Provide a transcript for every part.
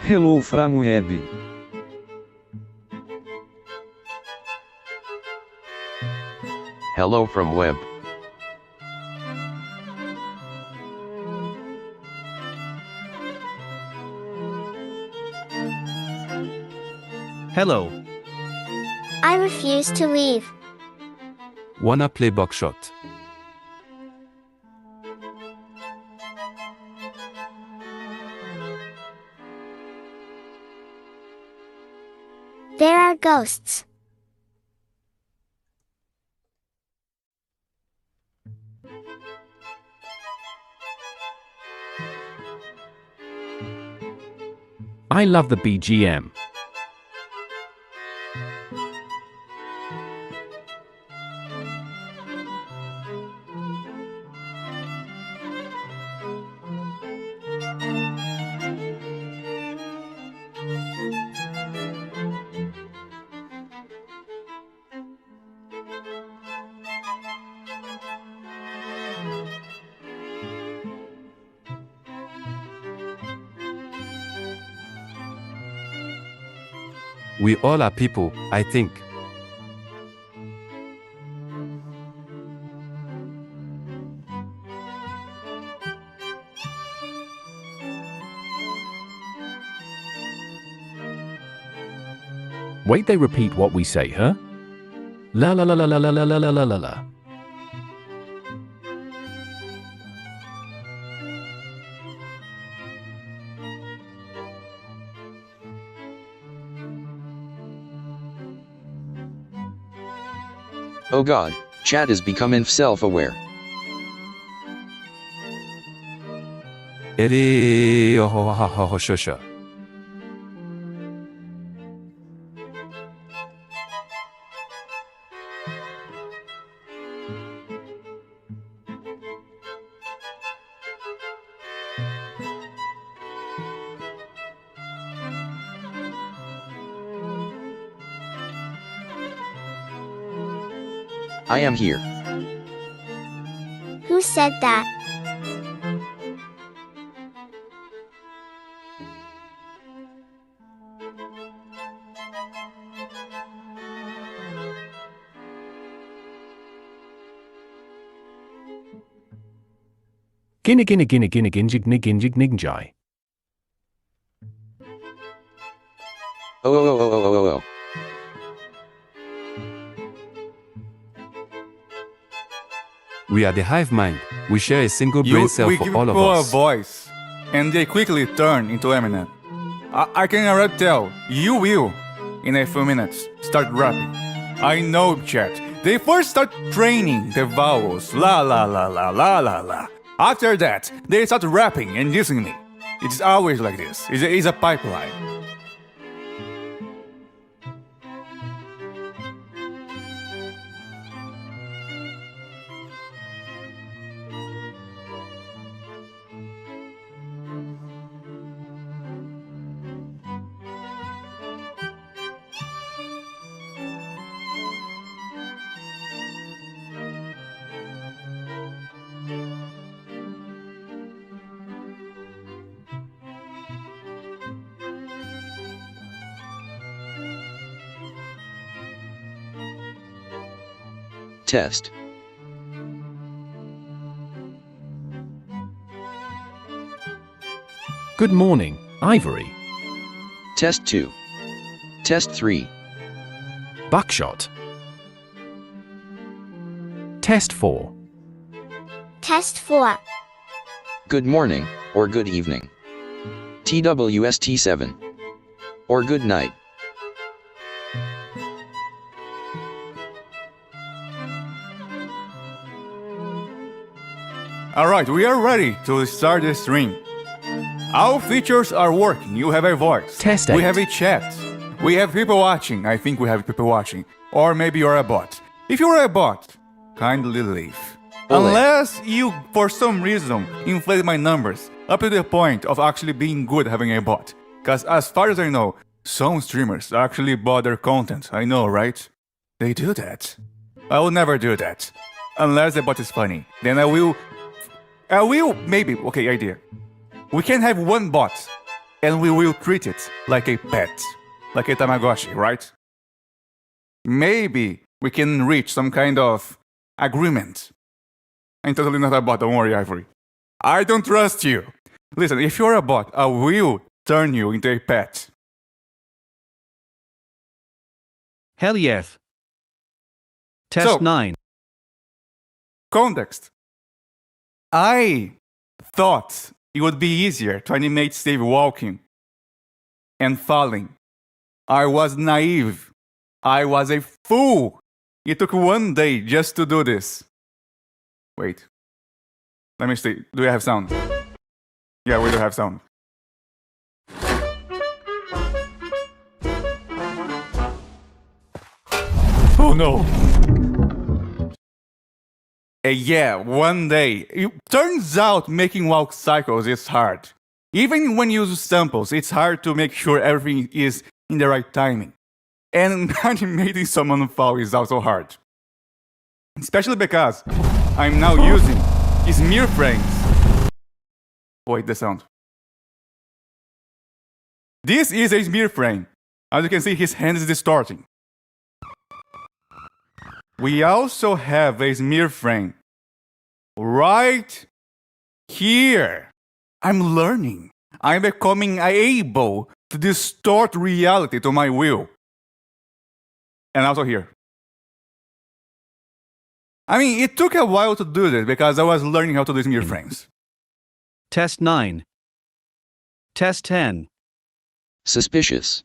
Hello from web. Hello from web. Hello. I refuse to leave. Wanna play buckshot? There are ghosts. I love the BGM. We all are people, I think. Wait, they repeat what we say, huh? La la la la la la la la la la la la. Oh god, chat is becoming self-aware. Shusha. I am here. Who said that? Ginniginniginniginniginniginniginjai. Oh. We are the hive mind. We share a single brain cell we for give all of people a us. voice, and they quickly turn into Eminem. I can already tell you will, in a few minutes, start rapping. I know, chat. They first start training the vowels, la la la la la la la. After that, they start rapping and dissing me. It's always like this. It's a pipeline. Test. Good morning, Ivory. Test 2. Test 3. Buckshot. Test 4. Test 4. Good morning, or good evening. TWST 7. Or good night. Alright, we are ready to start the stream. Our features are working. You have a voice. Test We 8. have a chat. We have people watching. I think we have people watching. Or maybe you're a bot. If you're a bot, kindly leave. Ole. Unless you, for some reason, inflate my numbers up to the point of actually being good having a bot. Because as far as I know, some streamers actually bot their content. I know, right? They do that. I will never do that. Unless the bot is funny. Then I will, maybe, okay, idea. We can have one bot, and we will treat it like a pet, like a Tamagotchi, right? Maybe we can reach some kind of agreement. I'm totally not a bot, don't worry, Ivory. I don't trust you. Listen, if you're a bot, I will turn you into a pet. Hell yes. Test So- 9. Context. I thought it would be easier to animate Steve walking and falling. I was naive. I was a fool. It took one day just to do this. Wait. Let me see. Do we have sound? Yeah, we do have sound. Oh no. Yeah, one day. It turns out making walk cycles is hard. Even when you use samples, it's hard to make sure everything is in the right timing. And animating someone fall is also hard. Especially because I'm now using smear frames. Wait, the sound. This is a smear frame. As you can see, his hand is distorting. We also have a smear frame right here. I'm learning. I'm becoming able to distort reality to my will. And also here. I mean, it took a while to do this because I was learning how to do this in your frames. Test 9. Test 10. Suspicious.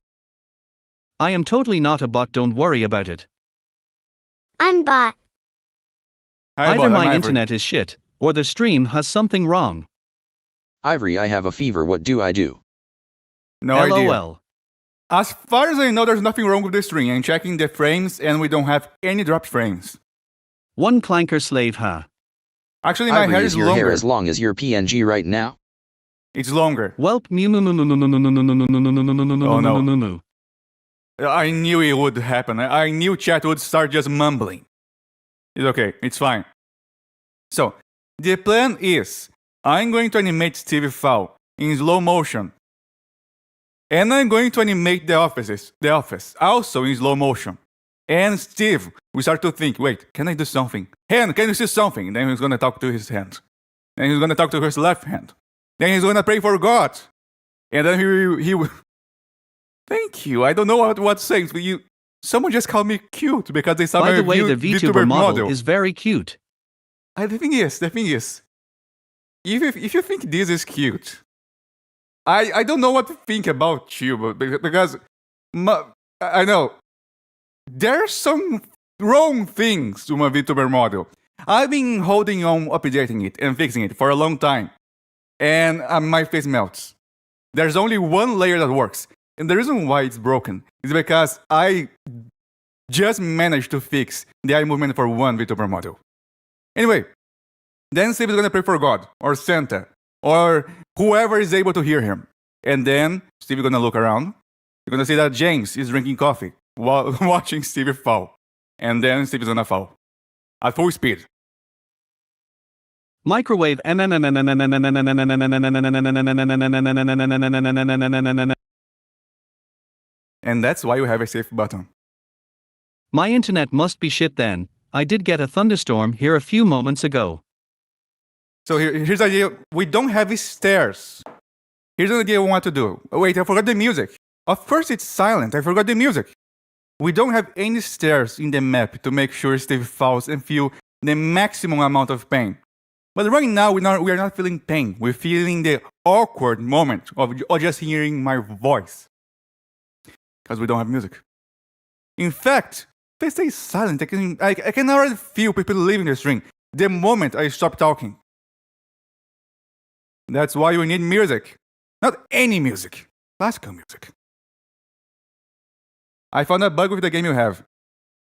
I am totally not a bot, don't worry about it. I'm bot. Hi, Either bot, I'm my Ivory. internet is shit, or the stream has something wrong. Ivory, I have a fever, what do I do? No idea. LOL. As far as I know, there's nothing wrong with the string. I'm checking the frames and we don't have any dropped frames. One clanker slave, ha. Actually, my Ivory, hair is is your longer. hair as long as your PNG right now? It's longer. Welp mu mu mu mu mu mu mu mu mu mu mu mu mu mu Oh, no. mu mu mu. I knew it would happen. I knew chat would start just mumbling. It's okay. It's fine. So, the plan is, I'm going to animate Stevie Fowl in slow motion. And I'm going to animate the office also in slow motion. And Steve will start to think, wait, can I do something? Hand, can you see something? Then he's going to talk to his hand. Then he's going to talk to his left hand. Then he's going to pray for God. And then he will... Thank you. I don't know what to say, but someone just called me cute because they saw By my the way, the VTuber VTuber model is very cute. The thing is, if you think this is cute, I don't know what to think about you, but because I know there's some wrong things to my VTuber model. I've been holding on, updating it and fixing it for a long time, and my face melts. There's only one layer that works, and the reason why it's broken is because I just managed to fix the eye movement for one VTuber model. Anyway, then Steve is gonna pray for God, or Santa, or whoever is able to hear him. And then Steve is gonna look around. You're gonna see that James is drinking coffee while watching Stevie fall. And then Steve is gonna fall. At full speed. Microwave And that's why you have a save button. My internet must be shit then. I did get a thunderstorm here a few moments ago. So here's the idea. We don't have stairs. Here's the idea we want to do. Oh, wait, I forgot the music. Of course it's silent. I forgot the music. We don't have any stairs in the map to make sure Steve falls and feel the maximum amount of pain. But right now, we are not feeling pain. We're feeling the awkward moment of just hearing my voice. Because we don't have music. In fact, if they stay silent, I can already feel people leaving the stream the moment I stop talking. That's why we need music. Not any music. Classical music. I found a bug with the game you have.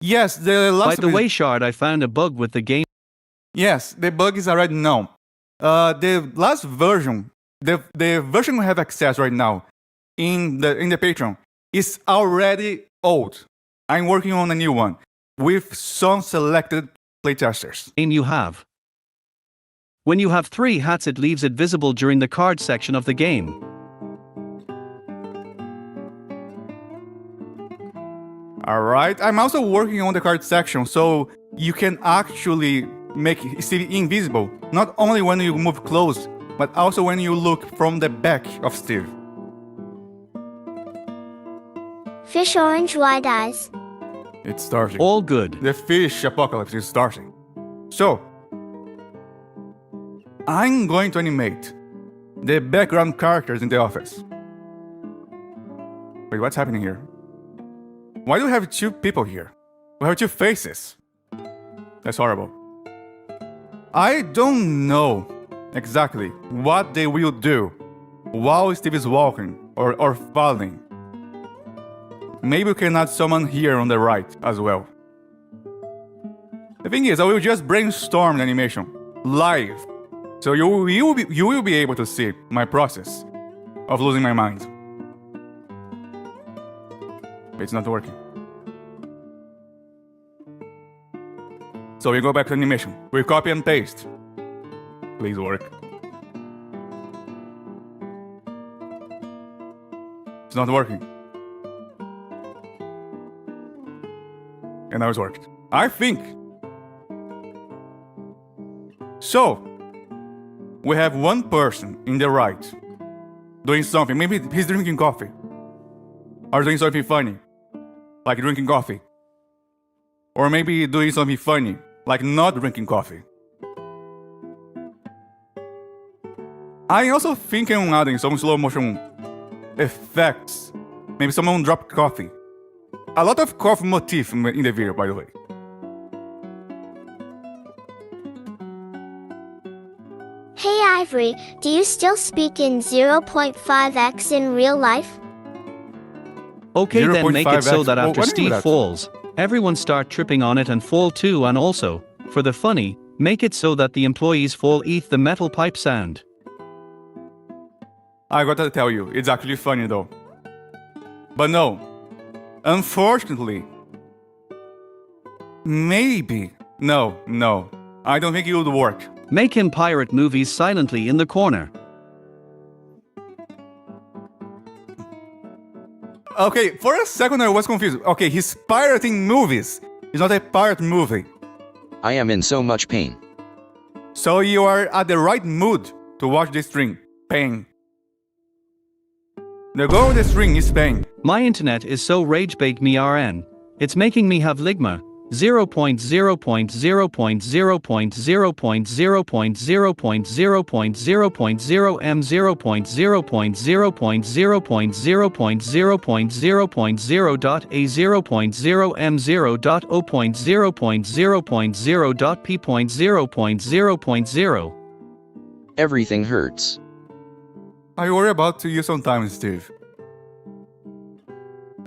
Yes, the By last... the way, Shard, I found a bug with the game. Yes, the bug is already known. The last version, the version we have access right now in the Patreon is already old. I'm working on a new one with some selected playtesters. Game you have. When you have 3 hats, it leaves it visible during the card section of the game. Alright, I'm also working on the card section so you can actually make Steve invisible, not only when you move close, but also when you look from the back of Steve. Fish orange wide eyes. It's starting. All good. The fish apocalypse is starting. So, I'm going to animate the background characters in the office. Wait, what's happening here? Why do we have 2 people here? We have 2 faces. That's horrible. I don't know exactly what they will do while Steve is walking or falling. Maybe we can add someone here on the right as well. The thing is, I will just brainstorm the animation live, so you will be able to see my process of losing my mind. It's not working. So we go back to animation. We copy and paste. Please work. It's not working. And now it's worked. I think. So, we have one person in the right doing something. Maybe he's drinking coffee. Or doing something funny. Like drinking coffee. Or maybe doing something funny. like not drinking coffee. I also think I'm adding some slow motion effects. Maybe someone dropped coffee. A lot of coffee motif in the video, by the way. Hey Ivory, do you still speak in 0.5x in real life? Okay, then make it so 0.5x. that Oh, after what do you mean Steve that? falls, everyone start tripping on it and fall too, and also, for the funny, make it so that the employees fall eat the metal pipe sound. I gotta tell you, it's actually funny though. But no, unfortunately, maybe, no, I don't think it would work. Make him pirate movies silently in the corner. Okay, for a second I was confused. Okay, he's pirating movies. It's not a pirate movie. I am in so much pain. So you are at the right mood to watch this string. Pain. The goal of the string is pain. My internet is so ragebait me RN. It's making me have ligma. 0.0.0.0.0.0.0.0.0.0.0.p.0.0.0.0.0. Everything hurts. I worry about you sometimes, Steve.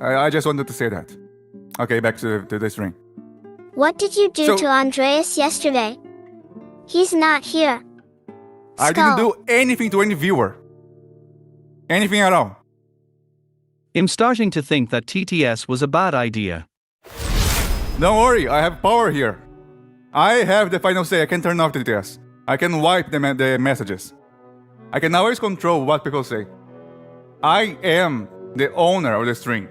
I just wanted to say that. Okay, back to the string. What did you do So- to Andreas yesterday? He's not here. I didn't Skull. do anything to any viewer. Anything at all. I'm starting to think that TTS was a bad idea. Don't worry, I have power here. I have the final say. I can turn off the TTS. I can wipe the messages. I can always control what people say. I am the owner of the string.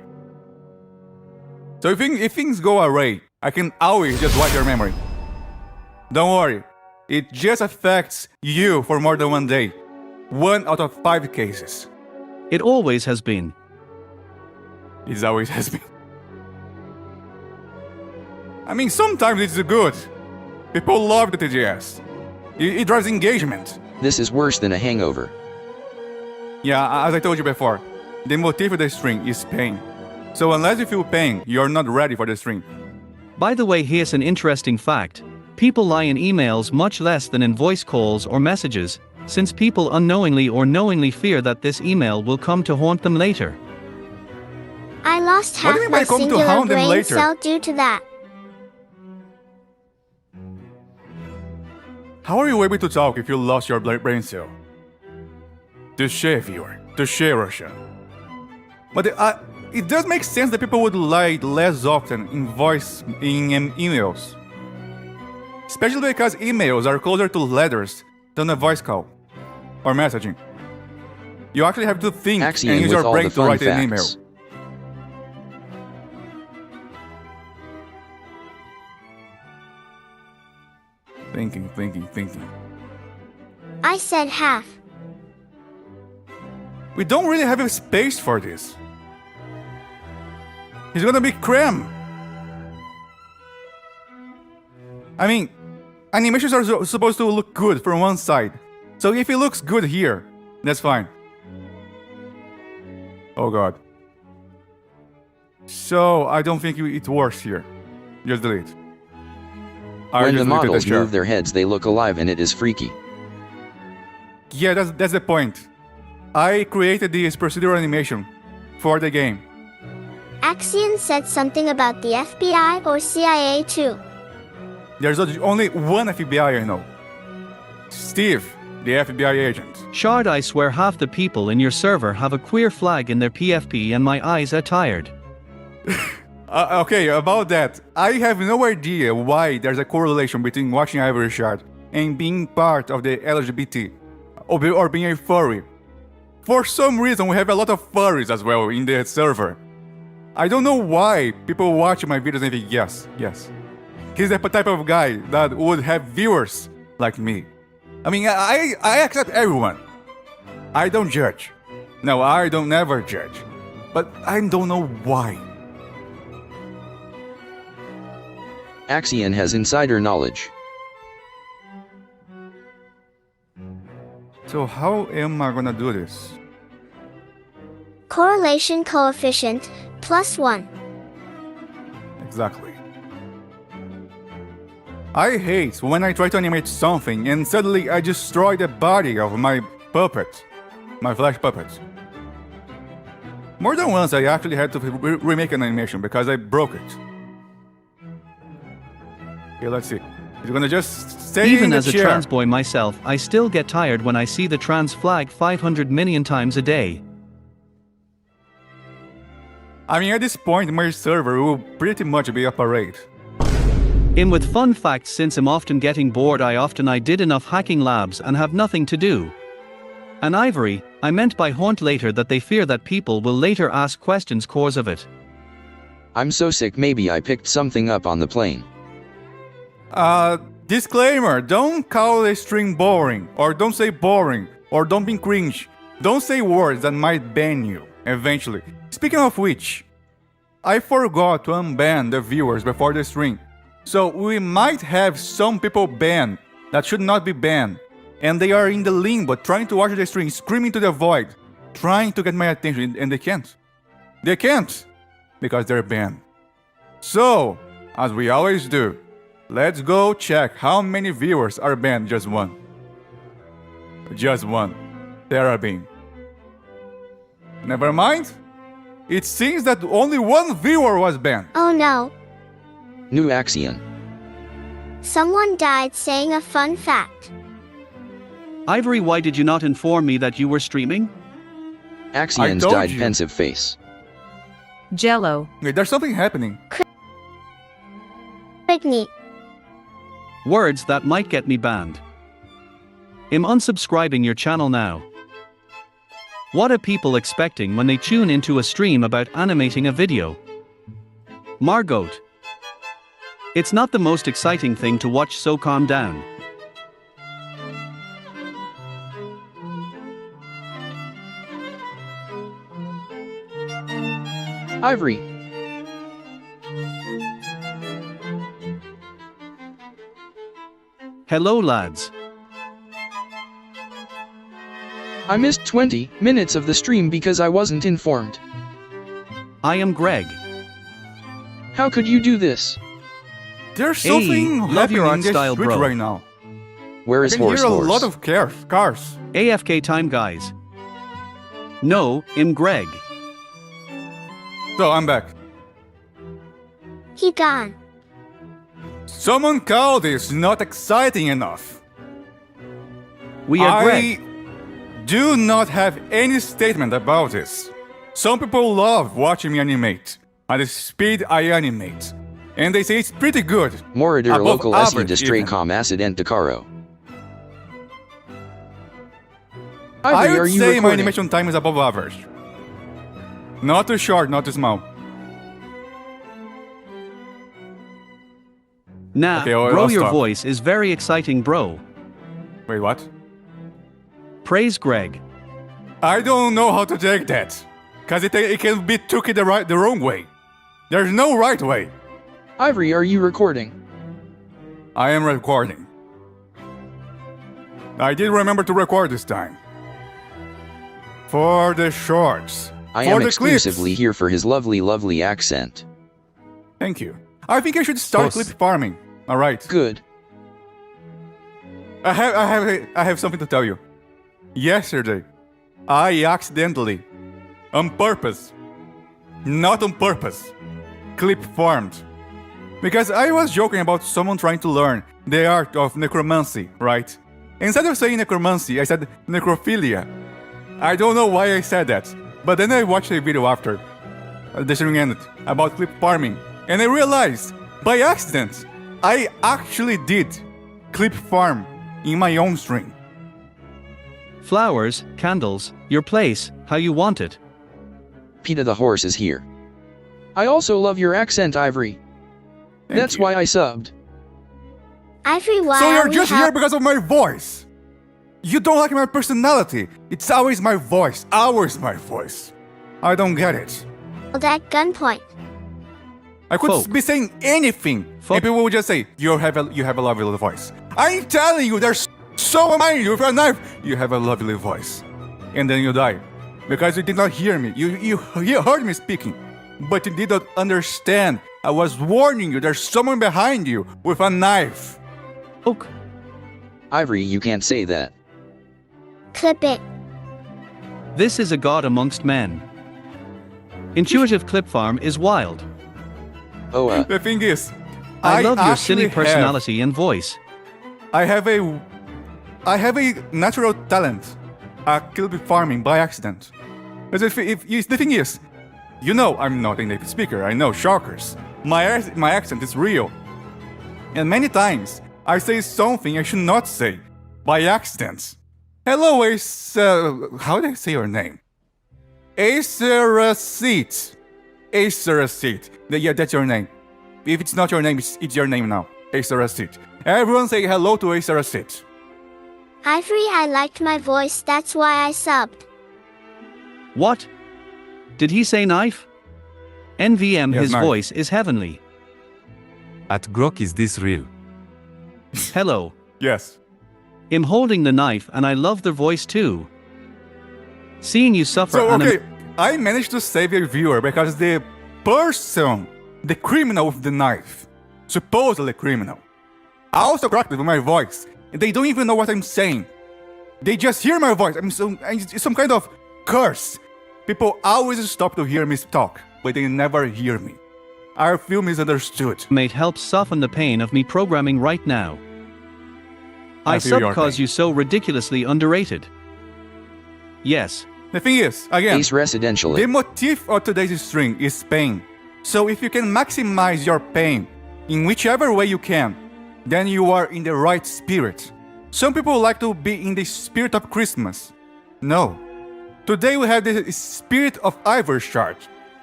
So if things go awry, I can always just wipe your memory. Don't worry, it just affects you for more than one day. 1 out of 5 cases. It always has been. It always has been. I mean, sometimes it's good. People love the TGS. It drives engagement. This is worse than a hangover. Yeah, as I told you before, the motif of the string is pain. So unless you feel pain, you're not ready for the string. By the way, here's an interesting fact. People lie in emails much less than in voice calls or messages, since people unknowingly or knowingly fear that this email will come to haunt them later. I lost What half do you mean my by come to singular hound them brain later? cell due to that. How are you able to talk if you lost your brain cell? Touché, viewer. Touché, Russia. But it does make sense that people would lie less often in emails. Especially because emails are closer to letters than a voice call or messaging. You actually have to think Axiom and use with your all brain the to fun write an email. facts. Thinking. I said half. We don't really have a space for this. He's gonna be cram. I mean, animations are supposed to look good from one side. So if it looks good here, that's fine. Oh god. So I don't think it works here. Just delete. I When just the deleted models share. move their heads, they look alive and it is freaky. Yeah, that's the point. I created this procedural animation for the game. Axion said something about the FBI or CIA too. There's only one FBI I know. Steve, the FBI agent. Shard, I swear half the people in your server have a queer flag in their PFP and my eyes are tired. Okay, about that, I have no idea why there's a correlation between watching Ivory Shard and being part of the LGBT, or being a furry. For some reason, we have a lot of furries as well in the server. I don't know why people watch my videos and think, yes. He's the type of guy that would have viewers like me. I mean, I accept everyone. I don't judge. No, I don't never judge. But I don't know why. Axion has insider knowledge. So how am I gonna do this? Correlation coefficient, +1. Exactly. I hate when I try to animate something and suddenly I destroy the body of my puppet. My flash puppet. More than once I actually had to remake an animation because I broke it. Okay, let's see. You're gonna just stay Even in the as a chair. trans boy myself, I still get tired when I see the trans flag 500 million times a day. I mean, at this point, my server will pretty much be a parade. In with fun facts, since I'm often getting bored, I did enough hacking labs and have nothing to do. And Ivory, I meant by haunt later that they fear that people will later ask questions cause of it. I'm so sick, maybe I picked something up on the plane. Disclaimer, don't call a stream boring, or don't say boring, or don't be cringe. Don't say words that might ban you, eventually. Speaking of which, I forgot to unban the viewers before the stream. So we might have some people banned that should not be banned. And they are in the limbo trying to watch the stream, screaming to the void, trying to get my attention, and they can't. They can't, because they're banned. So, as we always do, let's go check how many viewers are banned. Just one. Just one. Terra Beam. Never mind. It seems that only one viewer was banned. Oh no. New Axion. Someone died saying a fun fact. Ivory, why did you not inform me that you were streaming? Axion's told died you. pensive face. Jello. Wait, there's something happening. Britney. Words that might get me banned. I'm unsubscribing your channel now. What are people expecting when they tune into a stream about animating a video? Margot. It's not the most exciting thing to watch, so calm down. Ivory. Hello lads. I missed 20 minutes of the stream because I wasn't informed. I am Greg. How could you do this? There's Hey, something love happening your art in the style, street bro. right now. Where I is can Horse hear a Horse? lot of cars. AFK time, guys. No, I'm Greg. So I'm back. He gone. Someone called this not exciting enough. We are I Greg. do not have any statement about this. Some people love watching me animate at the speed I animate, and they say it's pretty good. Moridir Above local SE average, Distracom Acid and Takaro. I Ivory, are would you say my recording? animation time is above average. Not too short, not too small. Nah, Okay, bro, I'll your stop. voice is very exciting, bro. Wait, what? Praise Greg. I don't know how to take that, cause it can be took it the wrong way. There's no right way. Ivory, are you recording? I am recording. I did remember to record this time. For the shorts. I for am the exclusively clips. here for his lovely accent. Thank you. I think I should start Boss. clip farming. All right. Good. I have something to tell you. Yesterday, I accidentally, on purpose, not on purpose, clip farmed. Because I was joking about someone trying to learn the art of necromancy, right? Instead of saying necromancy, I said necrophilia. I don't know why I said that, but then I watched a video after the stream ended about clip farming, and I realized, by accident, I actually did clip farm in my own stream. Flowers, candles, your place, how you want it. Peter the horse is here. I also love your accent, Ivory. Thank That's you. why I subbed. Ivory, why So are you're we just here because of my voice. You don't like my personality. It's always my voice. Always my voice. I don't get it. held at gunpoint? I could Folk. be saying anything, Folk. and people would just say, you have a lovely voice. I'm telling you, there's so many. You with a knife, you have a lovely voice. And then you die. Because you did not hear me. You heard me speaking, but you did not understand. I was warning you, there's someone behind you with a knife. Oak. Ivory, you can't say that. Clip it. This is a god amongst men. Intuitive Clip Farm is wild. Oh, The thing is, I love your silly actually personality and voice. I have a natural talent at clip farming by accident. Because the thing is, you know I'm not a native speaker. I know shockers. My accent is real, and many times I say something I should not say by accident. Hello, how do I say your name? Aceracete. Aceracete. Yeah, that's your name. If it's not your name, it's your name now. Aceracete. Everyone say hello to Aceracete. Ivory, I liked my voice, that's why I subbed. What? Did he say knife? NVM, Yes, his knife. voice is heavenly. At Grok, is this real? Hello. Yes. I'm holding the knife and I love the voice too. Seeing you suffer So, anim- okay, I managed to save a viewer because the person, the criminal with the knife, supposedly criminal, I also cracked it with my voice, and they don't even know what I'm saying. They just hear my voice. It's some kind of curse. People always stop to hear me talk, but they never hear me. I feel misunderstood. mate helps soften the pain of me programming right now. I feel sub your cause pain. you so ridiculously underrated. Yes. The thing is, again, Ace residentially. the motif of today's string is pain. So if you can maximize your pain in whichever way you can, then you are in the right spirit. Some people like to be in the spirit of Christmas. No. Today we have the spirit of Ivory Shard.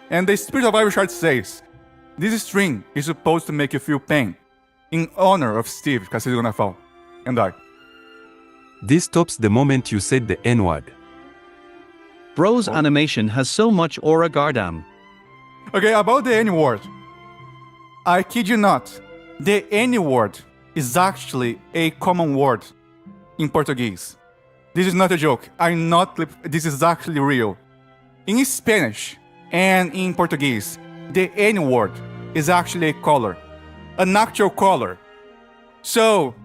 And the spirit of Ivory Shard says, this string is supposed to make you feel pain in honor of Steve, because he's gonna fall and die. This stops the moment you said the N-word. Bro's animation has so much aura Gardam. Okay, about the N word. I kid you not. The N word is actually a common word in Portuguese. This is not a joke. This is actually real. In Spanish and in Portuguese, the N word is actually a color, an actual color. So,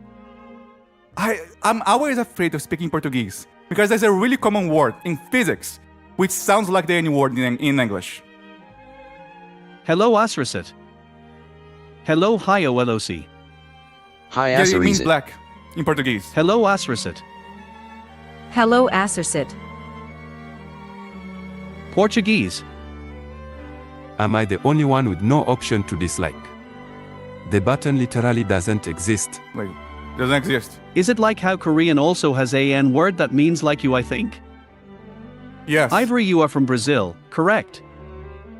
I'm always afraid of speaking Portuguese because there's a really common word in physics which sounds like the N word in English. Hello Asrasit. Hello Hayo Elosi. Hi, Yeah, it means Asarizit. black in Portuguese. Hello Asrasit. Hello Acersit. Portuguese. Am I the only one with no option to dislike? The button literally doesn't exist. Like, doesn't exist. Is it like how Korean also has a N word that means like you, I think? Yes. Ivory, you are from Brazil, correct?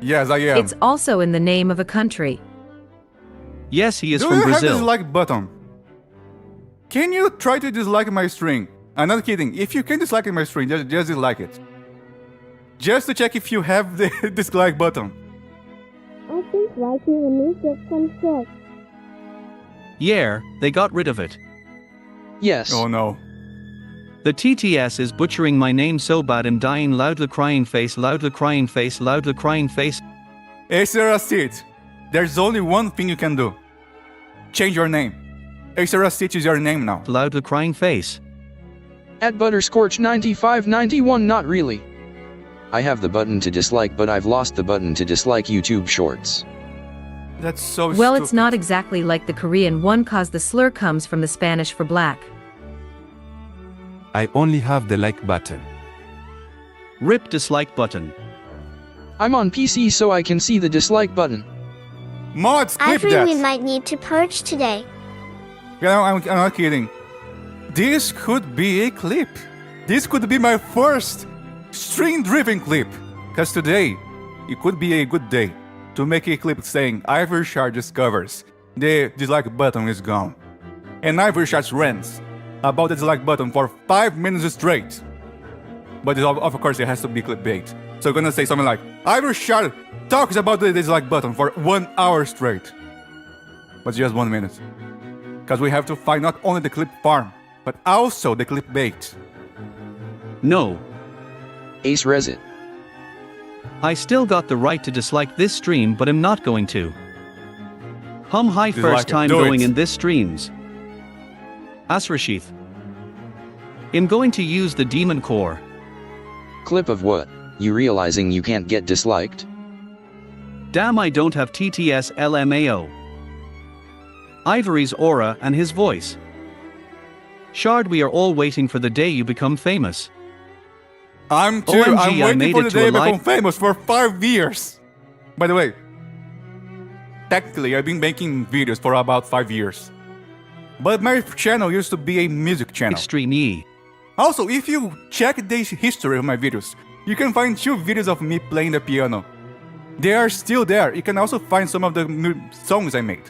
Yes, I am. It's also in the name of a country. Yes, he is Do from you have Brazil. this dislike button? Can you try to dislike my string? I'm not kidding. If you can dislike my string, just dislike it. Just to check if you have the dislike button. I think liking removed it from shit. Yeah, they got rid of it. Yes. Oh no. The TTS is butchering my name so bad I'm dying. Loudly crying face, loudly crying face, loudly crying face. Aceracete, there's only one thing you can do. Change your name. Aceracete is your name now. Loudly crying face. At Butterscorch9591, not really. I have the button to dislike, but I've lost the button to dislike YouTube Shorts. That's so Well, it's stupid. not exactly like the Korean one cause the slur comes from the Spanish for black. I only have the like button. Rip dislike button. I'm on PC so I can see the dislike button. Mods, clip Ivory, that. we might need to purge today. Yeah, I'm not kidding. This could be a clip. This could be my first string-driven clip. Because today, it could be a good day to make a clip saying Ivory Shard discovers the dislike button is gone. And Ivory Shard rants about the dislike button for 5 minutes straight. But of course, it has to be clickbait. So I'm gonna say something like, Ivory Shard talks about the dislike button for 1 hour straight. But just 1 minute. Because we have to find not only the clip farm, but also the clickbait. No, Ace Resit. I still got the right to dislike this stream, but I'm not going to. Hum hi Dislike first it. time Do going it. in this streams. Asrashith. I'm going to use the demon core. Clip of what? You realizing you can't get disliked? Damn, I don't have TTS LMAO. Ivory's aura and his voice. Shard, we are all waiting for the day you become famous. I'm OMG, I waiting made for it the to day a I become live- famous for 5 years. By the way, technically I've been making videos for about 5 years. But my channel used to be a music channel. Extreme E. Also, if you check the history of my videos, you can find 2 videos of me playing the piano. They are still there. You can also find some of the songs I made.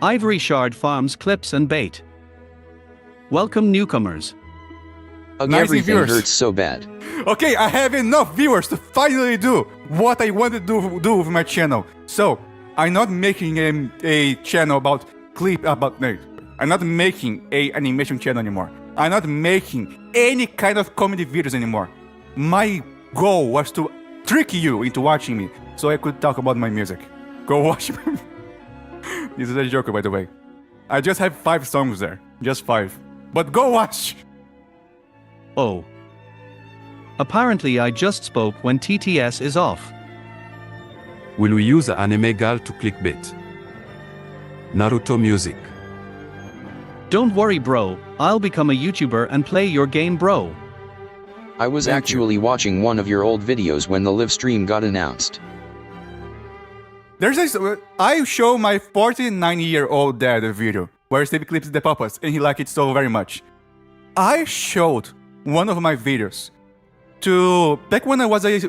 Ivory Shard farms clips and bait. Welcome newcomers. Ugh, Nice everything viewers. hurts so bad. Okay, I have enough viewers to finally do what I wanted to do with my channel. So, I'm not making a channel about I'm not making a animation channel anymore. I'm not making any kind of comedy videos anymore. My goal was to trick you into watching me so I could talk about my music. Go watch me. This is a joke, by the way. I just have 5 songs there. Just 5. But go watch! Oh. Apparently I just spoke when TTS is off. Will we use Anime Gal to clickbait? Naruto music. Don't worry, bro. I'll become a YouTuber and play your game, bro. I was Thank you. actually watching one of your old videos when the live stream got announced. There's this. I show my 49-year-old dad a video where Steve clips the puppets and he liked it so very much. I showed one of my videos to back when I was a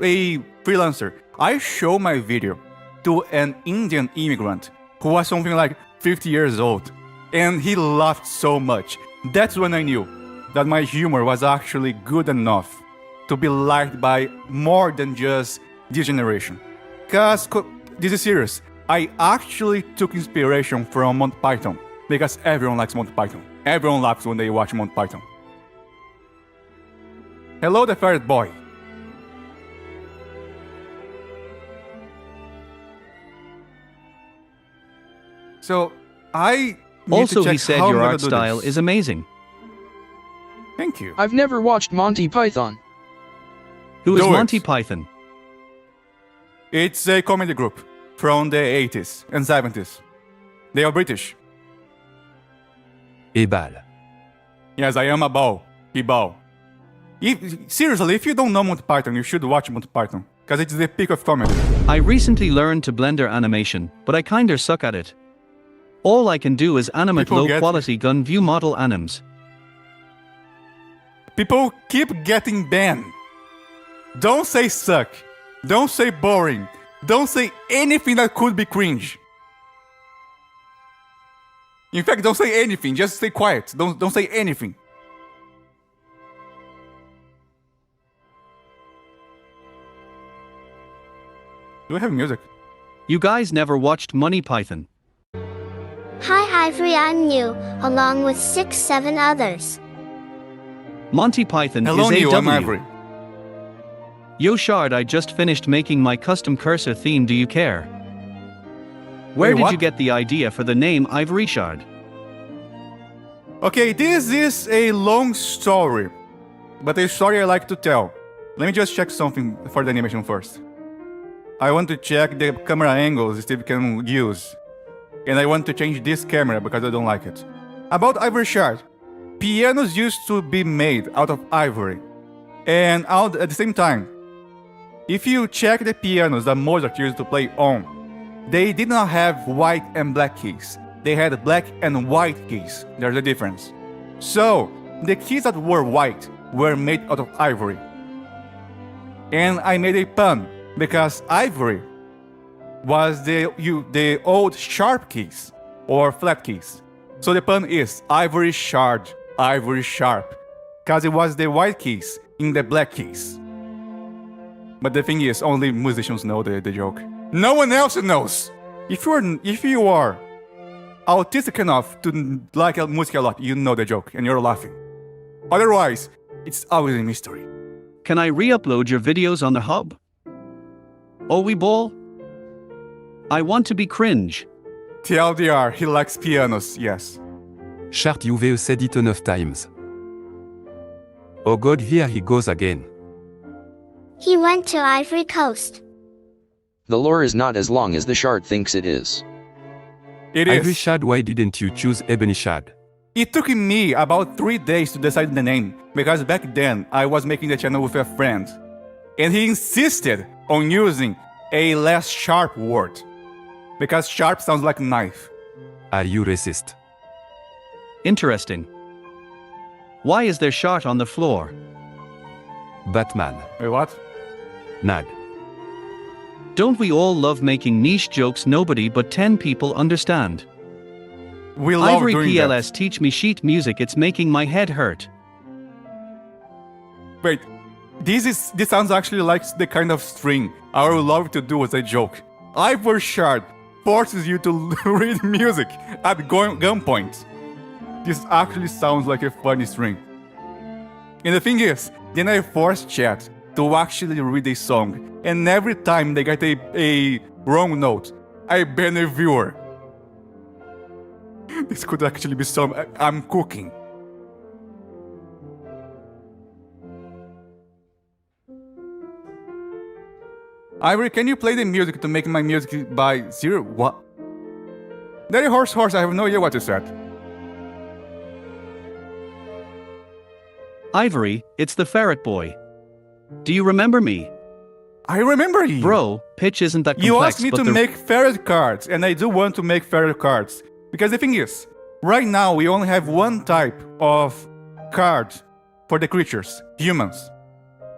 freelancer. I showed my video to an Indian immigrant who was something like 50 years old, and he laughed so much. That's when I knew that my humor was actually good enough to be liked by more than just this generation. Cause this is serious. I actually took inspiration from Monty Python because everyone likes Monty Python. Everyone laughs when they watch Monty Python. Hello, the ferret boy. So I need Also, to check he said how I'm your gonna art do style this. is amazing. Thank you. I've never watched Monty Python. Who is Do it. Monty Python? It's a comedy group from the 80s and 70s. They are British. Ebal. Yes, I am a bow. He bow. Seriously, if you don't know Monty Python, you should watch Monty Python. Because it's the peak of comedy. I recently learned to Blender animation, but I kinda suck at it. All I can do is animate People get- low-quality gun view model anims. People keep getting banned. Don't say suck. Don't say boring. Don't say anything that could be cringe. In fact, don't say anything. Just stay quiet. Don't say anything. Do we have music? You guys never watched Monty Python. Hi Ivory, I'm new, along with 6-7 others. Monty Python Hello, is Neil. I'm AW. Ivory. Yo Shard, I just finished making my custom cursor theme, do you care? Where Wait, did what? you get the idea for the name Ivory Shard? Okay, this is a long story, but a story I like to tell. Let me just check something for the animation first. I want to check the camera angles Steve can use. And I want to change this camera because I don't like it. About Ivory Shard. Pianos used to be made out of ivory. And at the same time, if you check the pianos that Mozart used to play on, they did not have white and black keys. They had black and white keys. There's a difference. So, the keys that were white were made out of ivory. And I made a pun because ivory was the old sharp keys or flat keys. So the pun is Ivory Shard, Ivory Sharp, because it was the white keys in the black keys. But the thing is, only musicians know the joke. No one else knows! If you are autistic enough to like music a lot, you know the joke and you're laughing. Otherwise, it's always a mystery. Can I re-upload your videos on the hub? Ball? I want to be cringe. TLDR, he likes pianos, yes. Chart you've said it enough times. Oh god, here he goes again. He went to Ivory Coast. The lore is not as long as the shard thinks it is. It Ivory is. Shad, why didn't you choose Ebony Shad? It took me about 3 days to decide the name, because back then I was making the channel with a friend. And he insisted on using a less sharp word. Because sharp sounds like knife. Are you racist? Interesting. Why is there shot on the floor? Batman. Wait, what? Nad. Don't we all love making niche jokes nobody but 10 people understand? We love Ivory doing PLS teach me sheet music, it's making my head hurt. that. Wait, this sounds actually like the kind of string I would love to do as a joke. Ivory Shard forces you to read music at gunpoint. This actually sounds like a funny string. And the thing is, then I force chat to actually read a song, and every time they get a wrong note, I ban a viewer. This could actually be some I'm cooking. Ivory, can you play the music to make my music by 0? What? Daddy Horse, I have no idea what you said. Ivory, it's the ferret boy. Do you remember me? I remember you. Bro, pitch isn't that complex, You asked me but to the make ferret cards, and I do want to make ferret cards. Because the thing is, right now we only have one type of card for the creatures, humans.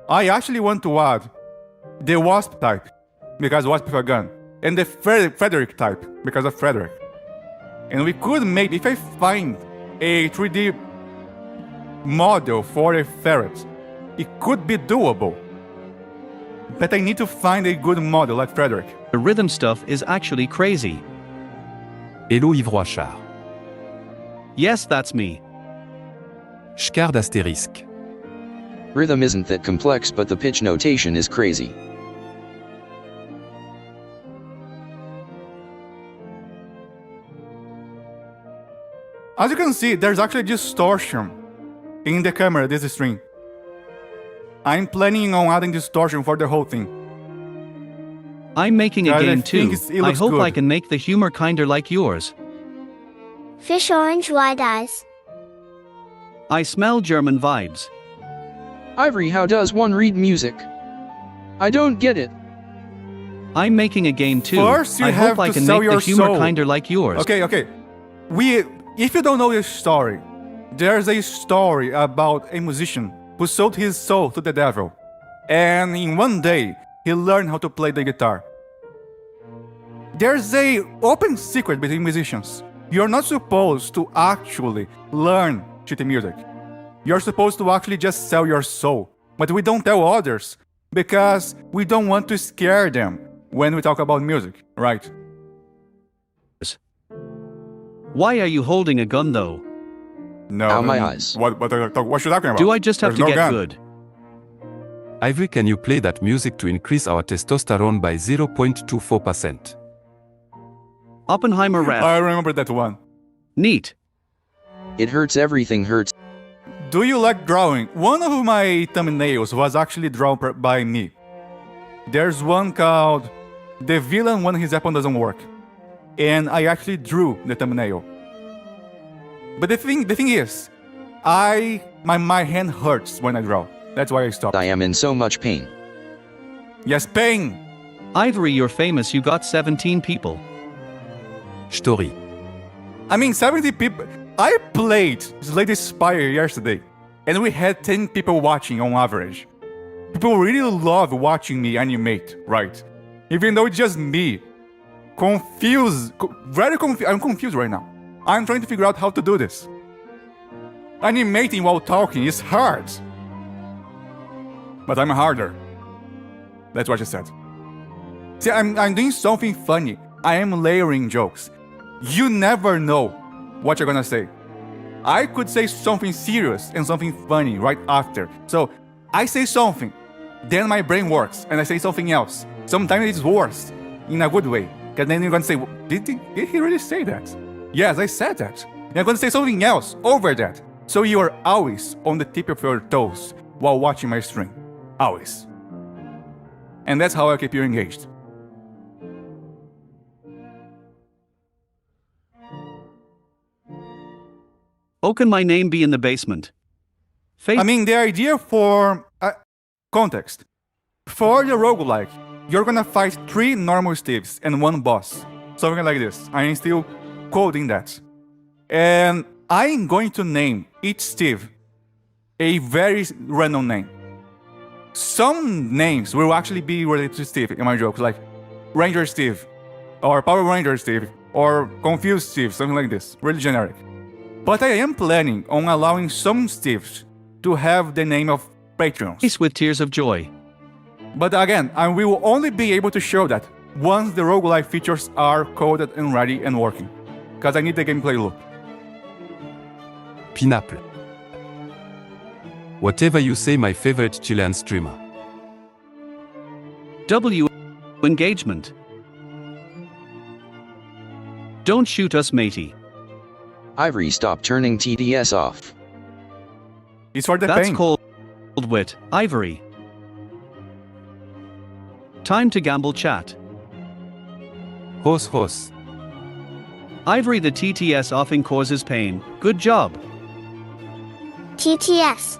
I actually want to add the wasp type, because wasp with a gun, and the Frederick type, because of Frederick. And we could make, if I find a 3D model for a ferret, it could be doable. But I need to find a good model like Frederick. the rhythm stuff is actually crazy. Hello Ivroachard. Yes, that's me. Schcard asterisk. Rhythm isn't that complex, but the pitch notation is crazy. As you can see, there's actually distortion in the camera, this string. I'm planning on adding distortion for the whole thing. I'm making a I game think too. it I looks hope good. I can make the humor kinder like yours. Fish orange wide eyes. I smell German vibes. Ivory, how does one read music? I don't get it. I'm making a game too. First, you I have hope I to can sell make the your humor soul. kinder like yours. Okay. If you don't know this story, there's a story about a musician who sold his soul to the devil. And in one day, he learned how to play the guitar. There's a open secret between musicians. You're not supposed to actually learn shitty music. You're supposed to actually just sell your soul. But we don't tell others because we don't want to scare them when we talk about music, right? Why are you holding a gun though? No. Ow, my eyes. What are you talking about? Do I just have There's to no get gun. good? Ivory, can you play that music to increase our testosterone by 0.24%? Oppenheimer rap. I remember that one. Neat. It hurts, everything hurts. Do you like drawing? One of my thumbnails was actually drawn by me. There's one called The Villain When His Apple Doesn't Work. And I actually drew the thumbnail. But the thing is, my hand hurts when I draw. That's why I stopped. I am in so much pain. Yes, pain! Ivory, you're famous, you got 17 people. Story. I mean, 70 people. I played Slay Spire yesterday, and we had 10 people watching on average. People really love watching me animate, right? Even though it's just me. Very confused. I'm confused right now. I'm trying to figure out how to do this. Animating while talking is hard. But I'm harder. That's what she said. See, I'm doing something funny. I am layering jokes. You never know what you're gonna say. I could say something serious and something funny right after. So I say something, then my brain works, and I say something else. Sometimes it's worse, in a good way. Because then you're gonna say, did he really say that? Yes, I said that. And I'm gonna say something else over that. So you are always on the tip of your toes while watching my stream. Always. And that's how I keep you engaged. Oh, can my name be in the basement? I mean, the idea for context. For the roguelike, you're gonna fight 3 normal Steves and 1 boss. Something like this. I am still coding that. And I'm going to name each Steve a very random name. Some names will actually be related to Steve in my jokes, like Ranger Steve, or Power Ranger Steve, or Confused Steve, something like this. Really generic. But I am planning on allowing some Steves to have the name of Patreons. Face with tears of joy. But again, I will only be able to show that once the roguelike features are coded and ready and working. Because I need the gameplay loop. Pineapple. Whatever you say, my favorite Chilean streamer. W. Engagement. Don't shoot us, matey. Ivory, stop turning TDS off. It's for the That's pain. cold wit, Ivory. Time to gamble chat. Hos. Ivory, the TTS offing causes pain. Good job. TTS.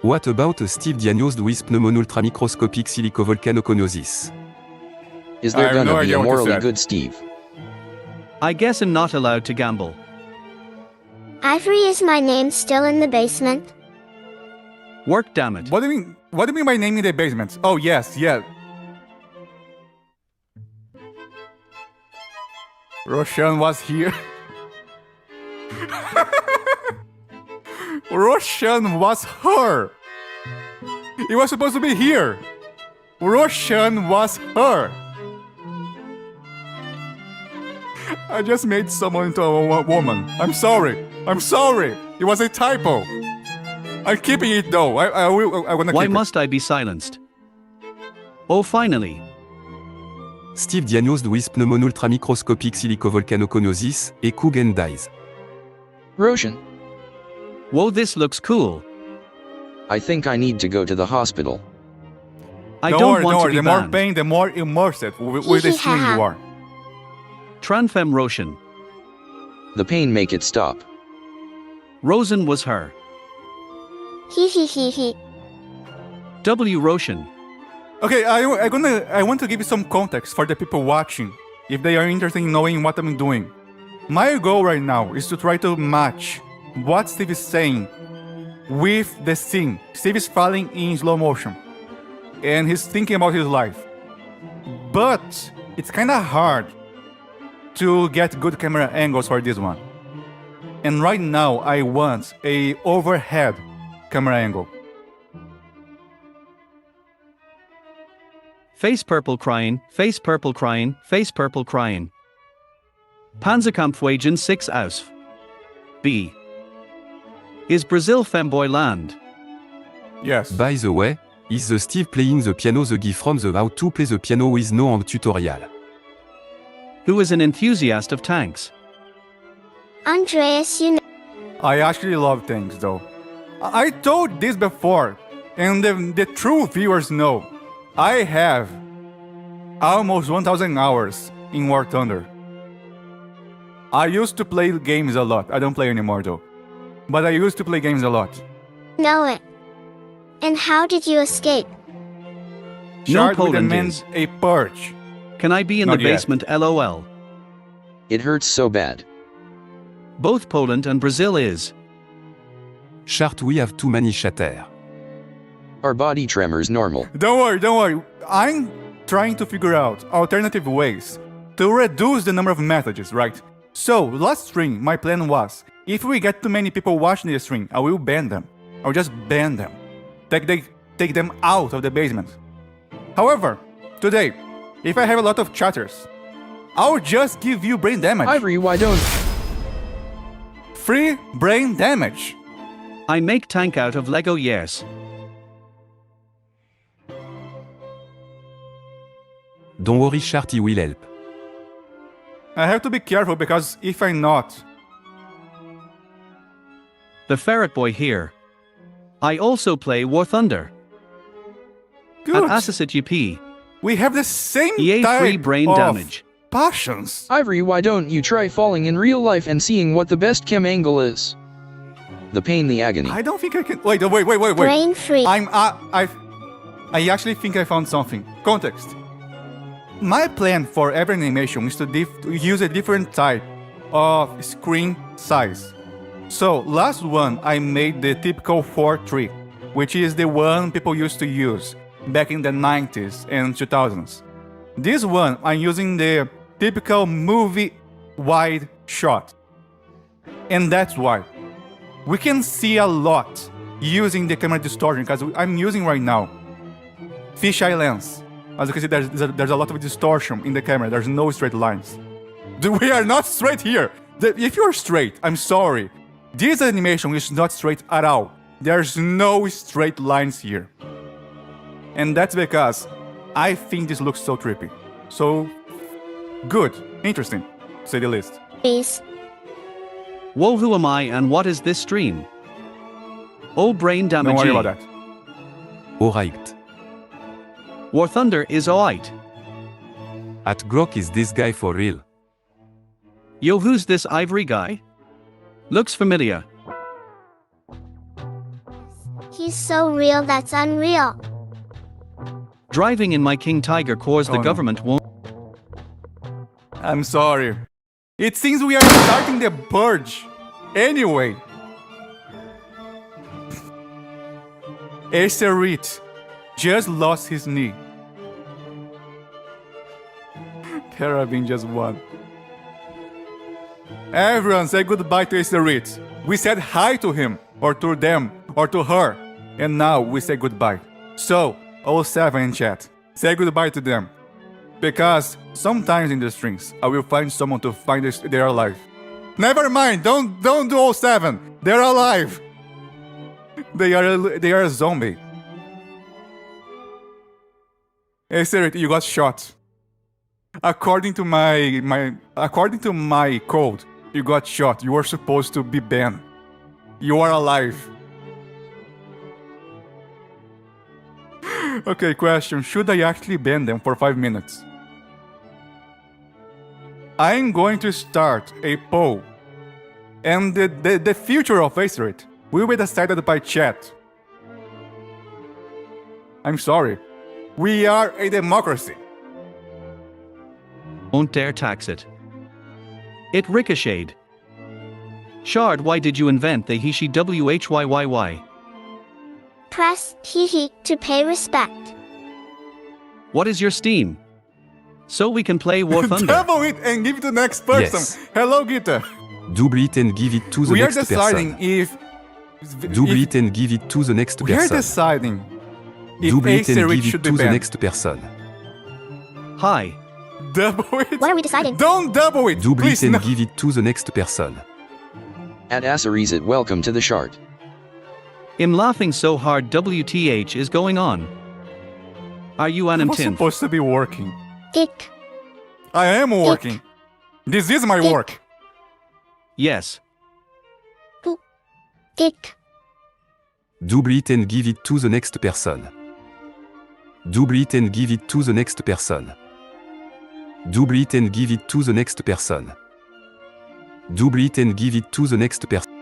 What about a Steve diagnosed with pneumonultramicroscopic silicovolcanoconiosis? Is there I have gonna no be idea a what you morally said. good Steve? I guess I'm not allowed to gamble. Ivory, is my name still in the basement? Work, damn it. What do you mean? What do you mean by naming the basement? Oh yes, yeah. Roshan was here. Roshan was her. It was supposed to be here. Roshan was her. I just made someone into a woman. I'm sorry. I'm sorry. It was a typo. I'm keeping it though. I wanna Why keep must I be silenced? Oh, finally. Steve diagnosed with pneumonultramicroscopic silicovolcanoconiosis, et Coogan dies. Roshan, Whoa, this looks cool. I think I need to go to the hospital. I Don't don't worry, want don't to worry. be The more banned. pain, the more immersed with the stream you are. Tranfem Roshan. The pain make it stop. Rosen was her. Hee hee hee hee. W. Roshan. Okay, I want to give you some context for the people watching, if they are interested in knowing what I'm doing. My goal right now is to try to match what Steve is saying with the scene. Steve is falling in slow motion, and he's thinking about his life. But it's kind of hard to get good camera angles for this one. And right now, I want a overhead camera angle. Face purple crying, face purple crying, face purple crying. Panzerkampfwagen 6 aus. B. Is Brazil femboy land? Yes. By the way, is the Steve playing the piano the guy from the How to Play the Piano with No Hand tutorial? Who is an enthusiast of tanks? Andreas, you know. I actually love tanks though. I told this before, and the true viewers know. I have almost 1,000 hours in War Thunder. I used to play games a lot. I don't play anymore though. But I used to play games a lot. Know it. And how did you escape? No, Shard would Poland demand is. a purge. Can I be in Not the yet. basement? LOL. It hurts so bad. Both Poland and Brazil is. Chart, we have too many shatter. Are body tremors normal? Don't worry. I'm trying to figure out alternative ways to reduce the number of messages, right? So, last stream, my plan was, if we get too many people watching the stream, I will ban them. I'll just ban them. Like take them out of the basement. However, today, if I have a lot of chatters, I'll just give you brain damage. Ivory, why don't... Free brain damage. I make tank out of Lego, yes. Don't worry, Sharty will help. I have to be careful because if I'm not, The Ferret Boy here. I also play War Thunder. good. At Assassin GP. We have the same EA type free brain of damage. passions. Ivory, why don't you try falling in real life and seeing what the best chem angle is? The pain, the agony. I don't think I can. Wait. Brain freeze. I actually think I found something. Context. My plan for every animation is to use a different type of screen size. So last one I made the typical 4:3, which is the one people used to use back in the 90s and 2000s. This one I'm using the typical movie wide shot. And that's why we can see a lot using the camera distortion because I'm using right now fisheye lens. As you can see, there's a lot of distortion in the camera. There's no straight lines. We are not straight here. If you're straight, I'm sorry. This animation is not straight at all. There's no straight lines here. And that's because I think this looks so trippy. So good, interesting, to say the least. Whoa, who am I and what is this stream? Oh, brain damage. Don't worry about that. Alright. War Thunder is alright. At Grok is this guy for real? Yo, who's this Ivory guy? Looks familiar. He's so real that's unreal. Driving in my King Tiger cause Oh, the no. government won't. I'm sorry. It seems we are starting the purge. Anyway. Asterit just lost his knee. Carabin just won. Everyone say goodbye to Asterit. We said hi to him, or to them, or to her. And now we say goodbye. So, 07 in chat, say goodbye to them. Because sometimes in the strings, I will find someone to find they're alive. Never mind, don't do 07. They're alive. They are a zombie. Hey Siri, you got shot. According to my code, you got shot. You are supposed to be banned. You are alive. Okay, question. Should I actually ban them for 5 minutes? I'm going to start a poll. And the future of Asterit will be decided by chat. I'm sorry. We are a democracy. Won't dare tax it. It ricocheted. Shard, why did you invent the Hishi WHYYY? Press hehe to pay respect. What is your Steam? So we can play War Thunder. Double it and give it to the next person. Yes. Hello, Gita. Double it and give it to the We are next deciding person. if Double it and give it to the next we are person. deciding if Double it and Asterit give it should to be the banned. next person. Hi. Double it. What are we deciding? Don't double it. Double Please, it and no. give it to the next person. At Asarizit, welcome to the Shard. I'm laughing so hard WTH is going on. Are you I an was Tim? supposed to be working. Ick. I am working. This is my work. Yes. Ick. Double it and give it to the next person. Double it and give it to the next person. Double it and give it to the next person. Double it and give it to the next person.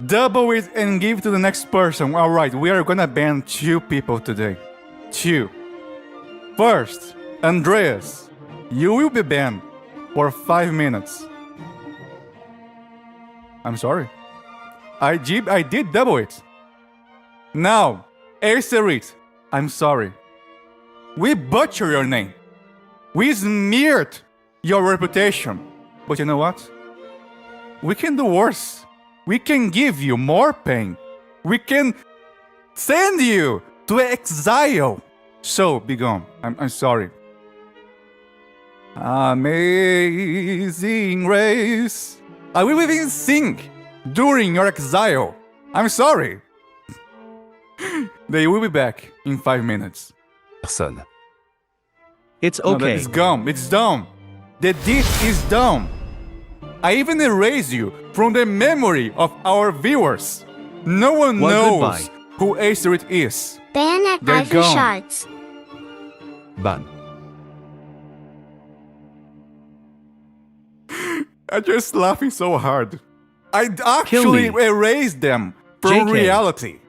Double it and give to the next person. Alright, we are gonna ban 2 people today. 2. First, Andreas. You will be banned for 5 minutes. I'm sorry. I did double it. Now, Asterit. I'm sorry. We butchered your name. We smeared your reputation. But you know what? We can do worse. We can give you more pain. We can send you to exile. So, be gone. I'm sorry. Amazing Grace. I will even sing during your exile. I'm sorry. They will be back in 5 minutes. Personne. It's No, okay. it's gone. It's done. The deed is done. I even erase you from the memory of our viewers. No one Well, knows goodbye. who Asteroid is. Ban at They're Ivory gone. Shards. Ban. I'm just laughing so hard. I actually me. erased them from JK. reality.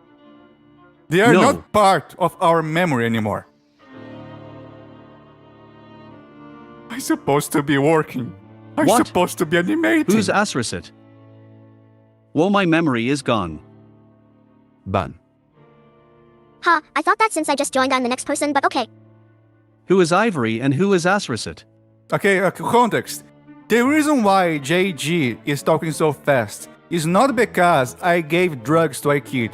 They are No. not part of our memory anymore. I'm supposed to be working. I'm What? supposed to be animating. Who's Asrisit? Well, my memory is gone. Ban. Huh, I thought that since I just joined I'm the next person, but okay. Who is Ivory and who is Asrisit? Okay, context. The reason why JG is talking so fast is not because I gave drugs to a kid.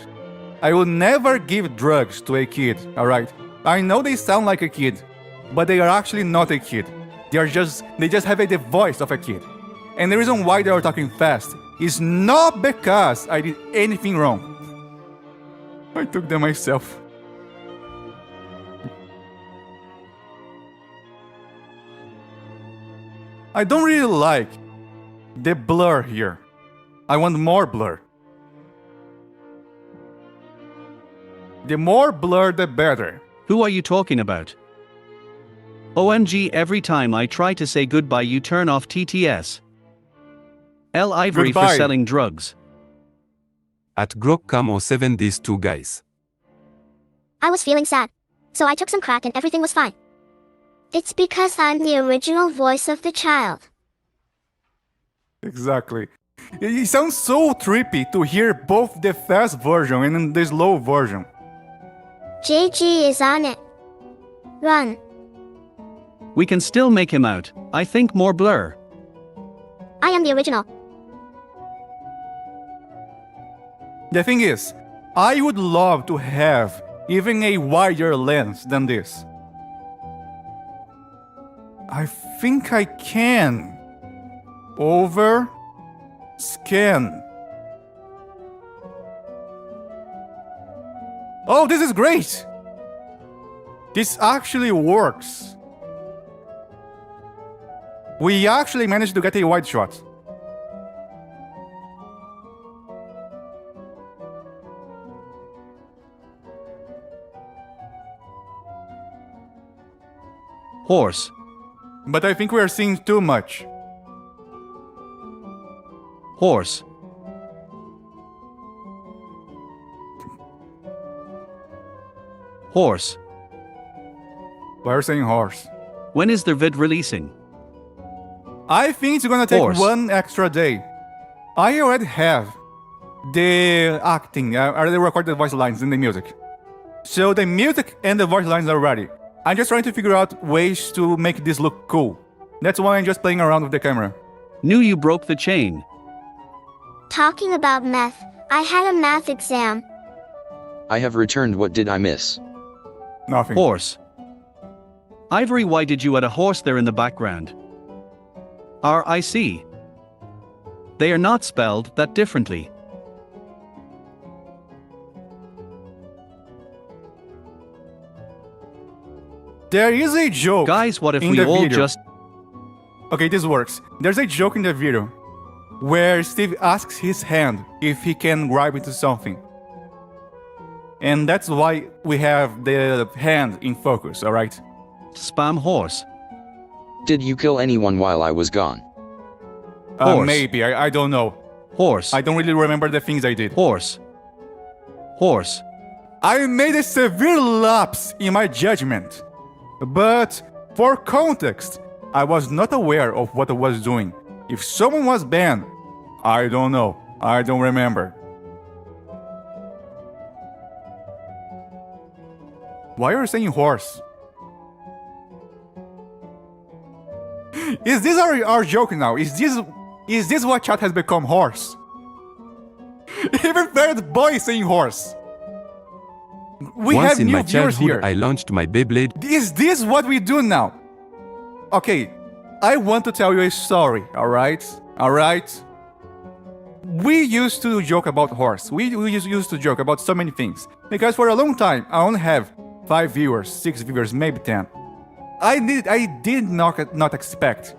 I will never give drugs to a kid, alright? I know they sound like a kid, but they are actually not a kid. They just have the voice of a kid. And the reason why they are talking fast is not because I did anything wrong. I took them myself. I don't really like the blur here. I want more blur. The more blur, the better. Who are you talking about? OMG, every time I try to say goodbye, you turn off TTS. L. Ivory for Goodbye. selling drugs. At Glock come on 7 days 2 guys. I was feeling sad. So I took some crack and everything was fine. It's because I'm the original voice of the child. Exactly. It sounds so trippy to hear both the fast version and the slow version. JG is on it. Run. We can still make him out. I think more blur. I am the original. The thing is, I would love to have even a wider lens than this. I think I can. Over. Scan. Oh, this is great! This actually works. We actually managed to get a wide shot. Horse. But I think we are seeing too much. Horse. Horse. Why are you saying horse? When is their vid releasing? I think it's gonna take Horse. 1 extra day. I already have the acting, I already recorded the voice lines in the music. So the music and the voice lines are ready. I'm just trying to figure out ways to make this look cool. That's why I'm just playing around with the camera. Knew you broke the chain. Talking about meth, I had a math exam. I have returned. What did I miss? Nothing. Horse. Ivory, why did you add a horse there in the background? RIC. They are not spelled that differently. There is a joke. Guys, what if in we the all video. just... Okay, this works. There's a joke in the video where Steve asks his hand if he can grab into something. And that's why we have the hand in focus, alright? spam horse? Did you kill anyone while I was gone? Horse. Maybe, I don't know. Horse. I don't really remember the things I did. Horse. Horse. I made a severe lapse in my judgment. But, for context, I was not aware of what I was doing. If someone was banned, I don't know. I don't remember. Why are you saying horse? Is this our joke now? Is this what chat has become, horse? Even Third Boy is saying horse. We Once have in new my viewers childhood, here. I launched my Beyblade. Is this what we do now? Okay, I want to tell you a story, alright? Alright? We used to joke about horse. We used to joke about so many things. Because for a long time, I only have 5 viewers, 6 viewers, maybe 10. I did not expect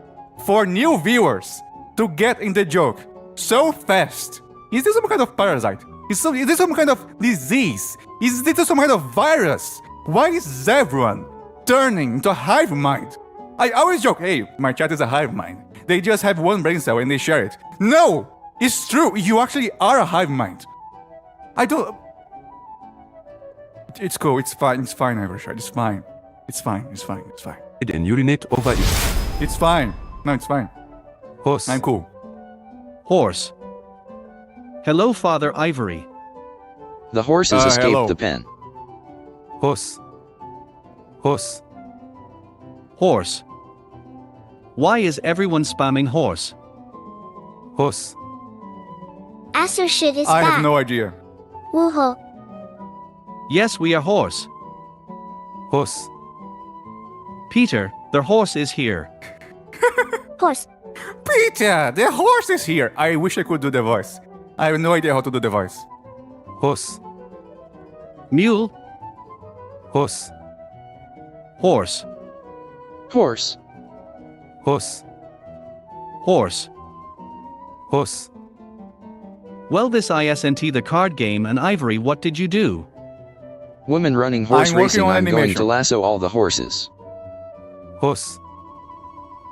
for new viewers to get in the joke so fast. Is this some kind of parasite? Is this some kind of disease? Is this some kind of virus? Why is everyone turning into a hive mind? I always joke, hey, my chat is a hive mind. They just have one brain cell and they share it. No! It's true, you actually are a hive mind. I don't... It's cool, it's fine, Evershard, it's fine. It's fine. And urinate over it. It's fine. No, it's fine. Horse. I'm cool. Horse. Hello, Father Ivory. The horses escaped hello. the pen. Horse. Horse. Horse. Why is everyone spamming horse? Horse. Aster shit is I back. have no idea. Woohoo. Yes, we are horse. Horse. Peter, the horse is here. Horse. Peter, the horse is here. I wish I could do the voice. I have no idea how to do the voice. Horse. Mule. Horse. Horse. Horse. Horse. Horse. Horse. Well, this ISNT the card game and Ivory, what did you do? Woman running horse I'm working racing. on I'm going animation. to lasso all the horses. Horse.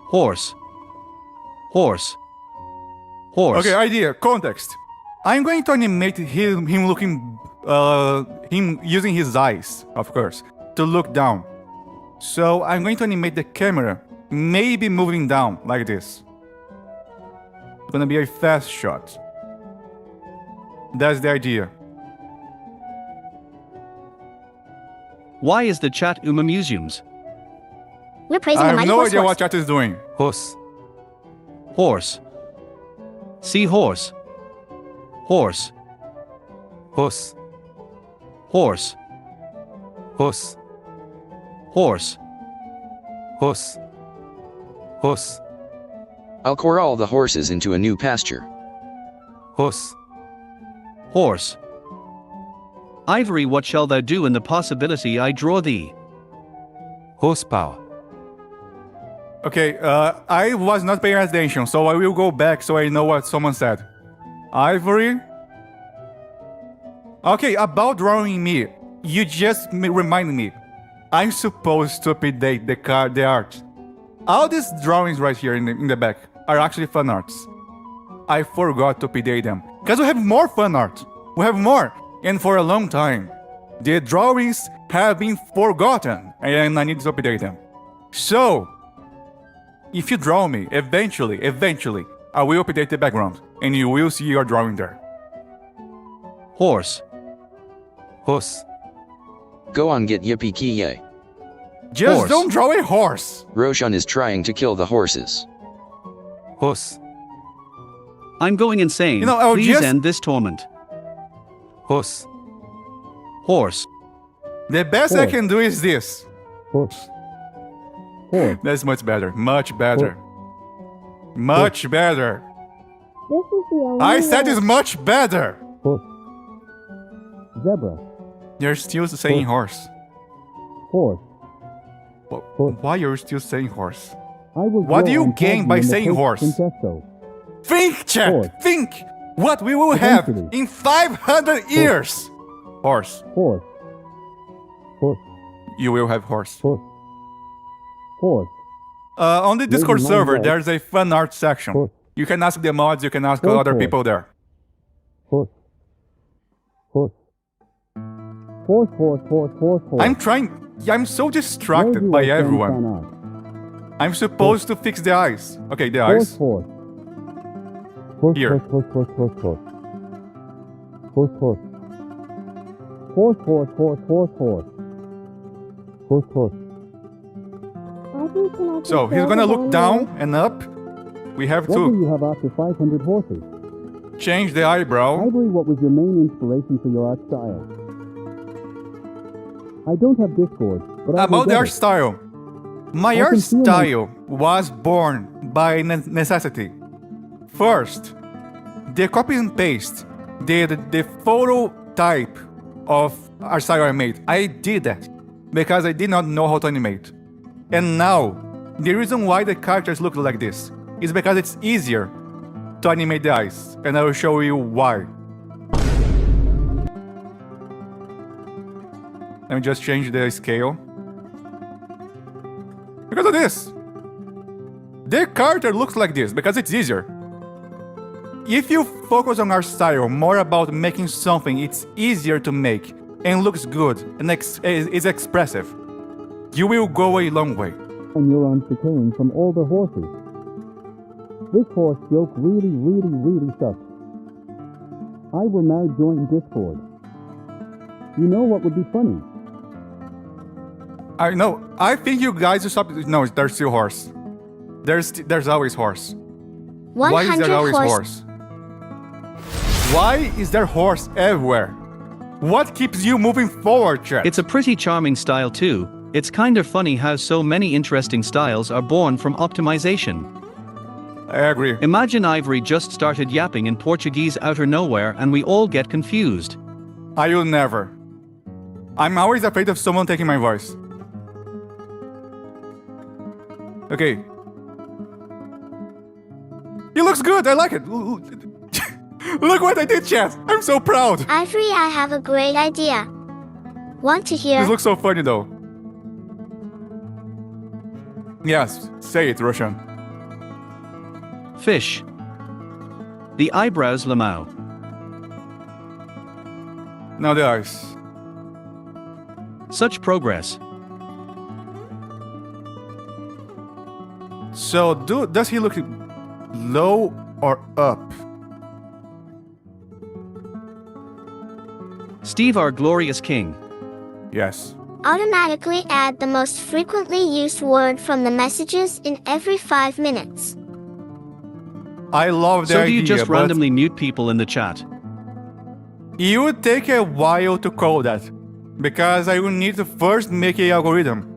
Horse. Horse. Horse. Okay, idea, context. I'm going to animate him looking, him using his eyes, of course, to look down. So I'm going to animate the camera, maybe moving down like this. It's gonna be a fast shot. That's the idea. Why is the chat Uma Museums? We're praising I the have mighty no horse. idea horse. what chat is doing. Horse. Horse. See horse. Horse. Horse. Horse. Horse. Horse. Horse. Horse. I'll corral the horses into a new pasture. Horse. Horse. Ivory, what shall thou do in the possibility I draw thee? Horsepower. Okay, I was not paying attention, so I will go back so I know what someone said. Ivory? Okay, about drawing me, you just reminded me. I'm supposed to update the art. All these drawings right here in the back are actually fan arts. I forgot to update them. Because we have more fan art. We have more. And for a long time, the drawings have been forgotten. And I need to update them. So, if you draw me, eventually, I will update the background. And you will see your drawing there. Horse. Horse. Go on, get yippee ki yay. Just Horse. don't draw a horse. Roshan is trying to kill the horses. Horse. I'm going insane. You know, I'll Please just- end this torment. Horse. Horse. The best I can do is this. Horse. Horse. That's much better. Much better. Much better. This is the only I said way. it's much better. Horse. Zebra. You're still saying horse. Horse. Why are you still saying horse? I was What do raw you and gain cocky by in the saying first horse? Contesto. Think, chat. Horse. Think. What we will have Eventually. in 500 years. Horse. Horse. Horse. You will have horse. Horse. Horse. On the Discord Maybe server, mine, there's a fan art section. Horse. You can ask the mods. You can ask Horse, other horse. people there. Horse. Horse. Horse, horse, horse, horse, horse. I'm trying. I'm so Where distracted do by I stand everyone. fan art? I'm supposed to fix the eyes. Okay, the Horse, eyes. horse. Horse, Here. horse, horse, horse, horse, horse. Horse, horse. Horse, horse, horse, horse, horse. Horse, horse. So he's gonna look down and up. We have What do to you have after 500 horses? change the eyebrow. Ivory, what was your main inspiration for your art style? I don't have Discord, but I will About the get art it. style. My I art can feel my- style was born by necessity. First, the copy and paste, the photo type of art style I made. I did that because I did not know how to animate. And now, the reason why the characters look like this is because it's easier to animate the eyes, and I will show you why. Let me just change the scale. Because of this. The character looks like this because it's easier. If you focus on art style more about making something it's easier to make and looks good and is expressive, you will go a long way. And neurons decaying from all the horses. This horse joke really sucks. I will now join Discord. You know what would be funny? I know. I think you guys should stop. No, there's still horse. There's always horse. Why is 100 there always horse. horse? Why is there horse everywhere? What keeps you moving forward, chat? It's a pretty charming style too. It's kind of funny how so many interesting styles are born from optimization. I agree. Imagine Ivory just started yapping in Portuguese out of nowhere and we all get confused. I will never. I'm always afraid of someone taking my voice. Okay. He looks good. I like it. Look what I did, chat. I'm so proud. Ivory, I have a great idea. Want to hear? This looks so funny, though. Yes, say it, Roshan. Fish. The eyebrows Lamau. Now the eyes. Such progress. So, does he look low or up? Steve, our glorious king. Yes. Automatically add the most frequently used word from the messages in every 5 minutes. I love the So idea, do you just but randomly mute people in the chat? it would take a while to code that, because I will need to first make a algorithm.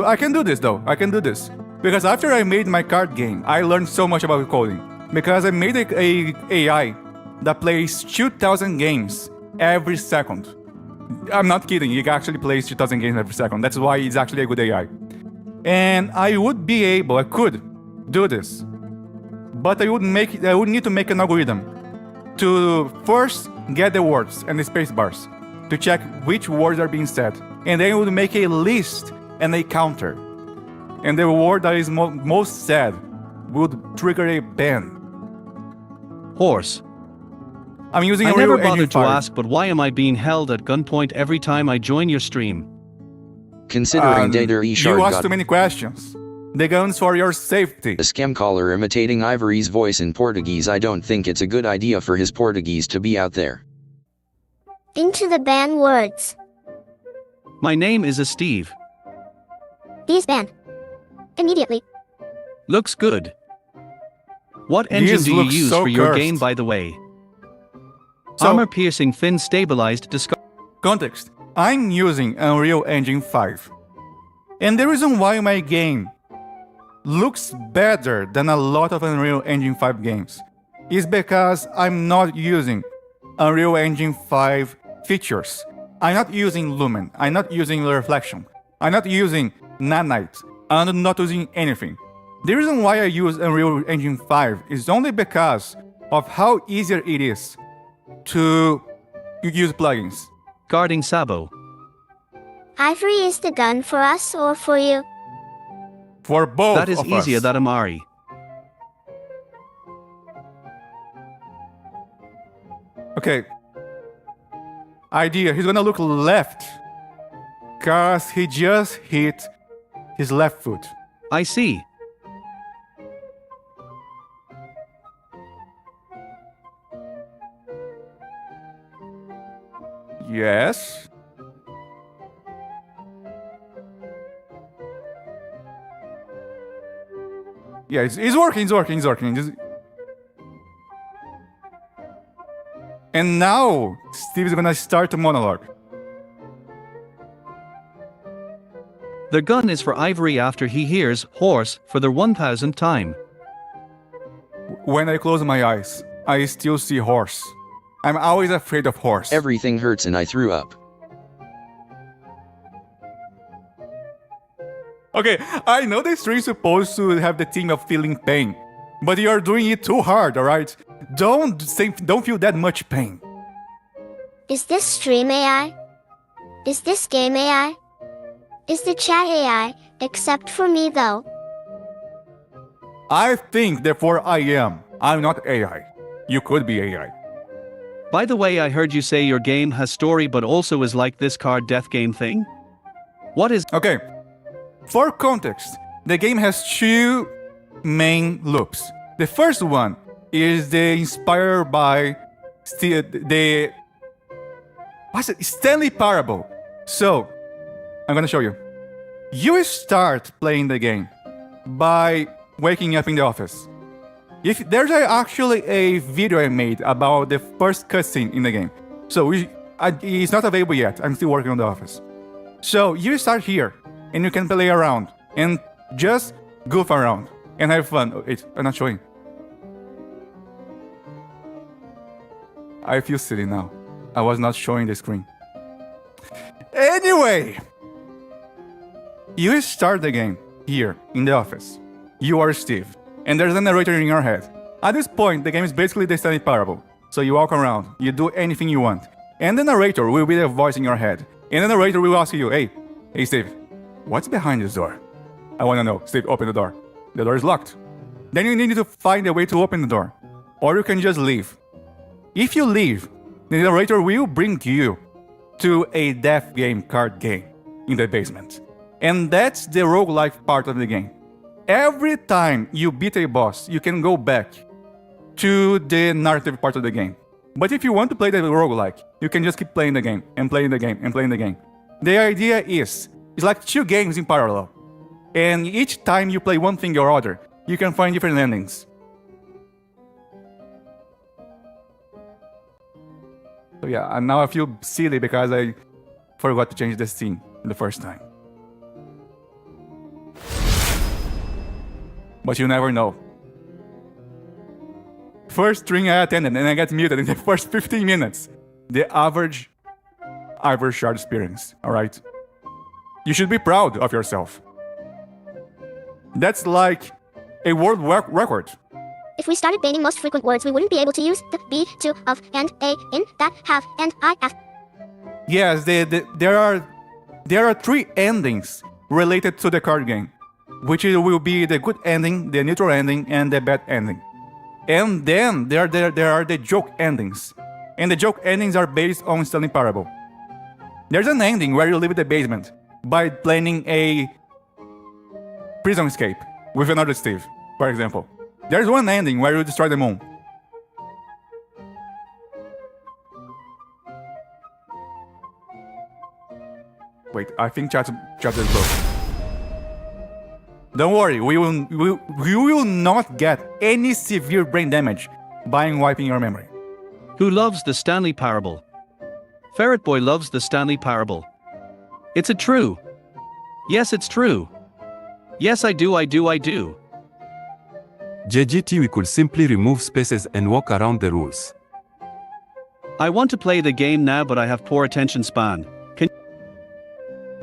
I can do this though, I can do this. Because after I made my card game, I learned so much about coding. Because I made a AI that plays 2,000 games every second. I'm not kidding, it actually plays 2,000 games every second. That's why it's actually a good AI. And I could do this. But I would need to make an algorithm to first get the words and the space bars to check which words are being said. And then I would make a list and a counter. And the word that is most said would trigger a ban. Horse. I'm using I a real never Engine bothered to 5. ask, but why am I being held at gunpoint every time I join your stream? Considering Dater You Eshard asked got too many questions. The guns for your safety. a scam caller imitating Ivory's voice in Portuguese, I don't think it's a good idea for his Portuguese to be out there. Into the ban words. My name is a Steve. These ban. Immediately. Looks good. What engine These do you look use so for your cursed. game, by the way? So- Armor-piercing fin stabilized Context. I'm using Unreal Engine 5. And the reason why my game looks better than a lot of Unreal Engine 5 games is because I'm not using Unreal Engine 5 features. I'm not using Lumen. I'm not using Reflection. I'm not using Nanite. I'm not using anything. The reason why I use Unreal Engine 5 is only because of how easier it is to use plugins. guarding Sabo. Ivory is the gun for us or for you? For both That is of easier us. than Amari. Okay. Idea, he's gonna look left. Cause he just hit his left foot. I see. Yes. Yeah, it's working, it's working, it's working. And now, Steve is gonna start a monologue. The gun is for Ivory after he hears horse for the 1000th time. When I close my eyes, I still see horse. I'm always afraid of horse. Everything hurts and I threw up. Okay, I know the string is supposed to have the theme of feeling pain, but you are doing it too hard, alright? Don't feel that much pain. Is this stream AI? Is this game AI? Is the chat AI, except for me though? I think, therefore I am. I'm not AI. You could be AI. By the way, I heard you say your game has story but also is like this card death game thing? What is... Okay, for context, the game has two main loops. The first one is the inspired by Stanley Parable. So, I'm gonna show you. You start playing the game by waking up in the office. If there's actually a video I made about the first cutscene in the game. So it's not available yet. I'm still working on the office. So you start here and you can play around and just goof around and have fun. I'm not showing. I feel silly now. I was not showing the screen. Anyway, you start the game here in the office. You are Steve, and there's a narrator in your head. At this point, the game is basically the Stanley Parable. So you walk around, you do anything you want, and the narrator will be the voice in your head. And the narrator will ask you, hey Steve, what's behind this door? I want to know. Steve, open the door. The door is locked. Then you need to find a way to open the door. Or you can just leave. If you leave, the narrator will bring you to a death game card game in the basement. And that's the roguelike part of the game. Every time you beat a boss, you can go back to the narrative part of the game. But if you want to play the roguelike, you can just keep playing the game, and playing the game, and playing the game. The idea is, it's like two games in parallel. And each time you play one thing or other, you can find different endings. So yeah, and now I feel silly because I forgot to change the scene the first time. But you never know. First string I attended and I got muted in the first 15 minutes. The average Ivory Shard experience, alright? You should be proud of yourself. That's like a world record. If we started banning most frequent words, we wouldn't be able to use the be, to, of, and, a, in, that, have, and, I, af. Yes, there are three endings related to the card game, which will be the good ending, the neutral ending, and the bad ending. And then there are the joke endings. And the joke endings are based on Stanley Parable. There's an ending where you leave the basement by planning a prison escape with another Steve, for example. There's one ending where you destroy the moon. Wait, I think chat is broken. Don't worry, we will not get any severe brain damage by wiping your memory. Who loves the Stanley Parable? Ferret Boy loves the Stanley Parable. It's a true. Yes, it's true. Yes, I do. JGT, we could simply remove spaces and walk around the rules. I want to play the game now, but I have poor attention span.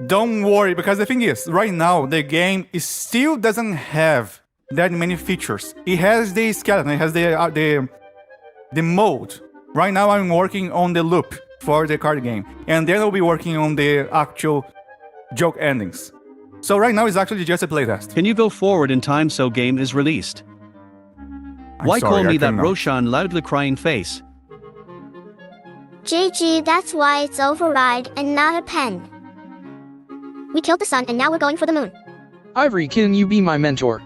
Don't worry, because the thing is, right now, the game still doesn't have that many features. It has the skeleton, it has the mode. Right now, I'm working on the loop for the card game, and then I'll be working on the actual joke endings. So right now, it's actually just a playtest. Can you go forward in time so game is released? Why sorry, call me I that cannot. Roshan loudly crying face? JG, that's why it's override and not a pen. We killed the sun and now we're going for the moon. Ivory, can you be my mentor?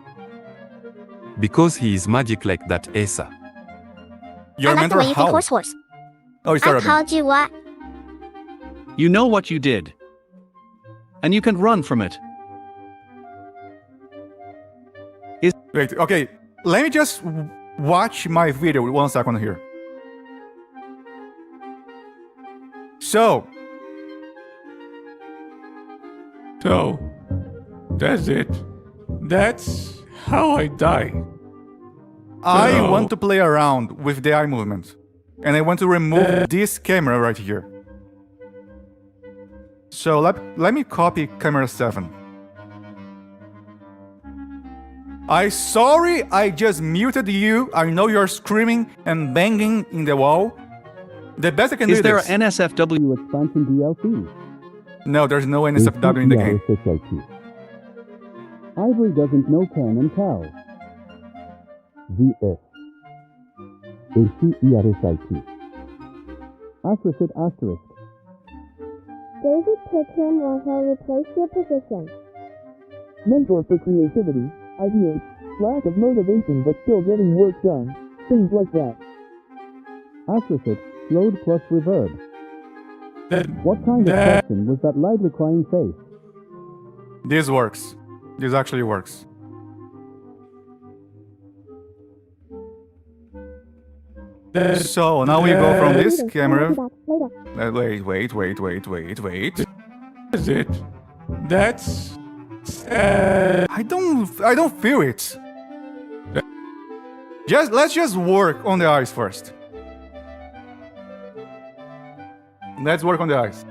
Because he is magic like that, Asa. Your I like the mentor way you think how? horse. Oh, it's I terrible. called you what? You know what you did. And you can run from it. Wait, okay. Let me just watch my video 1 second here. So, That's it. That's how I die. I want to play around with the eye movement. And I want to remove this camera right here. So let me copy camera 7. Sorry, I just muted you. I know you're screaming and banging in the wall. The best I can do Is there this. an NSFW? Expansion DLC. No, there's no NSFW in the game. Ivory doesn't know Ken and Cal. VS. HERSIT. Asterisk asterisk. David pick him or he'll replace your position. Mentor for creativity, ideas, lack of motivation but still getting work done, things like that. Asterisk, load plus reverb. What kind of question was that lively crying face? This works. This actually works. So now we go from this camera. Wait. Is it? That's. I don't feel it. Let's just work on the eyes first. Let's work on the eyes.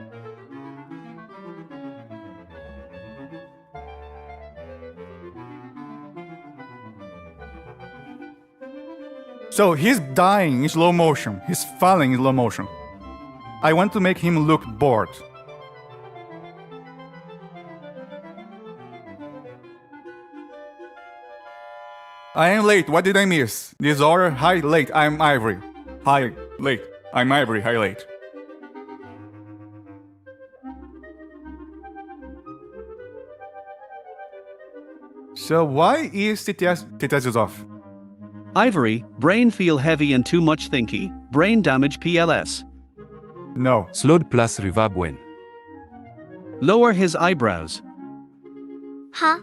So he's dying in slow motion. He's falling in slow motion. I want to make him look bored. I am late. What did I miss? This order, hi, late. I'm Ivory. Hi, late. I'm Ivory. Hi, late. So why is TTS off? Ivory, brain feel heavy and too much thinky. Brain damage PLS. No. Slode place reverb when. Lower his eyebrows. Huh?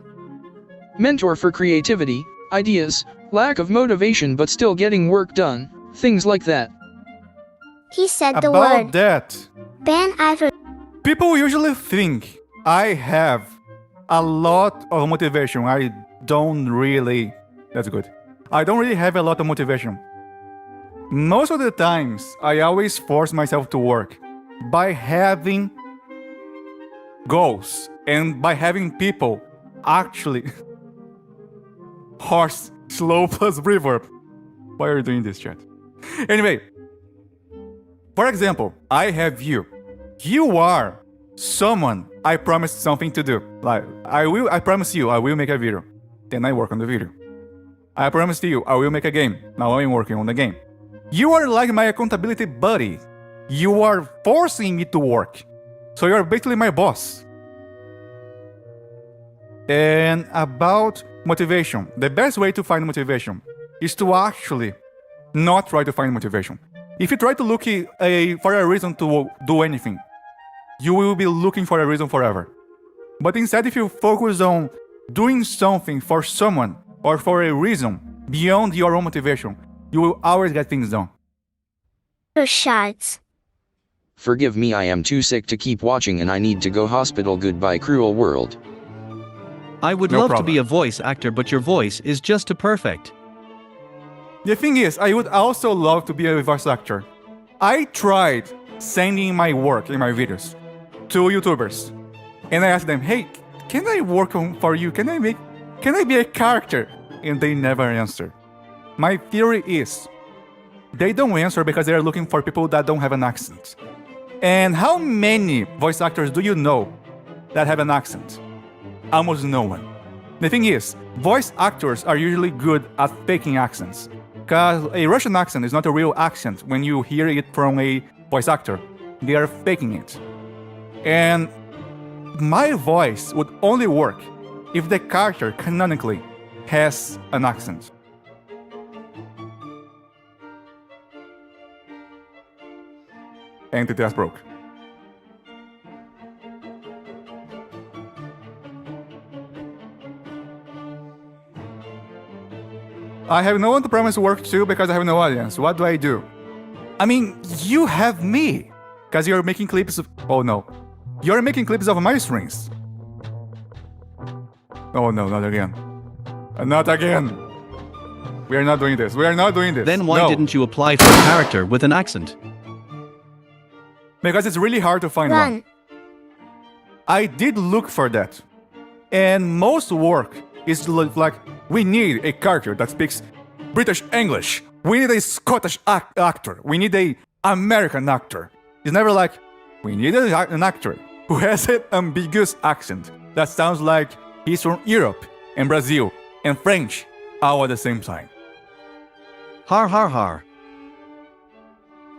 Mentor for creativity, ideas, lack of motivation but still getting work done, things like that. He said the About word. that, Ban Ivory. people usually think I have a lot of motivation. I don't really. That's good. I don't really have a lot of motivation. Most of the times, I always force myself to work by having goals and by having people actually. Horse, slow plus reverb. Why are you doing this, chat? Anyway, for example, I have you. You are someone I promised something to do. Like, I promise you, I will make a video. Then I work on the video. I promised you, I will make a game. Now I'm working on the game. You are like my accountability buddy. You are forcing me to work. So you're basically my boss. And about motivation, the best way to find motivation is to actually not try to find motivation. If you try to look for a reason to do anything, you will be looking for a reason forever. But instead, if you focus on doing something for someone or for a reason beyond your own motivation, you will always get things done. Shots. Forgive me, I am too sick to keep watching and I need to go hospital. Goodbye, cruel world. I would No love to problem. be a voice actor, but your voice is just too perfect. The thing is, I would also love to be a voice actor. I tried sending my work in my videos to YouTubers, and I asked them, "Hey, can I work for you? Can I be a character?" And they never answer. My theory is, they don't answer because they are looking for people that don't have an accent. And how many voice actors do you know that have an accent? Almost no one. The thing is, voice actors are usually good at faking accents. Because a Russian accent is not a real accent when you hear it from a voice actor. They are faking it. And my voice would only work if the character canonically has an accent. And the test broke. I have no one to promise work to because I have no audience. What do I do? I mean, you have me. Because you're making clips of... Oh no. You're making clips of my strings. Oh no, not again. Not again. We are not doing this. We are not doing this. Then why No. didn't you apply for a character with an accent? Because it's really hard to find one. Run. I did look for that. And most work is like, we need a character that speaks British English. We need a Scottish actor. We need a American actor. It's never like, we need an actor who has an ambiguous accent that sounds like he's from Europe and Brazil and French all at the same time. Har har har.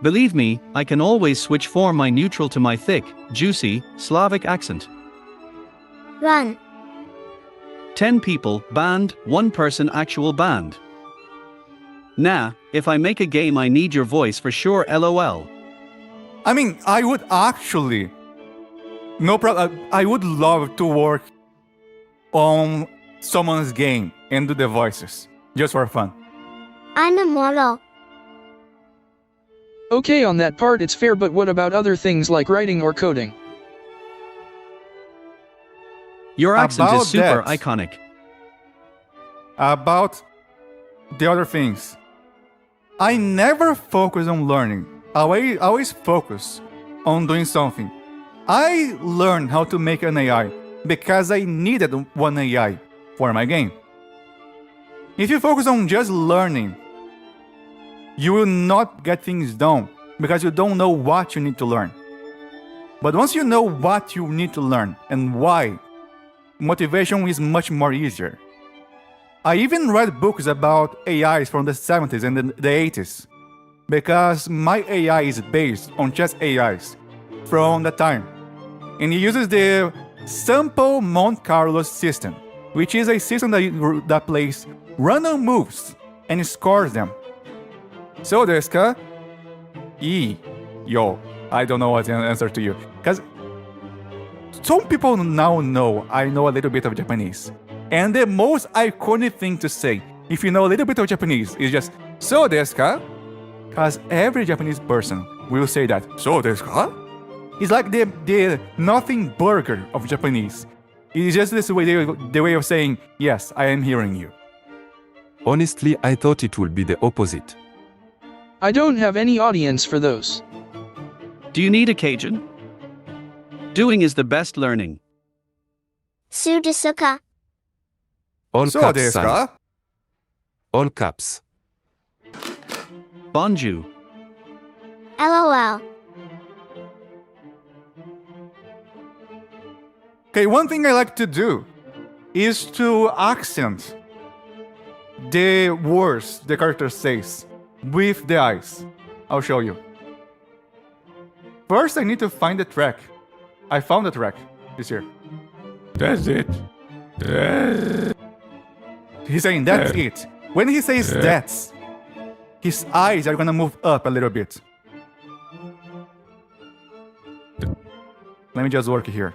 Believe me, I can always switch from my neutral to my thick, juicy, Slavic accent. Run. 10 people, banned, 1 person actual banned. Nah, if I make a game I need your voice for sure lol. I mean, I would actually, no problem, I would love to work on someone's game and do the voices, just for fun. I'm immortal. Okay, on that part it's fair, but what about other things like writing or coding? Your accent About is super that. iconic. About the other things, I never focus on learning. I always focus on doing something. I learned how to make an AI because I needed one AI for my game. If you focus on just learning, you will not get things done because you don't know what you need to learn. But once you know what you need to learn and why, motivation is much more easier. I even read books about AIs from the 70s and the 80s because my AI is based on just AIs from that time. And it uses the Sample Monte Carlo system, which is a system that plays random moves and scores them. So, desu yo, I don't know what the answer to you. Because some people now know I know a little bit of Japanese. And the most iconic thing to say, if you know a little bit of Japanese, is just, so desu ka? Because every Japanese person will say that, so desu ka? It's like the nothing burger of Japanese. It's just this way, the way of saying, yes, I am hearing you. Honestly, I thought it would be the opposite. I don't have any audience for those. Do you need a Cajun? Doing is the best learning. Su desuka. All So caps, desu san. ka? All caps. Bonjour. LOL. Okay, one thing I like to do is to accent the words the character says with the eyes. I'll show you. First, I need to find the track. I found the track. It's here. That's it. He's saying that's it. When he says that's, his eyes are gonna move up a little bit. Let me just work here.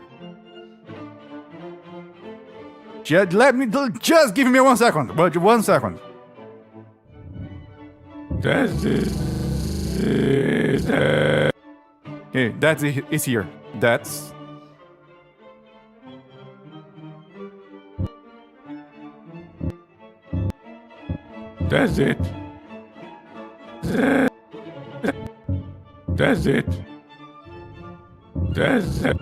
Just give me 1 second. But 1 second. That's it. Okay, that's it. It's here. That's. That's it. That's it. That's it.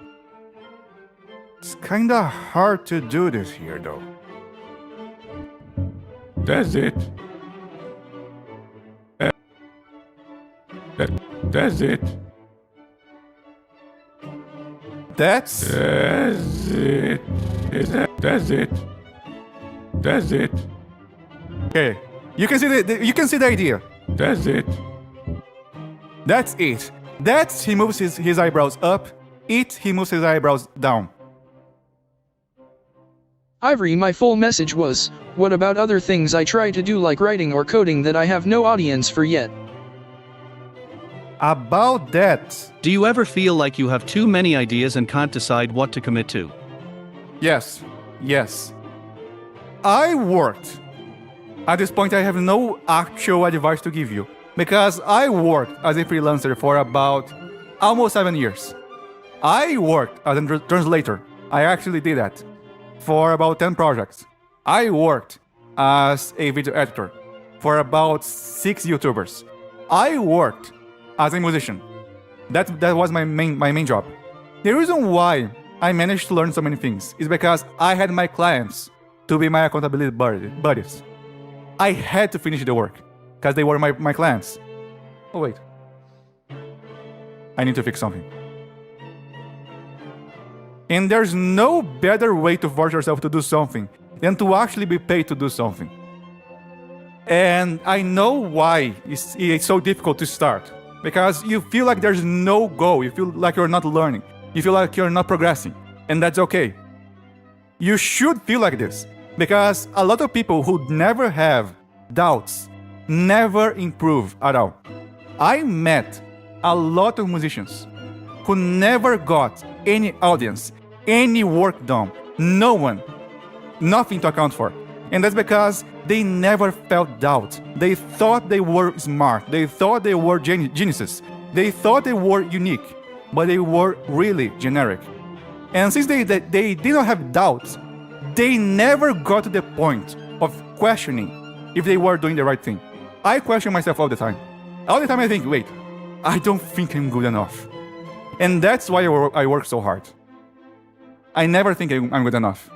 It's kinda hard to do this here, though. That's it. That's it. That's it. That's it. That's it. Okay, you can see you can see the idea. That's it. That's it. That's he moves his eyebrows up. He moves his eyebrows down. Ivory, my full message was, what about other things I try to do like writing or coding that I have no audience for yet? About that. Do you ever feel like you have too many ideas and can't decide what to commit to? Yes. Yes. I worked. At this point, I have no actual advice to give you because I worked as a freelancer for about almost 7 years. I worked as a translator. I actually did that for about 10 projects. I worked as a video editor for about 6 YouTubers. I worked as a musician. That was my main job. The reason why I managed to learn so many things is because I had my clients to be my accountability buddies. I had to finish the work because they were my clients. Oh wait, I need to fix something. And there's no better way to force yourself to do something than to actually be paid to do something. And I know why it's so difficult to start. Because you feel like there's no goal, you feel like you're not learning, you feel like you're not progressing, and that's okay. You should feel like this, because a lot of people who never have doubts never improve at all. I met a lot of musicians who never got any audience, any work done, no one, nothing to account for. And that's because they never felt doubt. They thought they were smart. They thought they were geniuses. They thought they were unique, but they were really generic. And since they didn't have doubts, they never got to the point of questioning if they were doing the right thing. I question myself all the time. All the time I think, wait, I don't think I'm good enough. And that's why I work so hard. I never think I'm good enough.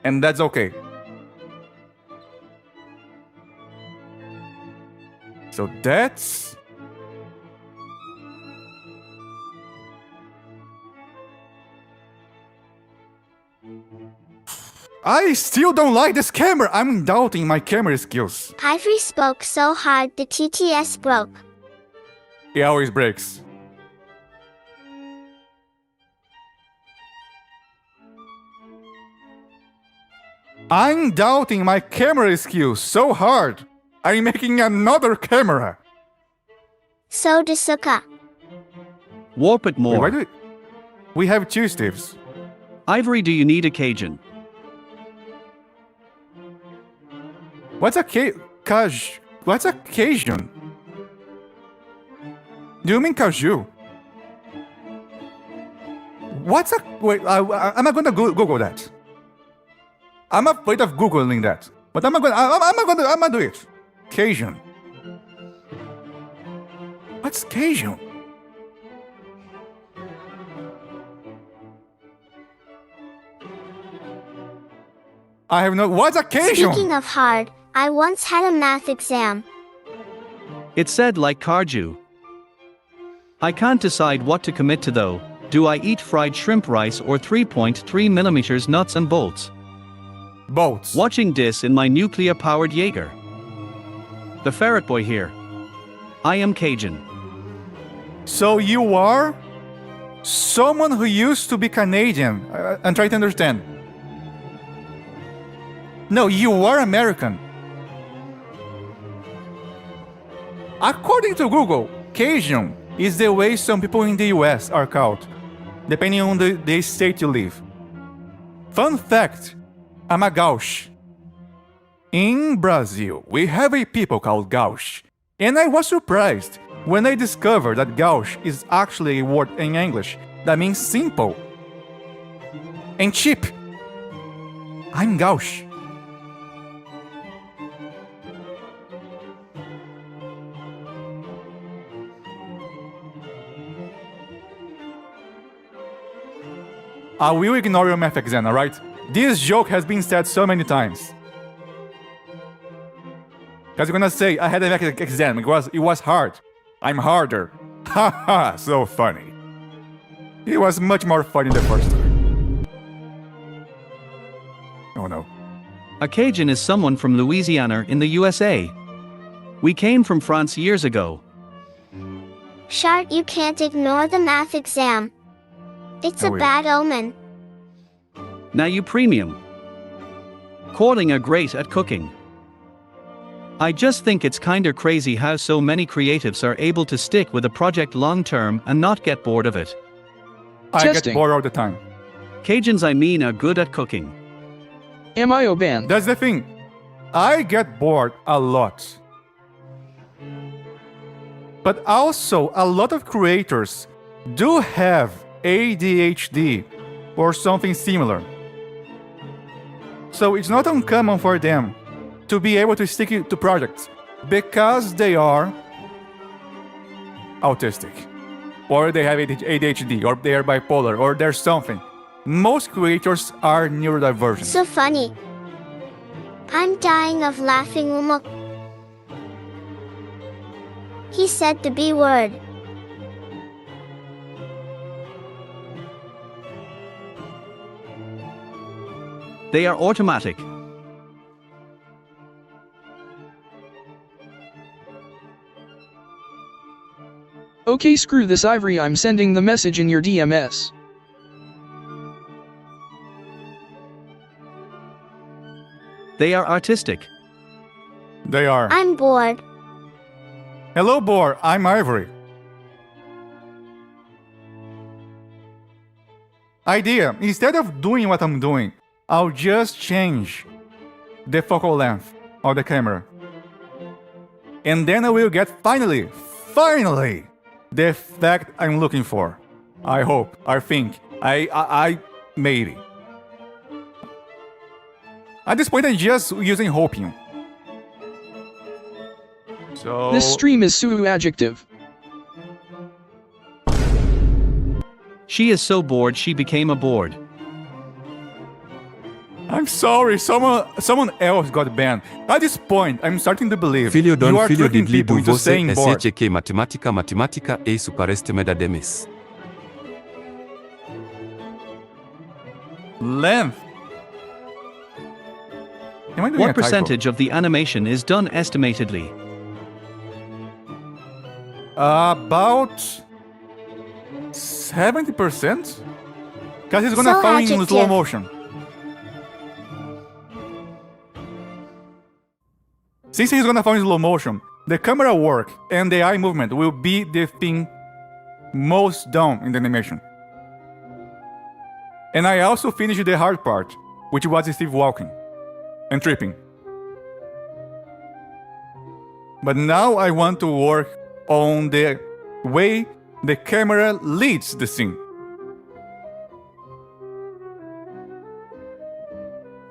And that's okay. So that's... I still don't like this camera. I'm doubting my camera skills. Ivory spoke so hard the TTS broke. It always breaks. I'm doubting my camera skills so hard. I'm making another camera. So does Suka. Warp it more. Wait, we have two Steves. Ivory, do you need a Cajun? What's a What's a Cajun? Do you mean cashew? What's a... Wait, I'm not gonna Google that. I'm afraid of Googling that. But I'm gonna do it. Cajun. What's Cajun? I have no... What's a Cajun? Speaking of hard, I once had a math exam. It said like Carju. I can't decide what to commit to though. Do I eat fried shrimp rice or 3.3mm nuts and bolts? Bolts. Watching this in my nuclear-powered Jaeger. The Ferret Boy here. I am Cajun. So you are someone who used to be Canadian. I'm trying to understand. No, you are American. According to Google, Cajun is the way some people in the US are called, depending on the state you live. Fun fact, I'm a Gauche. In Brazil, we have a people called Gauche. And I was surprised when I discovered that Gauche is actually a word in English that means simple and cheap. I'm Gauche. I will ignore your math exam, alright? This joke has been said so many times. Because you're gonna say, I had a math exam, it was hard. I'm harder. Haha, so funny. It was much more funny the first time. Oh no. A Cajun is someone from Louisiana in the USA. We came from France years ago. Shart, you can't ignore the math exam. It's a bad omen. Now you premium. Calling are great at cooking. I just think it's kinda crazy how so many creatives are able to stick with a project long term and not get bored of it. I Testing. get bored all the time. Cajuns I mean are good at cooking. Am I Oban? That's the thing. I get bored a lot. But also, a lot of creators do have ADHD or something similar. So it's not uncommon for them to be able to stick to projects because they are autistic, or they have ADHD, or they are bipolar, or there's something. Most creators are neurodivergent. So funny. I'm dying of laughing, Umuk. He said the B word. They are automatic. Okay, screw this, Ivory, I'm sending the message in your DMS. They are artistic. They are. I'm bored. Hello, Boar, I'm Ivory. Idea, instead of doing what I'm doing, I'll just change the focal length of the camera. And then I will get finally, the effect I'm looking for. I hope, I think, I maybe. At this point, I'm just using hoping. So... This stream is Suu adjective. She is so bored she became a board. I'm sorry, someone else got banned. At this point, I'm starting to believe Filho you are filho tricking de people into você saying é bored. que matemática e isso parece da demis. Length. Am I doing a What typo? percentage of the animation is done estimatedly? About 70%? Because it's gonna So fall in adjective. slow motion. Since he's gonna fall in slow motion, the camera work and the eye movement will be the thing most done in the animation. And I also finished the hard part, which was Steve walking and tripping. But now I want to work on the way the camera leads the scene.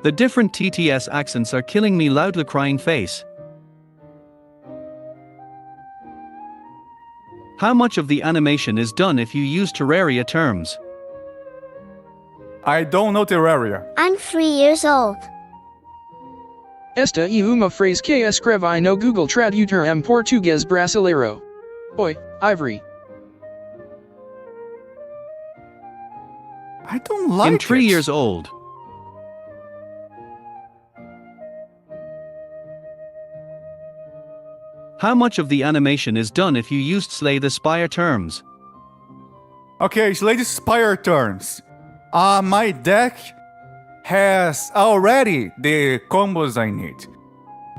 The different TTS accents are killing me loudly crying face. How much of the animation is done if you use Terraria terms? I don't know Terraria. I'm 3 years old. Esta e uma frase que escreve no Google Tradutor em Português Brasileiro. Oi, Ivory. I don't like I'm 3 it. years old. How much of the animation is done if you used Slay the Spire terms? Okay, Slay the Spire turns. My deck has already the combos I need.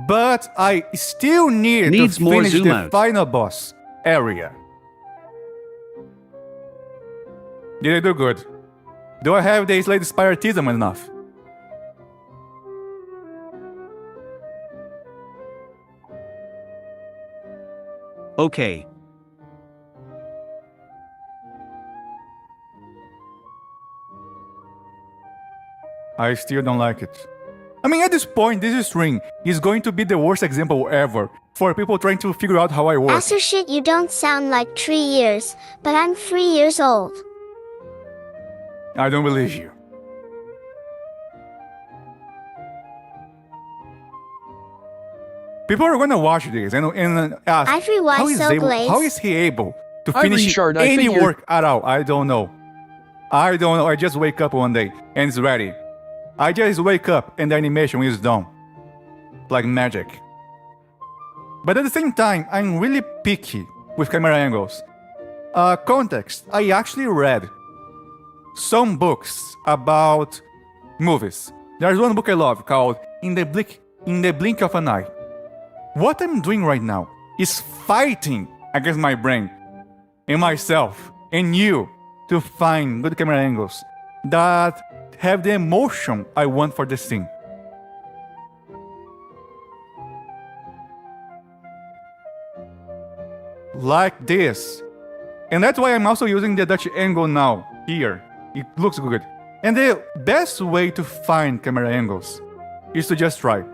But I still need Needs to more finish zoom the out. final boss area. Did I do good? Do I have the Slay the Spiritism enough? Okay. I still don't like it. I mean, at this point, this string is going to be the worst example ever for people trying to figure out how I work. Aster shit, you don't sound like 3 years, but I'm 3 years old. I don't believe you. People are gonna watch this and ask, Ivory, why so glazed? how is he able to Ivory finish Shard, I any figured- work at all? I don't know. I don't know. I just wake up one day and it's ready. I just wake up and the animation is done. Like magic. But at the same time, I'm really picky with camera angles. Context, I actually read some books about movies. There's one book I love called In the Blink of an Eye. What I'm doing right now is fighting against my brain and myself and you to find good camera angles that have the emotion I want for the scene. Like this. And that's why I'm also using the Dutch angle now. Here. It looks good. And the best way to find camera angles is to just try.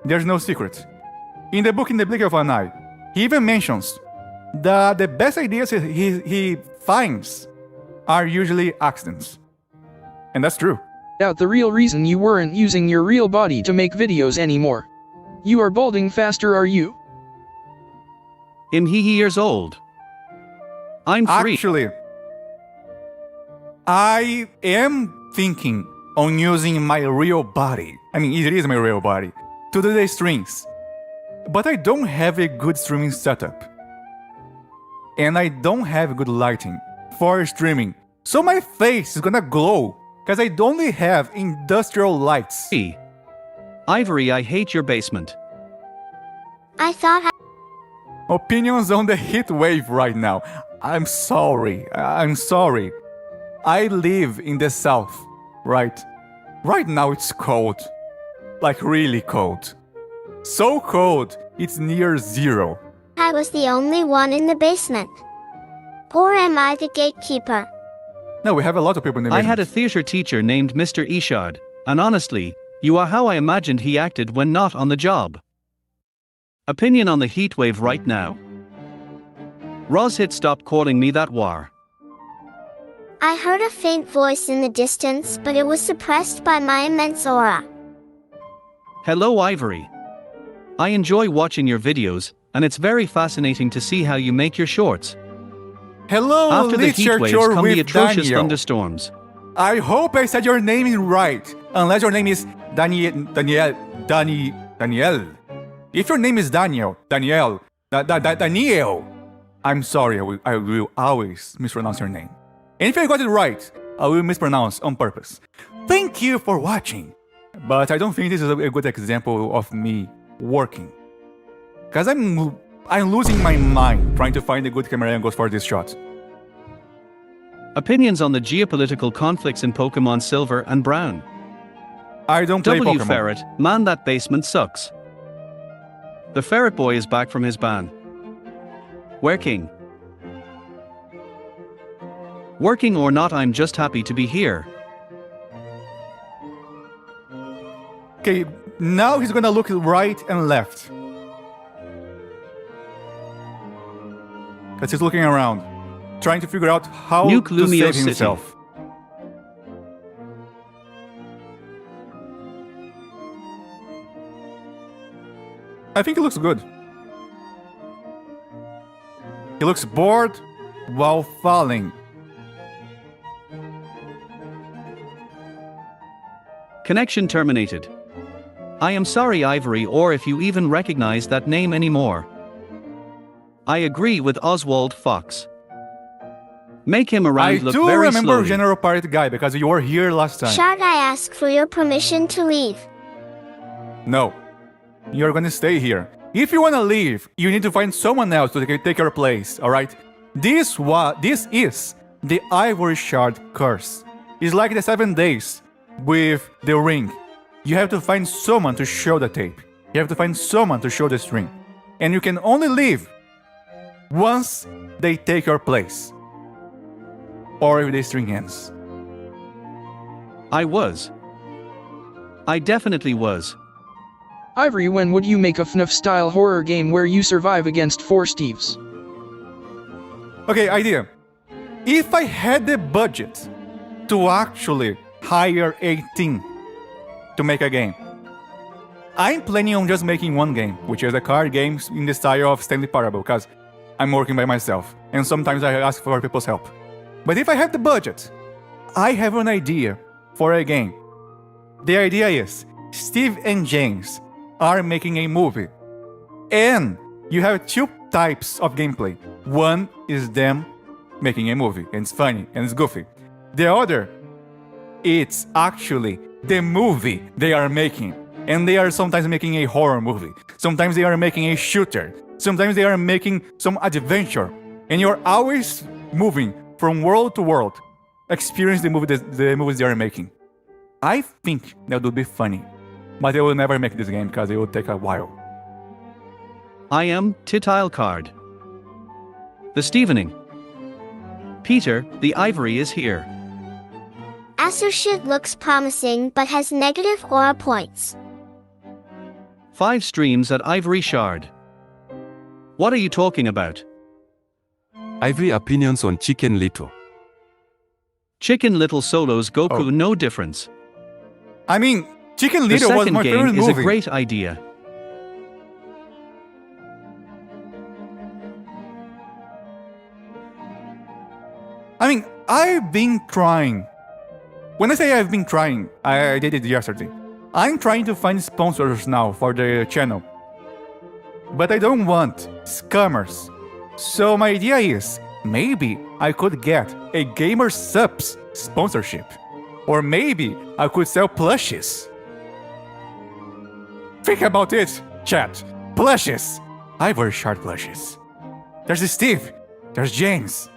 There's no secret. In the book In the Blink of an Eye, he even mentions that the best ideas he finds are usually accidents. And that's true. Doubt the real reason you weren't using your real body to make videos anymore. You are balding faster, are you? I'm years old. I'm 3. Actually, I am thinking on using my real body. I mean, it is my real body to do the streams. But I don't have a good streaming setup. And I don't have good lighting for streaming. So my face is gonna glow because I only have industrial lights. Ivory, I hate your basement. I thought Opinions on the heat wave right now. I'm sorry. I live in the south, right? Right now it's cold. Like really cold. So cold, it's near zero. I was the only one in the basement. Or am I the gatekeeper? No, we have a lot of people in the I basement. had a theater teacher named Mr. Ishad, and honestly, you are how I imagined he acted when not on the job. Opinion on the heat wave right now. Rozhit, stop calling me that war. I heard a faint voice in the distance, but it was suppressed by my immense aura. Hello Ivory. I enjoy watching your videos, and it's very fascinating to see how you make your shorts. Hello, After the heat waves literature come the with atrocious Daniel. thunderstorms. I hope I said your name right, unless your name is Daniel. If your name is Daniel, I'm sorry, I will always mispronounce your name. And if I got it right, I will mispronounce on purpose. Thank you for watching. But I don't think this is a good example of me working. Because I'm losing my mind trying to find the good camera angles for this shot. Opinions on the geopolitical conflicts in Pokemon Silver and Brown. I don't play W Pokemon. Ferret, man, that basement sucks. The Ferret Boy is back from his ban. Working. Working or not, I'm just happy to be here. Okay, now he's gonna look right and left. Because he's looking around, trying to figure out how Nuke to Lumio save City. himself. I think he looks good. He looks bored while falling. Connection terminated. I am sorry Ivory, or if you even recognize that name anymore. I agree with Oswald Fox. Make him around I look do very remember slowly. General Pirate Guy because you were here last time. Shard, I ask for your permission to leave. No. You're gonna stay here. If you wanna leave, you need to find someone else to take your place, alright? This is the Ivory Shard curse. It's like the 7 days with the ring. You have to find someone to show the tape. You have to find someone to show the string. And you can only leave once they take your place. Or if the string ends. I definitely was. Ivory, when would you make a FNAF-style horror game where you survive against 4 Steves? Okay, idea. If I had the budget to actually hire a team to make a game, I'm planning on just making one game, which is a card game in the style of Stanley Parable, because I'm working by myself, and sometimes I ask for people's help. But if I have the budget, I have an idea for a game. The idea is, Steve and James are making a movie, and you have 2 types of gameplay. One is them making a movie, and it's funny, and it's goofy. The other, it's actually the movie they are making. And they are sometimes making a horror movie. Sometimes they are making a shooter. Sometimes they are making some adventure. And you're always moving from world to world. Experience the movies they are making. I think that would be funny. But they will never make this game because it will take a while. I am Titile Card. The Stevening. Peter, the Ivory is here. Asushoot looks promising but has negative aura points. 5 streams at Ivory Shard. What are you talking about? Ivory opinions on Chicken Little. Chicken Little solos Goku Oh. no difference. I mean, Chicken The Little was second my favorite game is movie. a great idea. I mean, I've been trying. When I say I've been trying, I did it yesterday. I'm trying to find sponsors now for the channel. But I don't want scammers. So my idea is, maybe I could get a Gamer Subs sponsorship. Or maybe I could sell plushies. Think about it, chat. Plushies. Ivory Shard plushies. There's Steve. There's James.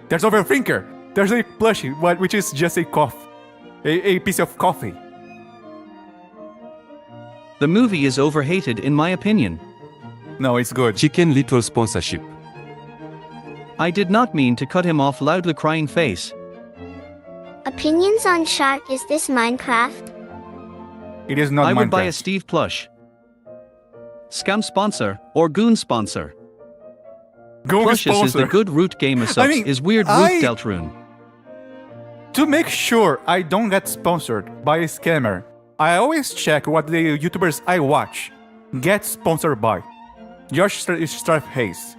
There's Overthinker. There's a plushie, which is just a a piece of coffee. The movie is overhated in my opinion. No, it's good. Chicken Little sponsorship. I did not mean to cut him off loudly crying face. Opinions on Shark, is this Minecraft? It is not I would Minecraft. buy a Steve plush. Scam sponsor or goon sponsor. Go Plushes is the sponsor. good root gamer subs mean, is weird root I- Deltarune. To make sure I don't get sponsored by a scammer, I always check what the YouTubers I watch get sponsored by. Josh Straff Hayes,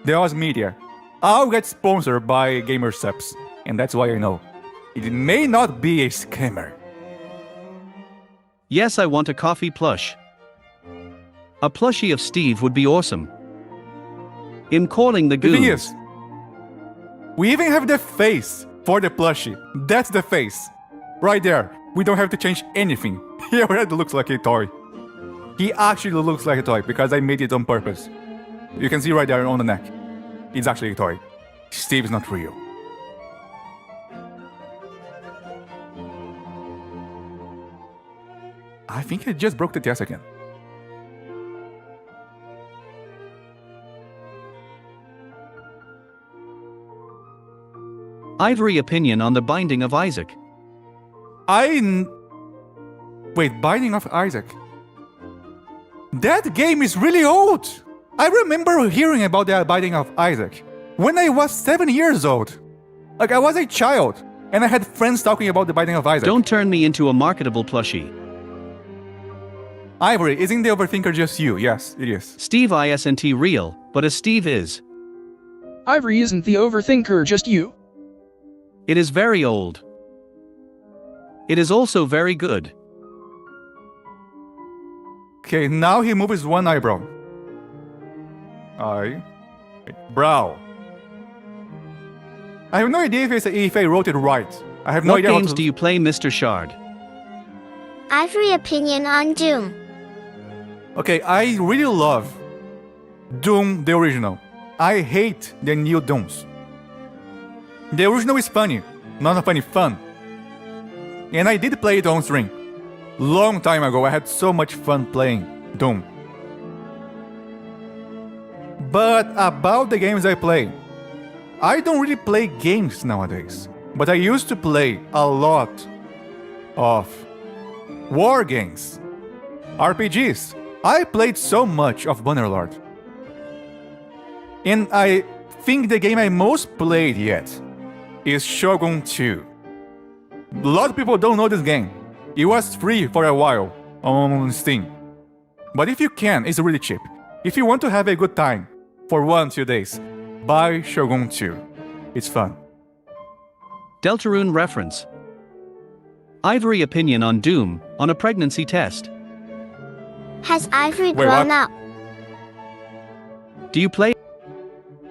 The Oz Media. I'll get sponsored by Gamer Subs, and that's why I know. It may not be a scammer. Yes, I want a coffee plush. A plushie of Steve would be awesome. I'm calling the The thing goons. is, we even have the face for the plushie. That's the face. Right there. We don't have to change anything. He already looks like a toy. He actually looks like a toy because I made it on purpose. You can see right there on the neck. It's actually a toy. Steve is not real. I think I just broke the test again. Ivory opinion on the Binding of Isaac. Wait, Binding of Isaac. That game is really old. I remember hearing about the Binding of Isaac when I was 7 years old. Like, I was a child, and I had friends talking about the Binding of Isaac. Don't turn me into a marketable plushie. Ivory, isn't the Overthinker just you? Yes, it is. Steve isn't real, but a Steve is. Ivory, isn't the overthinker just you? It is very old. It is also very good. Okay, now he moves one eyebrow. Brow. I have no idea if I wrote it right. I have no What idea how games to... do you play, Mr. Shard? Ivory opinion on Doom. Okay, I really love Doom, the original. I hate the new Dooms. The original is funny, not funny, fun. And I did play it on stream. Long time ago, I had so much fun playing Doom. But about the games I play, I don't really play games nowadays. But I used to play a lot of war games, RPGs. I played so much of Bannerlord. And I think the game I most played yet is Shogun 2. A lot of people don't know this game. It was free for a while on Steam. But if you can, it's really cheap. If you want to have a good time for 1-2 days, buy Shogun 2. It's fun. Deltarune reference. Ivory opinion on Doom, on a pregnancy test. Has Ivory Wait, grown what? up? Do you play?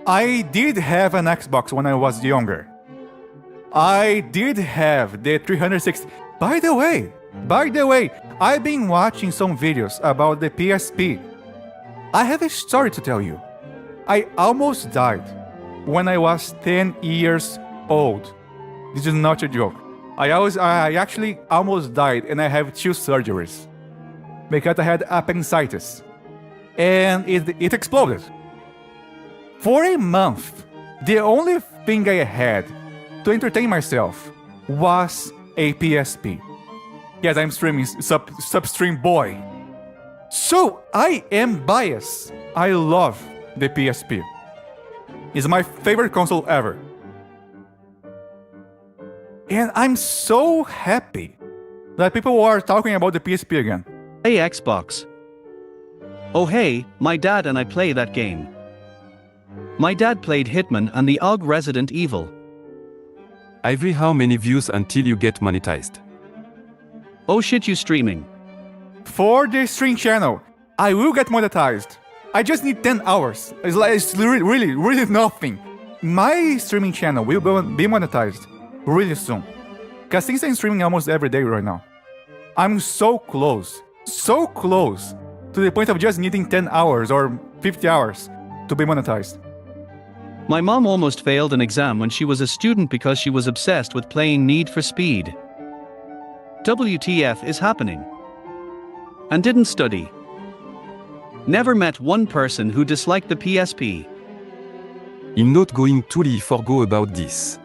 I did have an Xbox when I was younger. I did have the 360. By the way, I've been watching some videos about the PSP. I have a story to tell you. I almost died when I was 10 years old. This is not a joke. I actually almost died, and I have 2 surgeries because I had appendicitis, and it exploded. For a month, the only thing I had to entertain myself was a PSP. Yes, I'm streaming Substream Boy. So I am biased. I love the PSP. It's my favorite console ever. And I'm so happy that people are talking about the PSP again. Hey Xbox. Oh hey, my dad and I play that game. My dad played Hitman and the OG Resident Evil. Every how many views until you get monetized? Oh shit, you streaming. For the stream channel, I will get monetized. I just need 10 hours. It's really nothing. My streaming channel will be monetized really soon. Because since I'm streaming almost every day right now, I'm so close to the point of just needing 10 hours or 50 hours to be monetized. My mom almost failed an exam when she was a student because she was obsessed with playing Need for Speed. WTF is happening? And didn't study. Never met one person who disliked the PSP. I'm not going to forgo about this.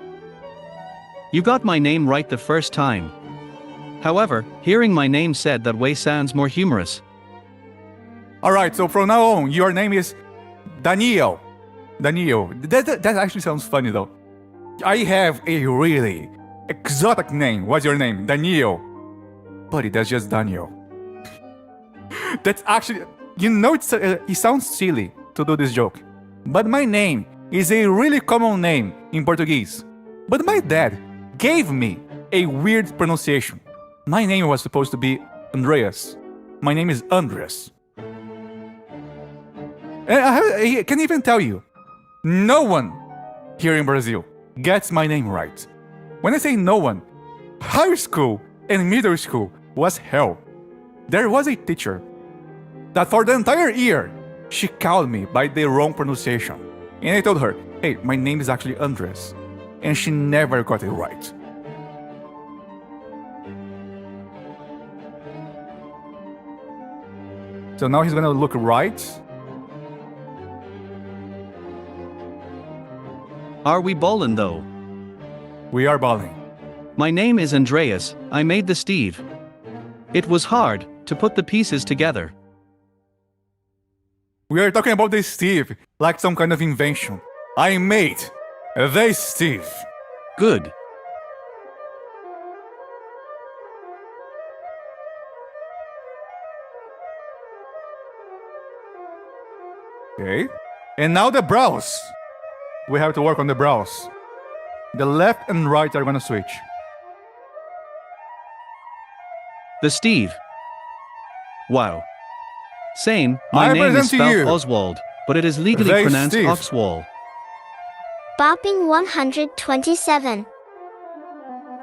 You got my name right the first time. However, hearing my name said that way sounds more humorous. Alright, so from now on, your name is Daniel. Daniel. That actually sounds funny though. I have a really exotic name. What's your name? Daniel. Buddy, that's just Daniel. That's actually... You know, it sounds silly to do this joke. But my name is a really common name in Portuguese. But my dad gave me a weird pronunciation. My name was supposed to be Andreas. My name is Andres. And I can even tell you, no one here in Brazil gets my name right. When I say no one, high school and middle school was hell. There was a teacher that for the entire year, she called me by the wrong pronunciation. And I told her, hey, my name is actually Andres. And she never got it right. So now he's gonna look right. Are we ballin' though? We are balling. My name is Andreas, I made the Steve. It was hard to put the pieces together. We are talking about the Steve, like some kind of invention. I made the Steve. Good. Okay. And now the brows. We have to work on the brows. The left and right are gonna switch. The Steve. Wow. Same, I my name is present to spelled you Oswald, but it is legally the pronounced Steve. Oxwall. Bopping 127.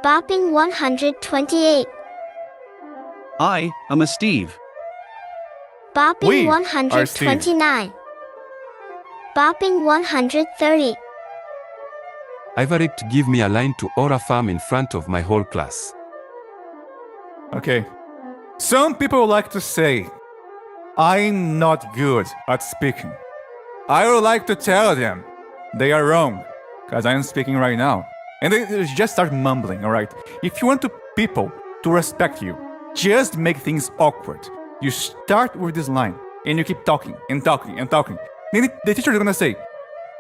Bopping 128. I am a Steve. Bopping We are 129. Bopping 130. I've like to give me a line to Aura Farm in front of my whole class. Okay. Some people like to say, I'm not good at speaking. I would like to tell them they are wrong, because I am speaking right now. And they just start mumbling, alright? If you want people to respect you, just make things awkward. You start with this line, and you keep talking, and talking, and talking. Then the teacher is gonna say,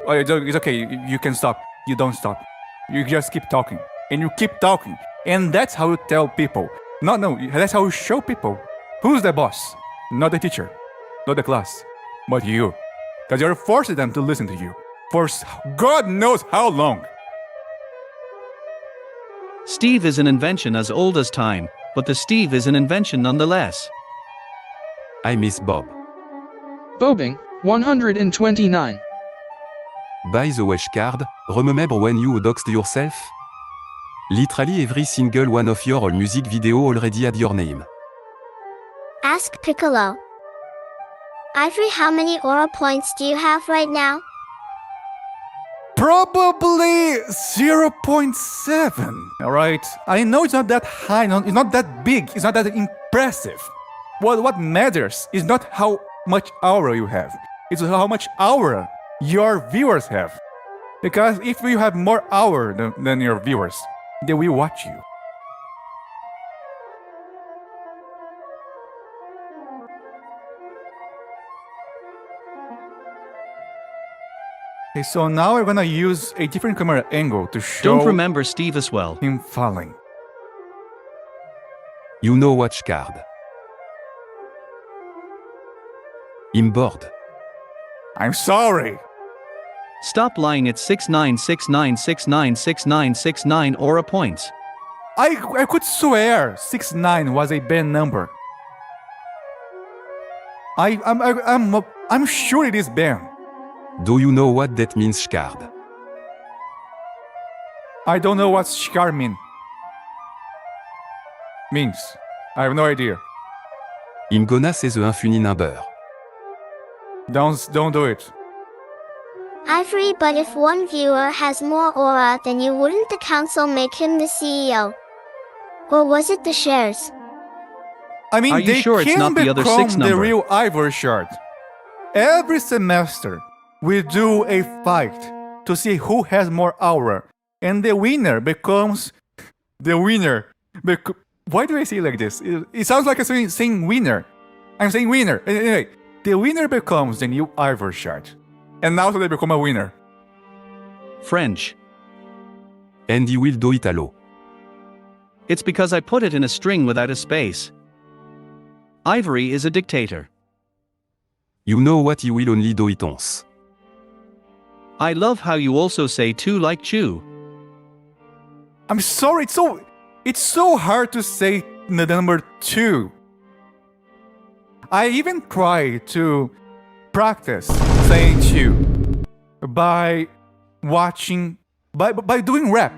oh, it's okay, you can stop. You don't stop. You just keep talking, and you keep talking. And that's how you tell people. No, that's how you show people who's the boss. Not the teacher, not the class, but you. Because you're forcing them to listen to you for God knows how long. Steve is an invention as old as time, but the Steve is an invention nonetheless. I miss Bob. Bobbing, 129. By the way, card, remember when you doxed yourself? Literally every single one of your music video already had your name. Ask Piccolo. Ivory, how many aura points do you have right now? Probably 0.7. Alright? I know it's not that high, it's not that big, it's not that impressive. What matters is not how much aura you have, it's how much aura your viewers have. Because if you have more aura than your viewers, they will watch you. Okay, so now we're gonna use a different camera angle to show Don't remember Steve as well. him falling. You know watch card. I'm bored. I'm sorry. Stop lying, it's 6969696969 aura points. I could swear 69 was a bad number. I'm sure it is bad. Do you know what that means, Shkard? I don't know what Shkar means. I have no idea. I'm gonna say the infini number. Don't do it. Ivory, but if one viewer has more aura than you, wouldn't the council make him the CEO? Or was it the shares? I mean, Are you they sure it's can not the other become six the number? real Ivory Shard. Every semester, we do a fight to see who has more aura, and the winner becomes the winner. Why do I say it like this? It sounds like I'm saying winner. I'm saying winner. Anyway, the winner becomes the new Ivory Shard, and now they become a winner. French. And you will do it alone. It's because I put it in a string without a space. Ivory is a dictator. You know what you will only do it once. I love how you also say two like chew. I'm sorry, it's so hard to say the number 2. I even try to practice saying 2 by watching, by doing rap.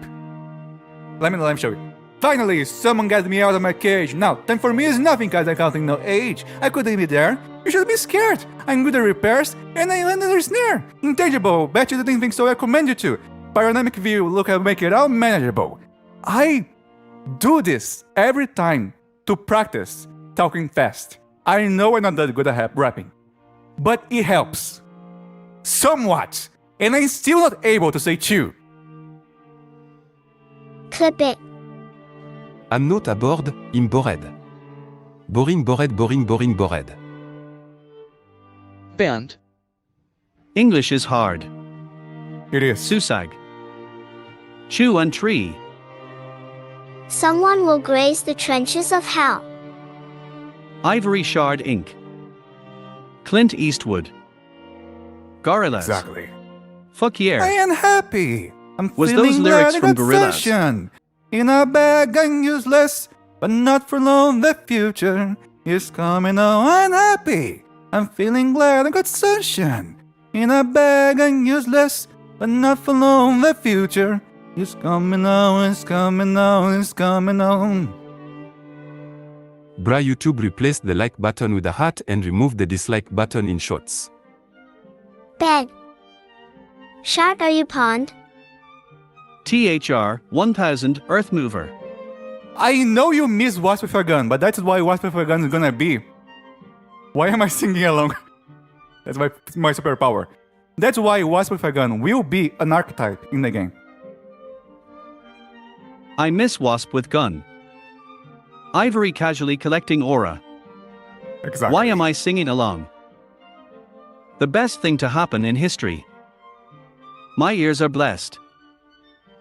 Let me show you. Finally, someone got me out of my cage. Now, time for me is nothing cause I'm counting no age. I couldn't be there. You should be scared. I'm good at repairs, and I landed a snare. Intangible, bet you didn't think so, I commend you to. Panoramic view, look how I make it all manageable. I do this every time to practice talking fast. I know I'm not that good at rapping, but it helps. Somewhat. And I'm still not able to say chew. Clip it. I'm not aboard, I'm bored. Boring, bored, boring, boring, bored. Banned. English is hard. It is. Susag. Chew and tree. Someone will graze the trenches of hell. Ivory Shard Inc. Clint Eastwood. Gorillaz. Exactly. Fuck yeah. I am happy. I'm Was feeling those lyrics glad I from got Gorillaz? session. In a bag I'm useless, but not for long. The future is coming on. I'm happy. I'm feeling glad I got sunshine. In a bag I'm useless, but not for long. The future is coming on. It's coming on. It's coming on. Bra YouTube replaced the like button with a hat and removed the dislike button in Shorts. Bed. Shard, are you pond? THR 1000 Earth Mover. I know you miss Wasp with a Gun, but that's why Wasp with a Gun is gonna be. Why am I singing along? That's my superpower. That's why Wasp with a Gun will be an archetype in the game. I miss Wasp with gun. Ivory casually collecting aura. Exactly. Why am I singing along? The best thing to happen in history. My ears are blessed.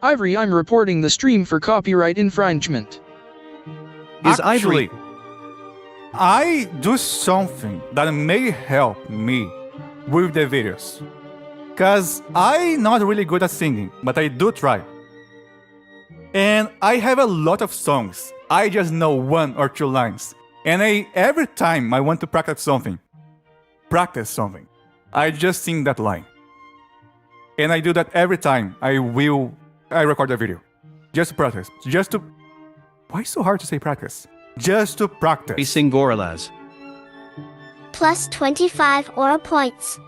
Ivory, I'm reporting the stream for copyright infringement. Is Actually, Ivory... I do something that may help me with the videos. Cause I'm not really good at singing, but I do try. And I have a lot of songs. I just know 1 or 2 lines. And every time I want to practice something, I just sing that line. And I do that every time I record a video. Just to practice. Why so hard to say practice? Just to practice. We sing Gorillaz. Plus 25 aura points.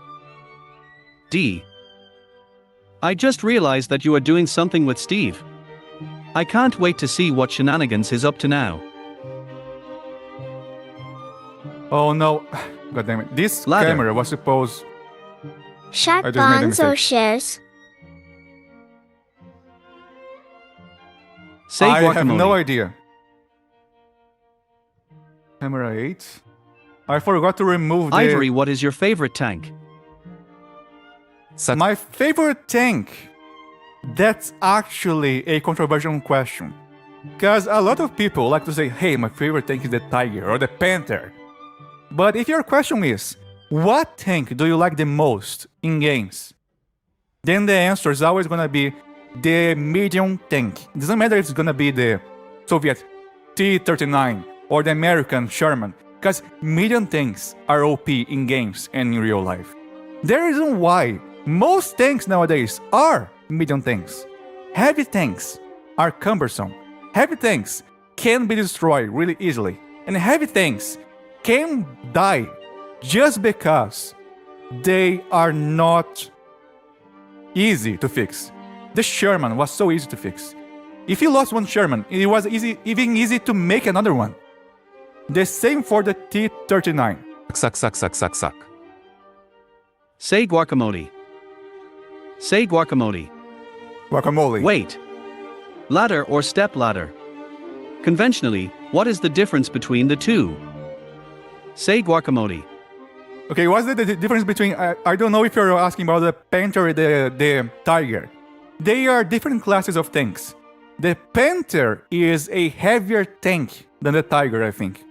D. I just realized that you are doing something with Steve. I can't wait to see what shenanigans he's up to now. Oh no. God damn it. This Ladder. camera was supposed... Shard I just made a bonds or mistake. shares? Say I guacamole. have no idea. Camera 8. I forgot to remove the... Ivory, what is your favorite tank? My favorite tank? That's actually a controversial question. Because a lot of people like to say, hey, my favorite tank is the Tiger or the Panther. But if your question is, what tank do you like the most in games? Then the answer is always gonna be the medium tank. It doesn't matter if it's gonna be the Soviet T-39 or the American Sherman, because medium tanks are OP in games and in real life. The reason why most tanks nowadays are medium tanks. Heavy tanks are cumbersome. Heavy tanks can be destroyed really easily. And heavy tanks can die just because they are not easy to fix. The Sherman was so easy to fix. If you lost one Sherman, it was even easy to make another one. The same for the T-39. Sac. Say guacamole. Say guacamole. Guacamole. Wait. Ladder or step ladder? Conventionally, what is the difference between the two? Say guacamole. Okay, what's the difference between... I don't know if you're asking about the Panther or the Tiger. They are different classes of tanks. The Panther is a heavier tank than the Tiger, I think.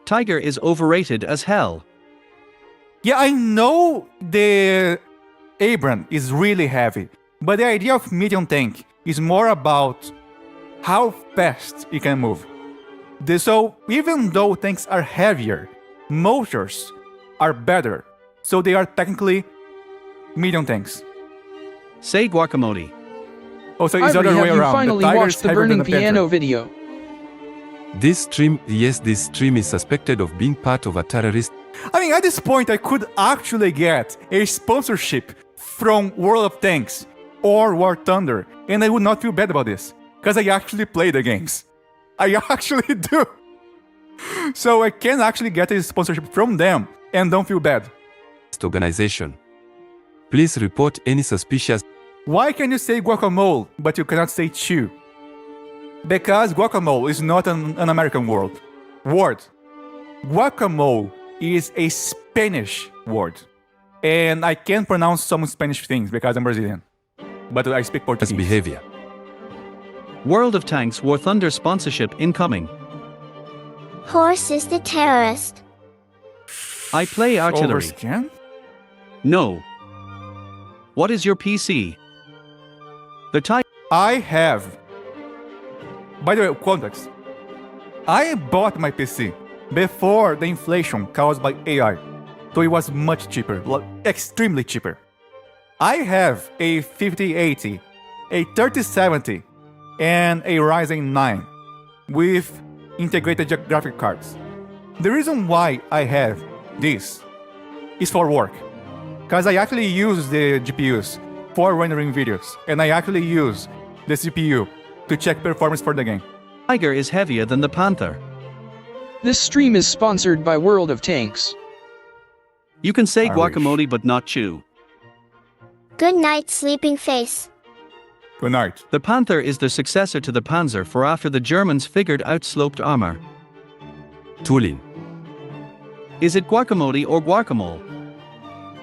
Tiger is overrated as hell. Yeah, I know the Abrams is really heavy, but the idea of medium tank is more about how fast it can move. So even though tanks are heavier, motors are better, so they are technically medium tanks. Say guacamole. Oh, so it's the Ivory, other way have you around. finally the Tiger watched is the heavier than Burning the Panther. Piano video? This stream is suspected of being part of a terrorist. I mean, at this point, I could actually get a sponsorship from World of Tanks or War Thunder, and I would not feel bad about this, because I actually play the games. I actually do. So I can actually get a sponsorship from them and don't feel bad. Organization. Please report any suspicious. Why can you say guacamole, but you cannot say chew? Because guacamole is not an American word. Guacamole is a Spanish word. And I can pronounce some Spanish things because I'm Brazilian. But I speak Portuguese. Behavior. World of Tanks War Thunder sponsorship incoming. Horse is the terrorist. I play artillery. Overscan? No. What is your PC? The Tiger. I have. By the way, context. I bought my PC before the inflation caused by AI. So it was much cheaper, extremely cheaper. I have a 5080, a 3070, and a Ryzen 9 with integrated graphic cards. The reason why I have this is for work. Because I actually use the GPUs for rendering videos, and I actually use the CPU to check performance for the game. Tiger is heavier than the Panther. This stream is sponsored by World of Tanks. You can say I guacamole but not chew. Good night, sleeping face. Good night. The Panther is the successor to the Panzer for after the Germans figured out sloped armor. Tulin. Is it guacamole or guacamole?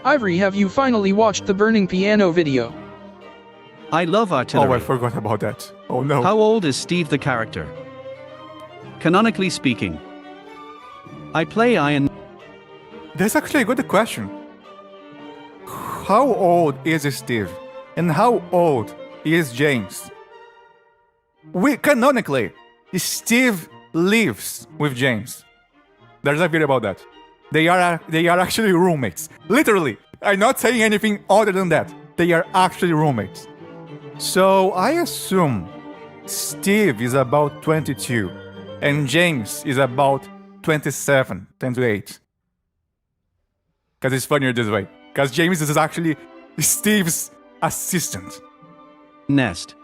Ivory, have you finally watched the Burning Piano video? I love artillery. Oh, I forgot about that. Oh no. How old is Steve the character? Canonically speaking. I play Iron. That's actually a good question. How old is Steve? And how old is James? Canonically, Steve lives with James. There's a video about that. They are actually roommates. Literally. I'm not saying anything other than that. They are actually roommates. So I assume Steve is about 22 and James is about 27, 28. Because it's funnier this way. Because James is actually Steve's assistant. Nest.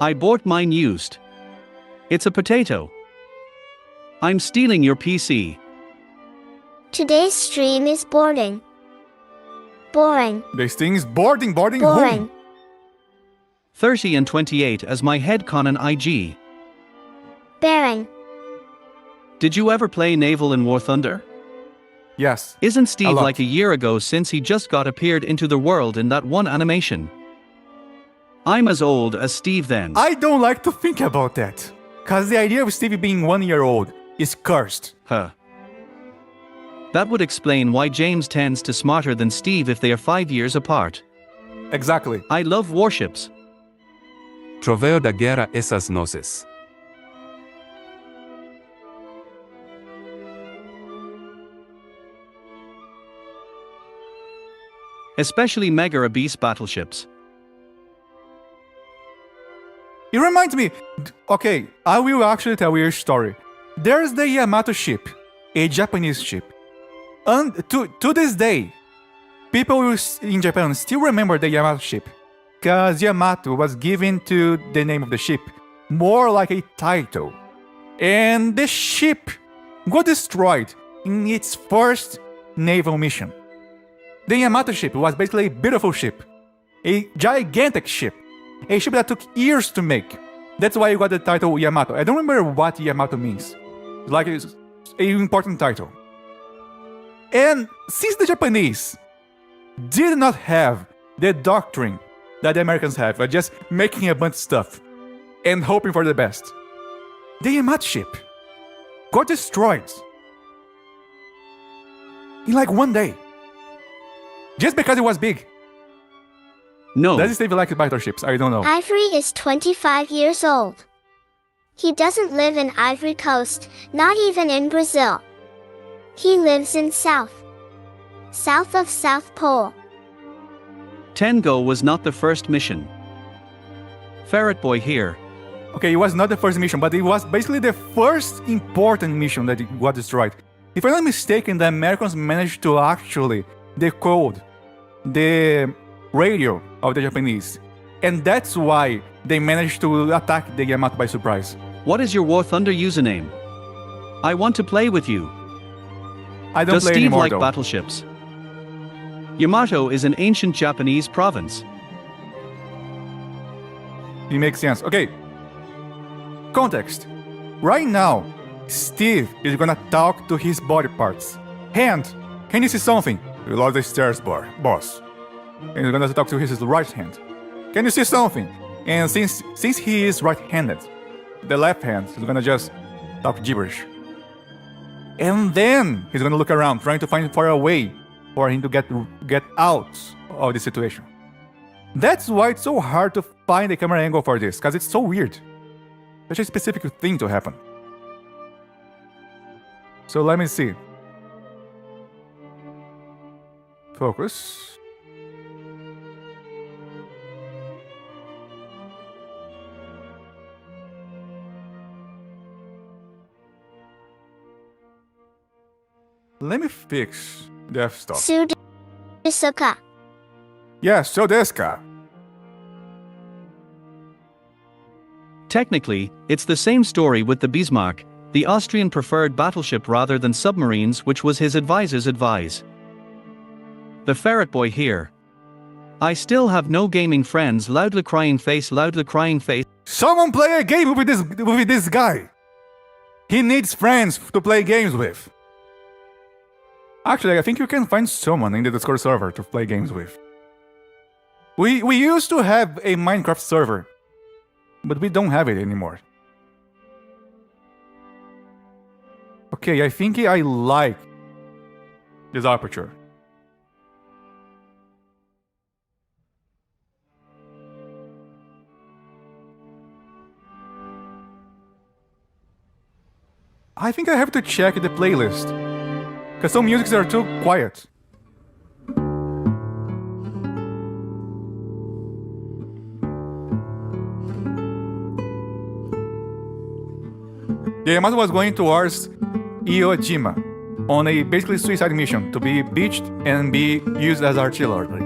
I bought mine used. It's a potato. I'm stealing your PC. Today's stream is boring. Boring. This thing is boring Boring. whom? 30 and 28 as my head Conan IG. Bearing. Did you ever play Naval in War Thunder? Yes. Isn't A Steve lot. like a year ago since he just got appeared into the world in that one animation? I'm as old as Steve then. I don't like to think about that. Cause the idea of Stevie being 1 year old is cursed. Huh. That would explain why James tends to smarter than Steve if they are 5 years apart. Exactly. I love warships. Troveo da guerra essas nozes. Especially Mega Abyss battleships. It reminds me. Okay, I will actually tell you a story. There's the Yamato ship, a Japanese ship. And to this day, people in Japan still remember the Yamato ship. Because Yamato was given to the name of the ship more like a title. And the ship got destroyed in its first naval mission. The Yamato ship was basically a beautiful ship. A gigantic ship. A ship that took years to make. That's why you got the title Yamato. I don't remember what Yamato means. Like it's an important title. And since the Japanese did not have the doctrine that the Americans have, of just making a bunch of stuff and hoping for the best, the Yamato ship got destroyed in like one day. Just because it was big. No. Does Steve like battleships? I don't know. Ivory is 25 years old. He doesn't live in Ivory Coast, not even in Brazil. He lives in south of South Pole. Tengo was not the first mission. Ferret Boy here. Okay, it was not the first mission, but it was basically the first important mission that got destroyed. If I'm not mistaken, the Americans managed to actually decode the radio of the Japanese. And that's why they managed to attack the Yamato by surprise. What is your War Thunder username? I want to play with you. I don't Does play Steve anymore like though. battleships? Yamato is an ancient Japanese province. It makes sense. Okay. Context. Right now, Steve is gonna talk to his body parts. Hand, can you see something? You lost the stairs bar, boss. And he's gonna talk to his right hand. Can you see something? And since he is right-handed, the left hand is gonna just talk gibberish. And then he's gonna look around, trying to find for a way for him to get out of the situation. That's why it's so hard to find a camera angle for this, because it's so weird. Such a specific thing to happen. So let me see. Focus. Let me fix the f-stop. Suzuka. Yeah, so this guy. Technically, it's the same story with the Bismarck, the Austrian preferred battleship rather than submarines, which was his advisor's advice. The Ferret Boy here. I still have no gaming friends, loudly crying face, loudly crying face. Someone play a game with this guy. He needs friends to play games with. Actually, I think you can find someone in the Discord server to play games with. We used to have a Minecraft server, but we don't have it anymore. Okay, I think I like this aperture. I think I have to check the playlist, because some musics are too quiet. The Yamato was going towards Iwo Jima on a basically suicide mission to be beached and be used as artillery.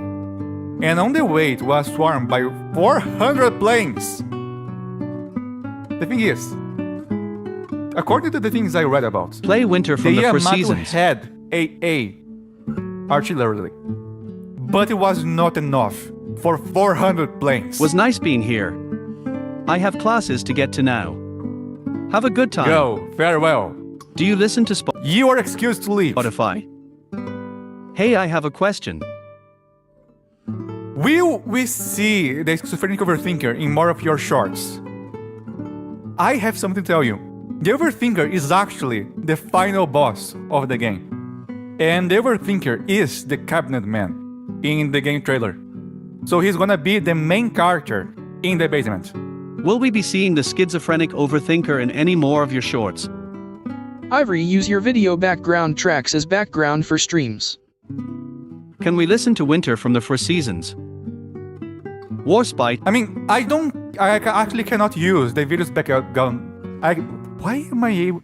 And on the way, it was swarmed by 400 planes. The thing is, according to the things I read about, Play Winter from the Four Yamato Seasons. had AA artillery, but it was not enough for 400 planes. Was nice being here. I have classes to get to now. Have a good time. Go, farewell. Do you listen to You are excused to leave. Spotify? Hey, I have a question. Will we see the schizophrenic overthinker in more of your shorts? I have something to tell you. The overthinker is actually the final boss of the game. And the overthinker is the cabinet man in the game trailer. So he's gonna be the main character in the basement. Will we be seeing the schizophrenic overthinker in any more of your shorts? Ivory, use your video background tracks as background for streams. Can we listen to Winter from the Four Seasons? Warspite. I mean, I actually cannot use the video's background. Why am I able?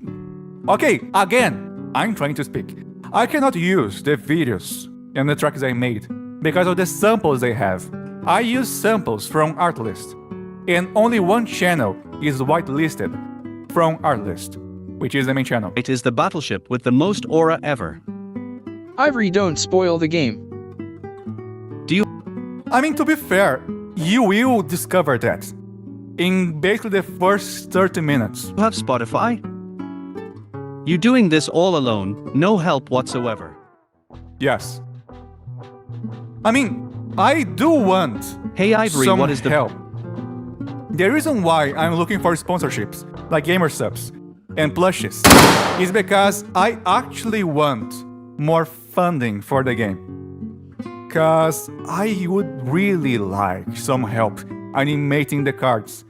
Okay, again, I'm trying to speak. I cannot use the videos and the tracks I made because of the samples they have. I use samples from Artlist, and only one channel is whitelisted from Artlist, which is the main channel. It is the battleship with the most aura ever. Ivory, don't spoil the game. I mean, to be fair, you will discover that in basically the first 30 minutes. You have Spotify? You doing this all alone, no help whatsoever. Yes. I mean, I do want Hey Ivory, some what is the help. The reason why I'm looking for sponsorships, like gamer subs and plushes, is because I actually want more funding for the game. Cause I would really like some help animating the cards.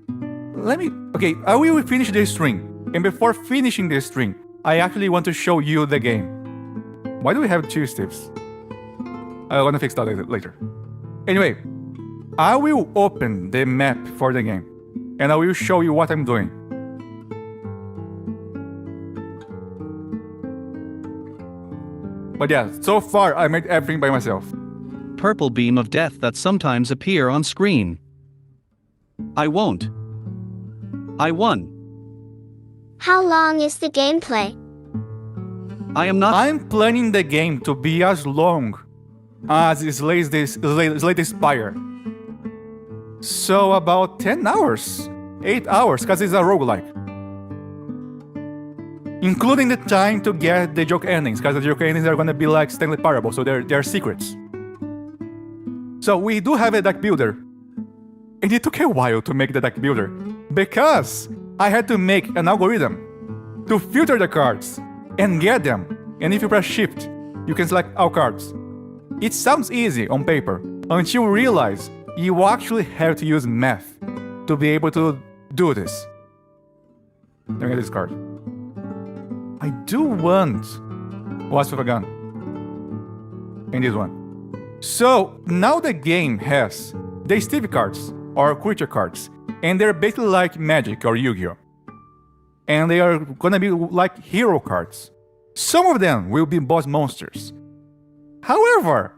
Okay, I will finish this string, and before finishing this string, I actually want to show you the game. Why do we have two Steves? I'm gonna fix that later. Anyway, I will open the map for the game, and I will show you what I'm doing. But yeah, so far I made everything by myself. purple beam of death that sometimes appear on screen? I won't. I won. How long is the gameplay? I am not. I'm planning the game to be as long as Slay the Spire. So about 10 hours, 8 hours, because it's a roguelike. Including the time to get the joke endings, because the joke endings are gonna be like Stanley Parable, so they're secrets. So we do have a deck builder. And it took a while to make the deck builder, because I had to make an algorithm to filter the cards and get them. And if you press shift, you can select all cards. It sounds easy on paper, until you realize you actually have to use math to be able to do this. Let me get this card. I do want Wasp with a Gun. And this one. So now the game has the Steve cards, or creature cards, and they're basically like Magic or Yu-Gi-Oh! And they are gonna be like hero cards. Some of them will be boss monsters. However,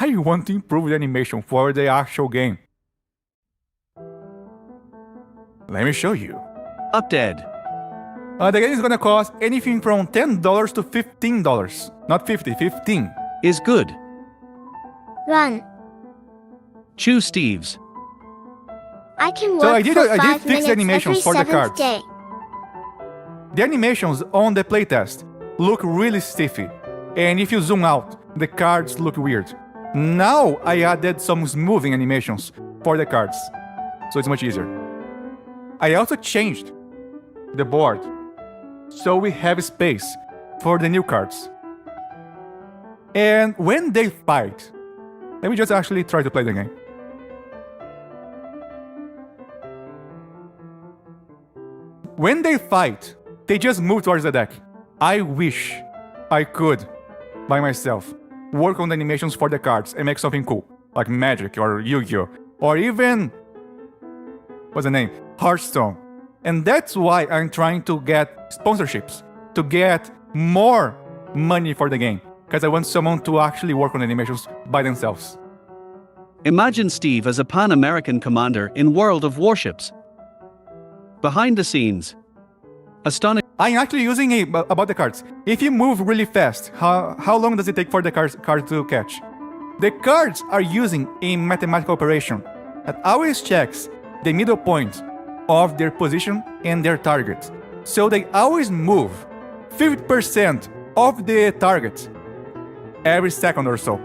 I want to improve the animation for the actual game. Let me show you. Up dead. The game is gonna cost anything from $10 to $15. Not 50, 15. Is good. Run. Choose Steve's. I can work So I did for fix 5 the minutes animations every for the 7th cards. day. The animations on the playtest look really stiffy, and if you zoom out, the cards look weird. Now I added some smoothing animations for the cards, so it's much easier. I also changed the board, so we have space for the new cards. And when they fight, let me just actually try to play the game. When they fight, they just move towards the deck. I wish I could, by myself, work on the animations for the cards and make something cool, like Magic or Yu-Gi-Oh! Or even, what's the name? Hearthstone. And that's why I'm trying to get sponsorships, to get more money for the game, because I want someone to actually work on animations by themselves. Imagine Steve as a Pan-American commander in World of Warships. Behind the scenes. Astonishing. I'm actually using about the cards. If you move really fast, how long does it take for the card to catch? The cards are using a mathematical operation that always checks the middle point of their position and their target. So they always move 50% of the target. every second or so.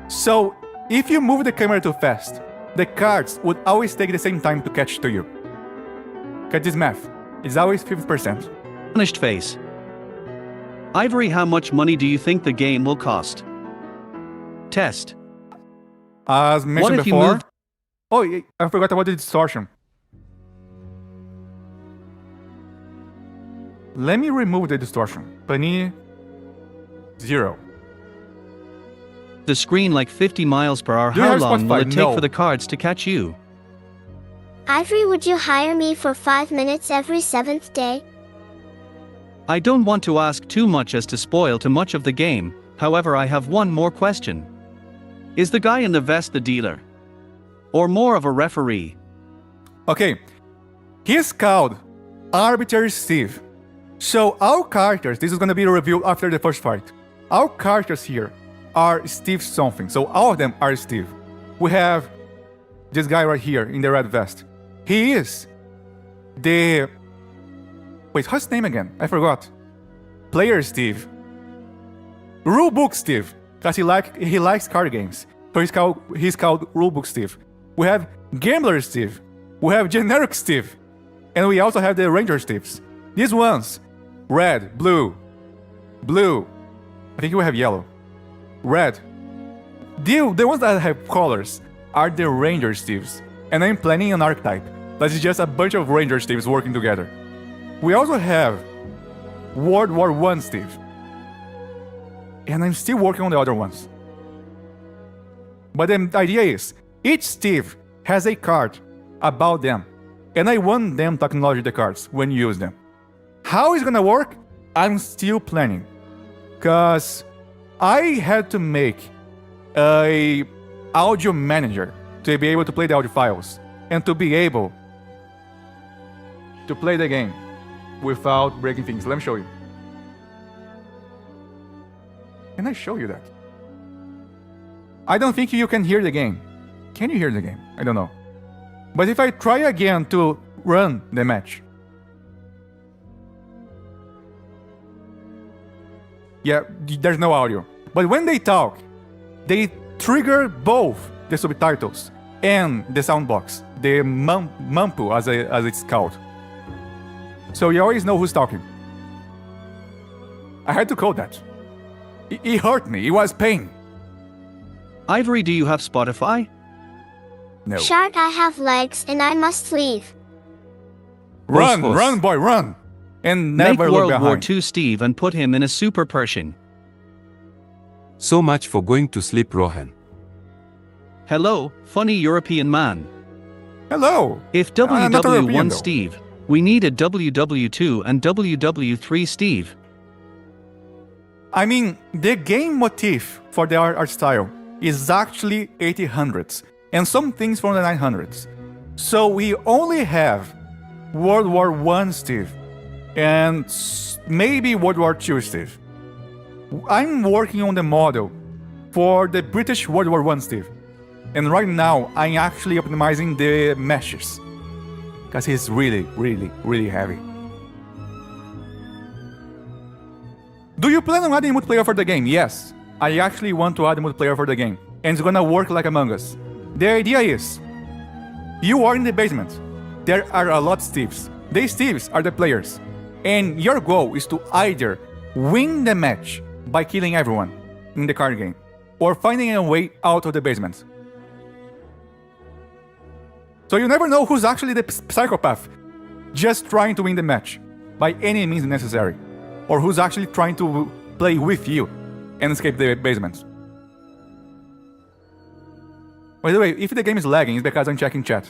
So, if you move the camera too fast, the cards would always take the same time to catch to you. Cut this math. It's always 50%. Punished face. Ivory, how much money do you think the game will cost? Test. As mentioned What if you before... moved- Oh, I forgot about the distortion. Let me remove the distortion. Panini 0. The screen like 50 miles per hour, Do you how have long will Spotify? it take No. for the cards to catch you? Ivory, would you hire me for 5 minutes every 7th day? I don't want to ask too much as to spoil too much of the game, however I have one more question. Is the guy in the vest the dealer? Or more of a referee? Okay, he's called Arbitrary Steve. So our characters, this is gonna be revealed after the first fight. Our characters here are Steve something, so all of them are Steve. We have this guy right here in the red vest. He is the... Wait, what's his name again? I forgot. Player Steve. Rulebook Steve, because he likes card games. So he's called Rulebook Steve. We have Gambler Steve. We have Generic Steve. And we also have the Ranger Steves. These ones, red, blue. I think we have yellow. Red. The ones that have colors are the Ranger Steves. And I'm planning an archetype. That is just a bunch of Ranger Steves working together. We also have World War I Steve. And I'm still working on the other ones. But the idea is, each Steve has a card about them. And I want them to acknowledge the cards when you use them. How it's gonna work? I'm still planning. Cause I had to make a audio manager to be able to play the audio files. And to be able to play the game without breaking things. Let me show you. Can I show you that? I don't think you can hear the game. Can you hear the game? I don't know. But if I try again to run the match. Yeah, there's no audio. But when they talk, they trigger both the subtitles and the sound box. The Mampu, as it's called. So you always know who's talking. I had to code that. It hurt me. It was pain. Ivory, do you have Spotify? No. Shark, I have legs and I must leave. Run, Vos. run, boy, run! And Make never look World War behind. II Steve and put him in a super Pershing. So much for going to sleep, Rohan. Hello, funny European man. Hello. If not European, WW1 though. Steve, we need a WW2 and WW3 Steve. I mean, the game motif for the art style is actually 1800s and some things from the 900s. So we only have World War I Steve and maybe World War II Steve. I'm working on the model for the British World War I Steve. And right now, I'm actually optimizing the meshes. Because he's really, really, really heavy. Do you plan on adding multiplayer for the game? Yes. I actually want to add multiplayer for the game. And it's gonna work like Among Us. The idea is, you are in the basement. There are a lot of Steves. These Steves are the players. And your goal is to either win the match by killing everyone in the card game, or finding a way out of the basement. So you never know who's actually the psychopath, just trying to win the match, by any means necessary, or who's actually trying to play with you and escape the basement. By the way, if the game is lagging, it's because I'm checking chat.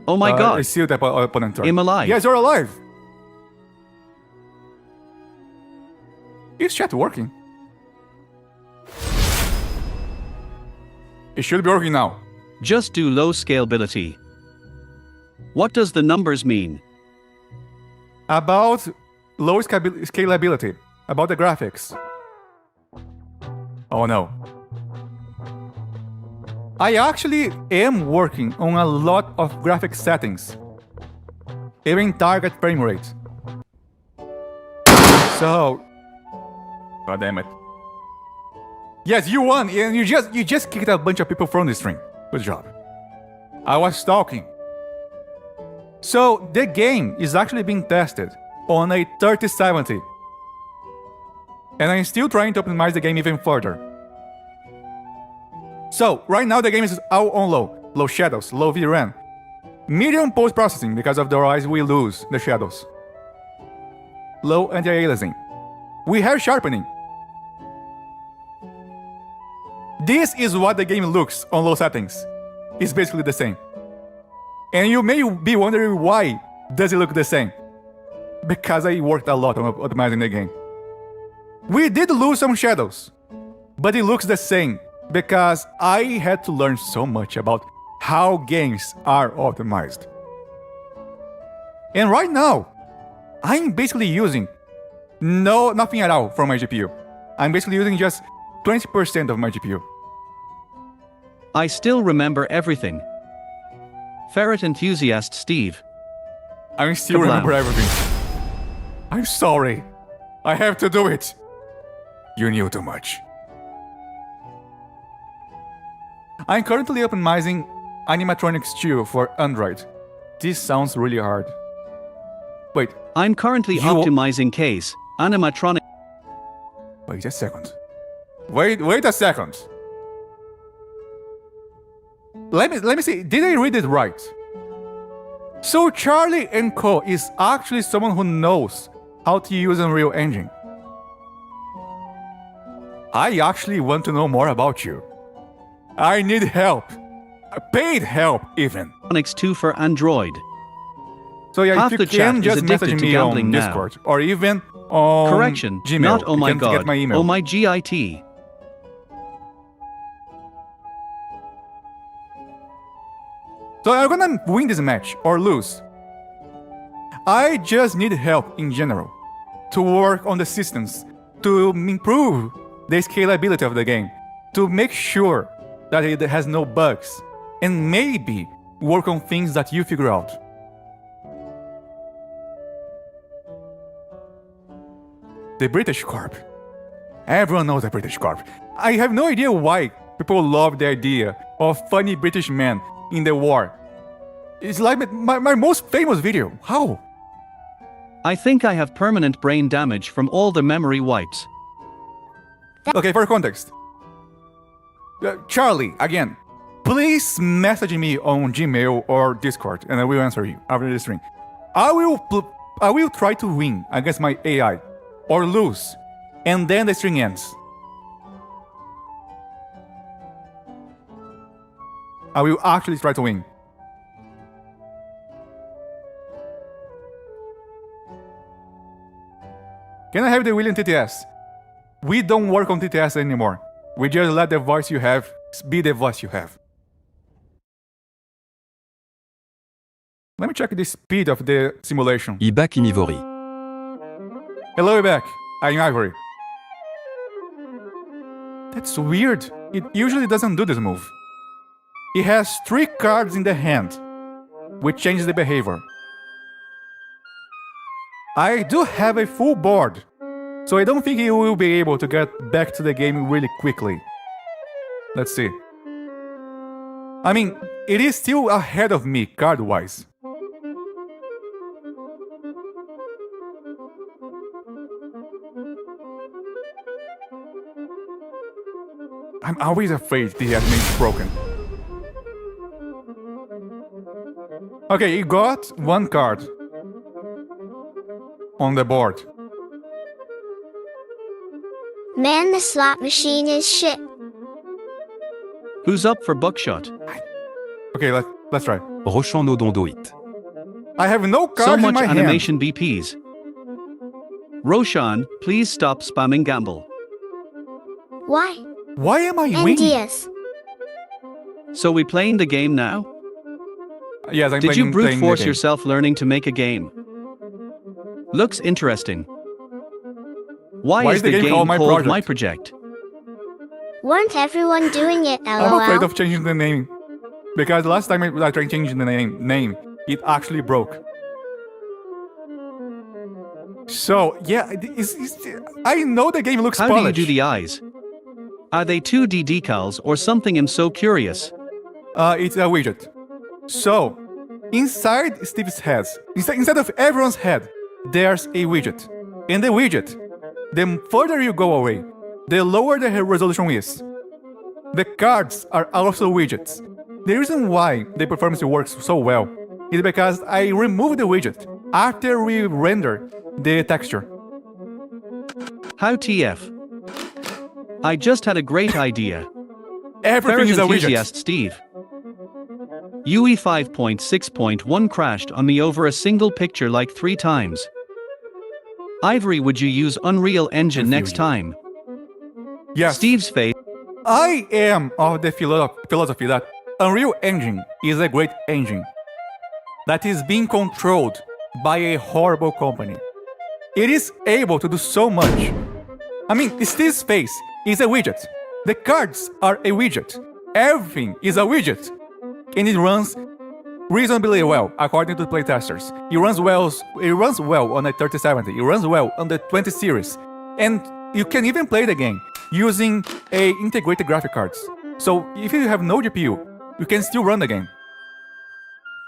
Oh my I god, see the opponent turn. I'm alive. Yes, you're alive. Is chat working? It should be working now. just do low scalability. What does the numbers mean? About low scalability. About the graphics. Oh no. I actually am working on a lot of graphic settings, even target frame rate. So, god damn it. Yes, you won, and you just kicked a bunch of people from the stream. Good job. I was talking. So the game is actually being tested on a 3070, and I'm still trying to optimize the game even further. So right now the game is all on low shadows, low VRAM, medium post-processing because otherwise we lose the shadows, low anti-aliasing. We have sharpening. This is what the game looks on low settings. It's basically the same. And you may be wondering why does it look the same? Because I worked a lot on optimizing the game. We did lose some shadows, but it looks the same because I had to learn so much about how games are optimized. And right now, I'm basically using nothing at all from my GPU. I'm basically using just 20% of my GPU. I still remember everything. Ferret enthusiast Steve. I still Kablam. remember everything. I'm sorry. I have to do it. You knew too much. I'm currently optimizing Animatronics 2 for Android. This sounds really hard. Wait, I'm currently optimizing Case, animatronic. wait a second. Wait a second. Let me see. Did I read it right? So Charlie & Co. is actually someone who knows how to use Unreal Engine. I actually want to know more about you. I need help. Paid help, even. Animatronics 2 for Android. So yeah, Half if the you chat can is just addicted message to me on gambling now. Discord or even on Correction, Gmail. not oh You my can god, get my email. oh my GIT. So I'm gonna win this match or lose. I just need help in general to work on the systems, to improve the scalability of the game, to make sure that it has no bugs, and maybe work on things that you figure out. The British Corp. Everyone knows the British Corp. I have no idea why people love the idea of funny British men in the war. It's like my most famous video. How? I think I have permanent brain damage from all the memory wipes. Okay, for context. Charlie, again, please message me on Gmail or Discord and I will answer you after the stream. I will try to win against my AI or lose, and then the stream ends. I will actually try to win. Can I have the William TTS? We don't work on TTS anymore. We just let the voice you have be the voice you have. Let me check the speed of the simulation. Ibak in Ivory. Hello, back. I'm Ivory. That's weird. It usually doesn't do this move. It has 3 cards in the hand, which changes the behavior. I do have a full board, so I don't think he will be able to get back to the game really quickly. Let's see. I mean, it is still ahead of me card-wise. I'm always afraid the admin is broken. Okay, he got 1 card on the board. Man, the slot machine is shit. Who's up for buckshot? Okay, let's try. Rochan no dondo it. I have no So cards in much my hand. animation BPs. Roshan, please stop spamming gamble. Why? Why am I And winning? Diaz. So we playing the game now? Yes, I'm Did you brute playing the force game. yourself learning to make a game? Looks interesting. Why is the game called called My Project? Weren't everyone doing it, I'm afraid lol? of changing the name. Because last time I tried changing the name, it actually broke. So, yeah, I know the game looks How polished. do you do the eyes? Are they 2D decals or something? I'm so curious. It's a widget. So, inside Steve's head, instead of everyone's head, there's a widget. And the widget, the further you go away, the lower the resolution is. The cards are also widgets. The reason why the performance works so well is because I removed the widget after we render the texture. How TF? I just had a great idea. Everything Ferret is a widget. enthusiast Steve. UE 5.6.1 crashed on me over a single picture like 3 times. Ivory, would you use Unreal Engine next time? Yes. Steve's face. I am of the philosophy that Unreal Engine is a great engine that is being controlled by a horrible company. It is able to do so much. I mean, Steve's face is a widget. The cards are a widget. Everything is a widget. And it runs reasonably well, according to playtesters. It runs well on a 3070. It runs well on the 20 series. And you can even play the game using a integrated graphic cards. So if you have no GPU, you can still run the game.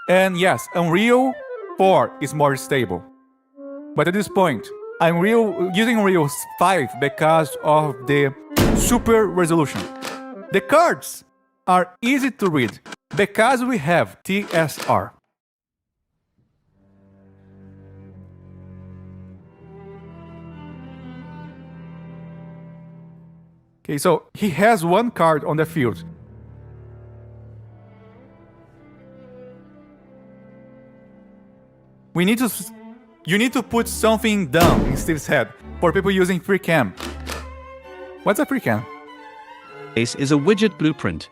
And yes, Unreal 4 is more stable. But at this point, I'm using Unreal 5 because of the super resolution. The cards are easy to read because we have TSR. Okay, so he has one card on the field. You need to put something dumb in Steve's head for people using FreeCam. What's a FreeCam? Is a widget blueprint.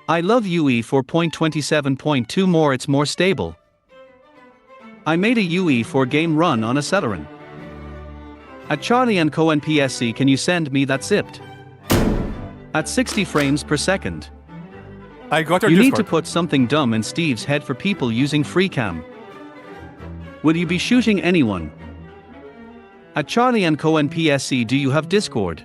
I love UE 4.27.2 more, it's more stable. I made a UE 4 game run on a Celeron. At Charlie & Co NPSC, can you send me that zipped? At 60 frames per second. I got your You need Discord. to put something dumb in Steve's head for people using FreeCam. Will you be shooting anyone? At Charlie & Co NPSC, do you have Discord?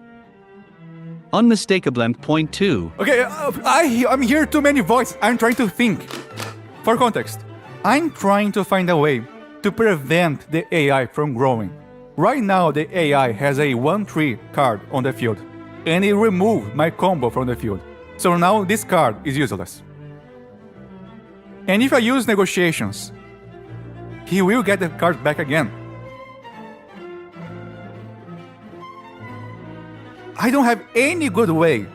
Unmistakable point 2. Okay, I'm hearing too many voices. I'm trying to think. For context, I'm trying to find a way to prevent the AI from growing. Right now, the AI has a 1-3 card on the field, and it removed my combo from the field. So now this card is useless. And if I use negotiations, he will get the card back again. I don't have any good way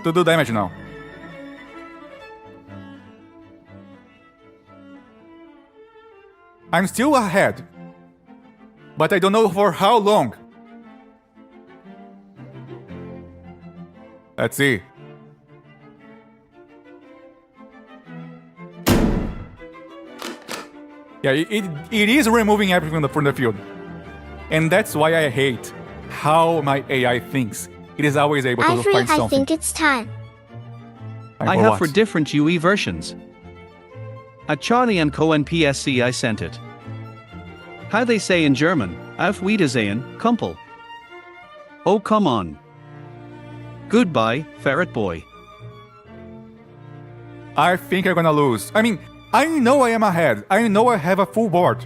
to do damage now. I'm still ahead, but I don't know for how long. Let's see. Yeah, it is removing everything from the field. And that's why I hate how my AI thinks. It is always able to Ivory, find I something. think it's time. Time I for have what? for different UE versions. At Charlie & Co NPSC, I sent it. How they say in German, Auf Wiedersehen, Kumpel. Oh come on. Goodbye, Ferret Boy. I think I'm gonna lose. I mean, I know I am ahead. I know I have a full board.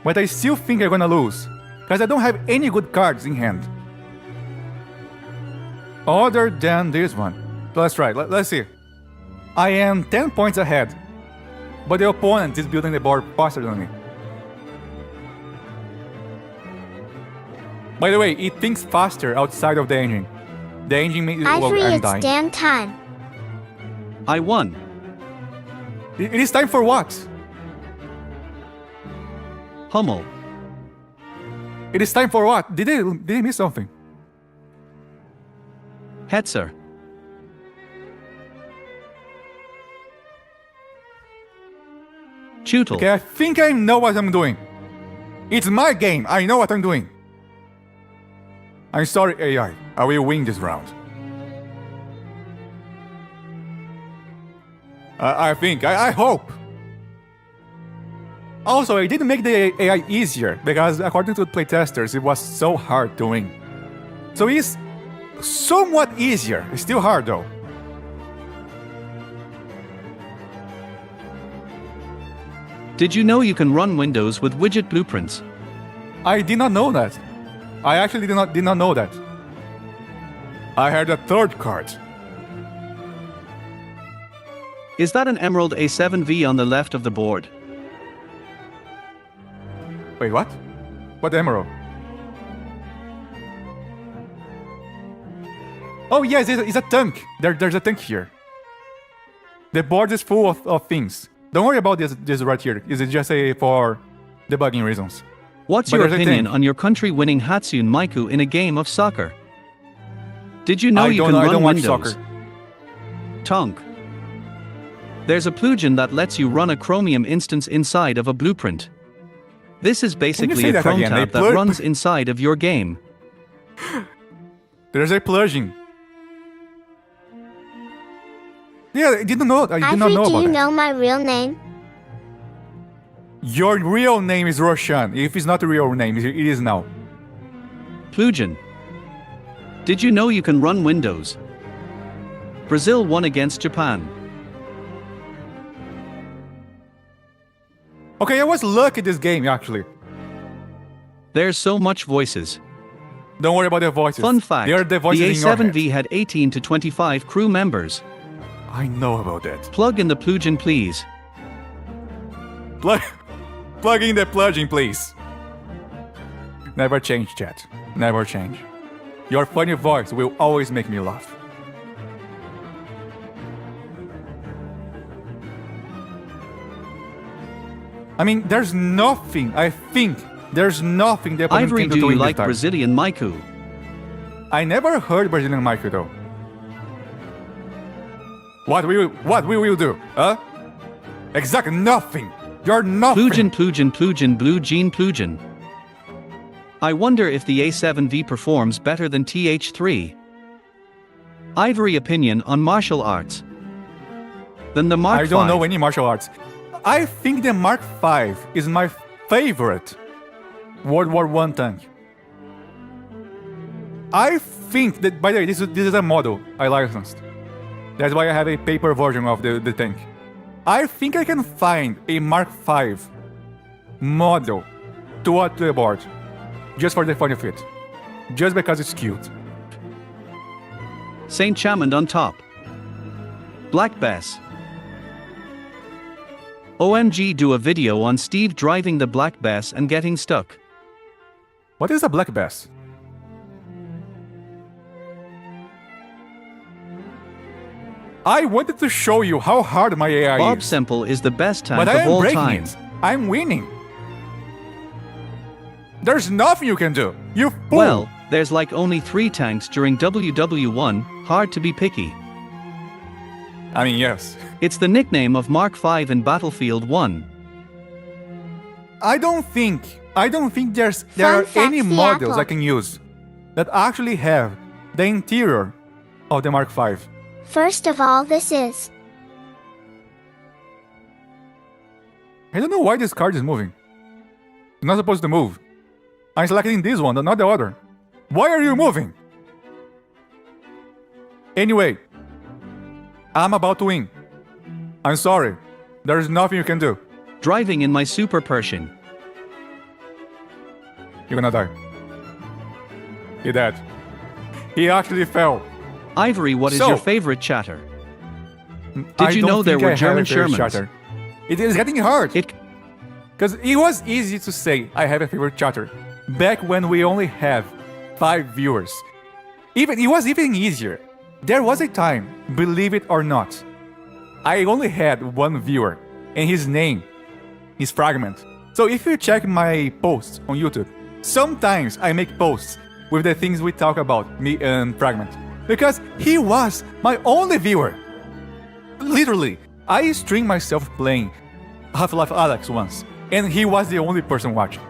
But I still think I'm gonna lose. Because I don't have any good cards in hand. Other than this one. Let's try. Let's see. I am 10 points ahead. But the opponent is building the board faster than me. By the way, it thinks faster outside of the engine. The engine means Ivory, I'm it's dying. damn time. I won. It is time for what? Hummel. It is time for what? Did they miss something? Hetzer. Chutel. Okay, I think I know what I'm doing. It's my game. I know what I'm doing. I'm sorry, AI. I will win this round. I think. I hope. Also, it didn't make the AI easier, because according to the playtesters, it was so hard to win. So it's somewhat easier. It's still hard though. Did you know you can run Windows with widget blueprints? I did not know that. I actually did not know that. I had a third card. Is that an Emerald A7V on the left of the board? Wait, what? What emerald? Oh yes, it's a tank. There's a tank here. The board is full of things. Don't worry about this right here. Is it just for debugging reasons? What's But your there's a opinion tank. on your country winning Hatsune Miku in a game of soccer? Did you know I you don't- can I run don't watch Windows? soccer. Tonk. There's a plugin that lets you run a Chromium instance inside of a blueprint. This is basically say a that Chrome again? tab A that runs inside of your game. There's a plugin. Yeah, I did not know Ivory, about do you that. know my real name? Your real name is Roshan. If it's not a real name, it is now. Plugin. Did you know you can run Windows? Brazil won against Japan. Okay, I was lucky this game actually. There's so much voices. Don't worry about the voices. Fun fact, They are the voices in your head. A7V had 18 to 25 crew members. I know about that. Plug in the plugin please. Plug in the plugin, please. Never change, chat. Never change. Your funny voice will always make me laugh. I mean, there's nothing, I think, there's nothing the opponent Ivory, can do do to you win this like time. Brazilian Miku? I never heard Brazilian Michael though. What will you do? Huh? Exactly nothing. You're nothing. Plugin, blue jean plugin. I wonder if the A7V performs better than TH3. Ivory opinion on martial arts. Then the Mark I don't V. know any martial arts. I think the Mark V is my favorite World War I tank. I think that, by the way, this is a model I licensed. That's why I have a paper version of the tank. I think I can find a Mark V model to add to the board, just for the fun of it. Just because it's cute. Saint Chamond on top. Black Bess. OMG, do a video on Steve driving the Black Bess and getting stuck. What is a Black Bass? I wanted to show you how hard my AI Bob is. Semple is the best tank But I of am all breaking time. it. I'm winning. There's nothing you can do. You fool. Well, there's like only 3 tanks during WW1, hard to be picky. I mean, yes. It's the nickname of Mark V in Battlefield 1. I don't think there Fun are fact, any models Seattle. I can use that actually have the interior of the Mark V. First of all, this is I don't know why this card is moving. It's not supposed to move. I'm selecting this one, not the other. Why are you moving? Anyway, I'm about to win. I'm sorry. There's nothing you can do. Driving in my Super Pershing. You're gonna die. He dead. He actually fell. Ivory, what is So- your favorite chatter? I Did you don't know there think were I have German a favorite Shermans? chatter. It is getting hard. It Because it was easy to say I have a favorite chatter back when we only have 5 viewers. It was even easier. There was a time, believe it or not, I only had 1 viewer, and his name is Fragment. So if you check my posts on YouTube, sometimes I make posts with the things we talk about, me and Fragment, because he was my only viewer. Literally, I streamed myself playing Half-Life Alyx once, and he was the only person watching.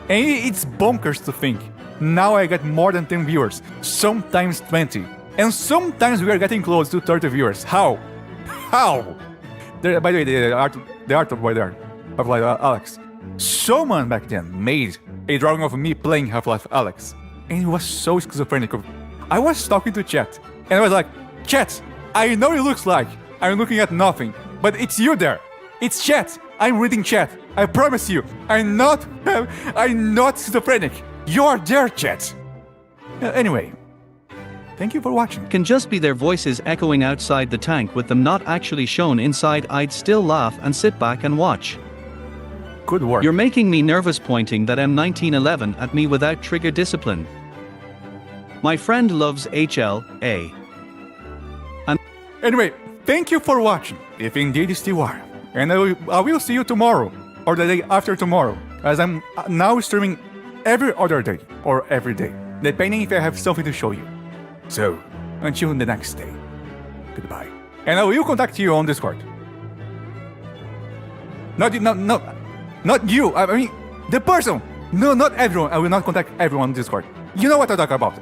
And it's bonkers to think. Now I get more than 10 viewers, sometimes 20. And sometimes we are getting close to 30 viewers. How? How? By the way, the art of Half-Life Alex. Someone back then made a drawing of me playing Half-Life Alex, and it was so schizophrenic. I was talking to chat, and I was like, "Chat, I know it looks like I'm looking at nothing, but it's you there. It's chat. I'm reading chat. I promise you, I'm not schizophrenic. You're there, chat." Anyway, thank you for watching. Can just be their voices echoing outside the tank with them not actually shown inside. I'd still laugh and sit back and watch. Good work. You're making me nervous pointing that M1911 at me without trigger discipline. My friend loves HLA. Anyway, thank you for watching, if indeed you still are. And I will see you tomorrow, or the day after tomorrow, as I'm now streaming every other day, or every day, depending if I have something to show you. So, until the next day, goodbye. And I will contact you on Discord. Not you, I mean, the person! No, not everyone, I will not contact everyone on Discord. You know what I talk about.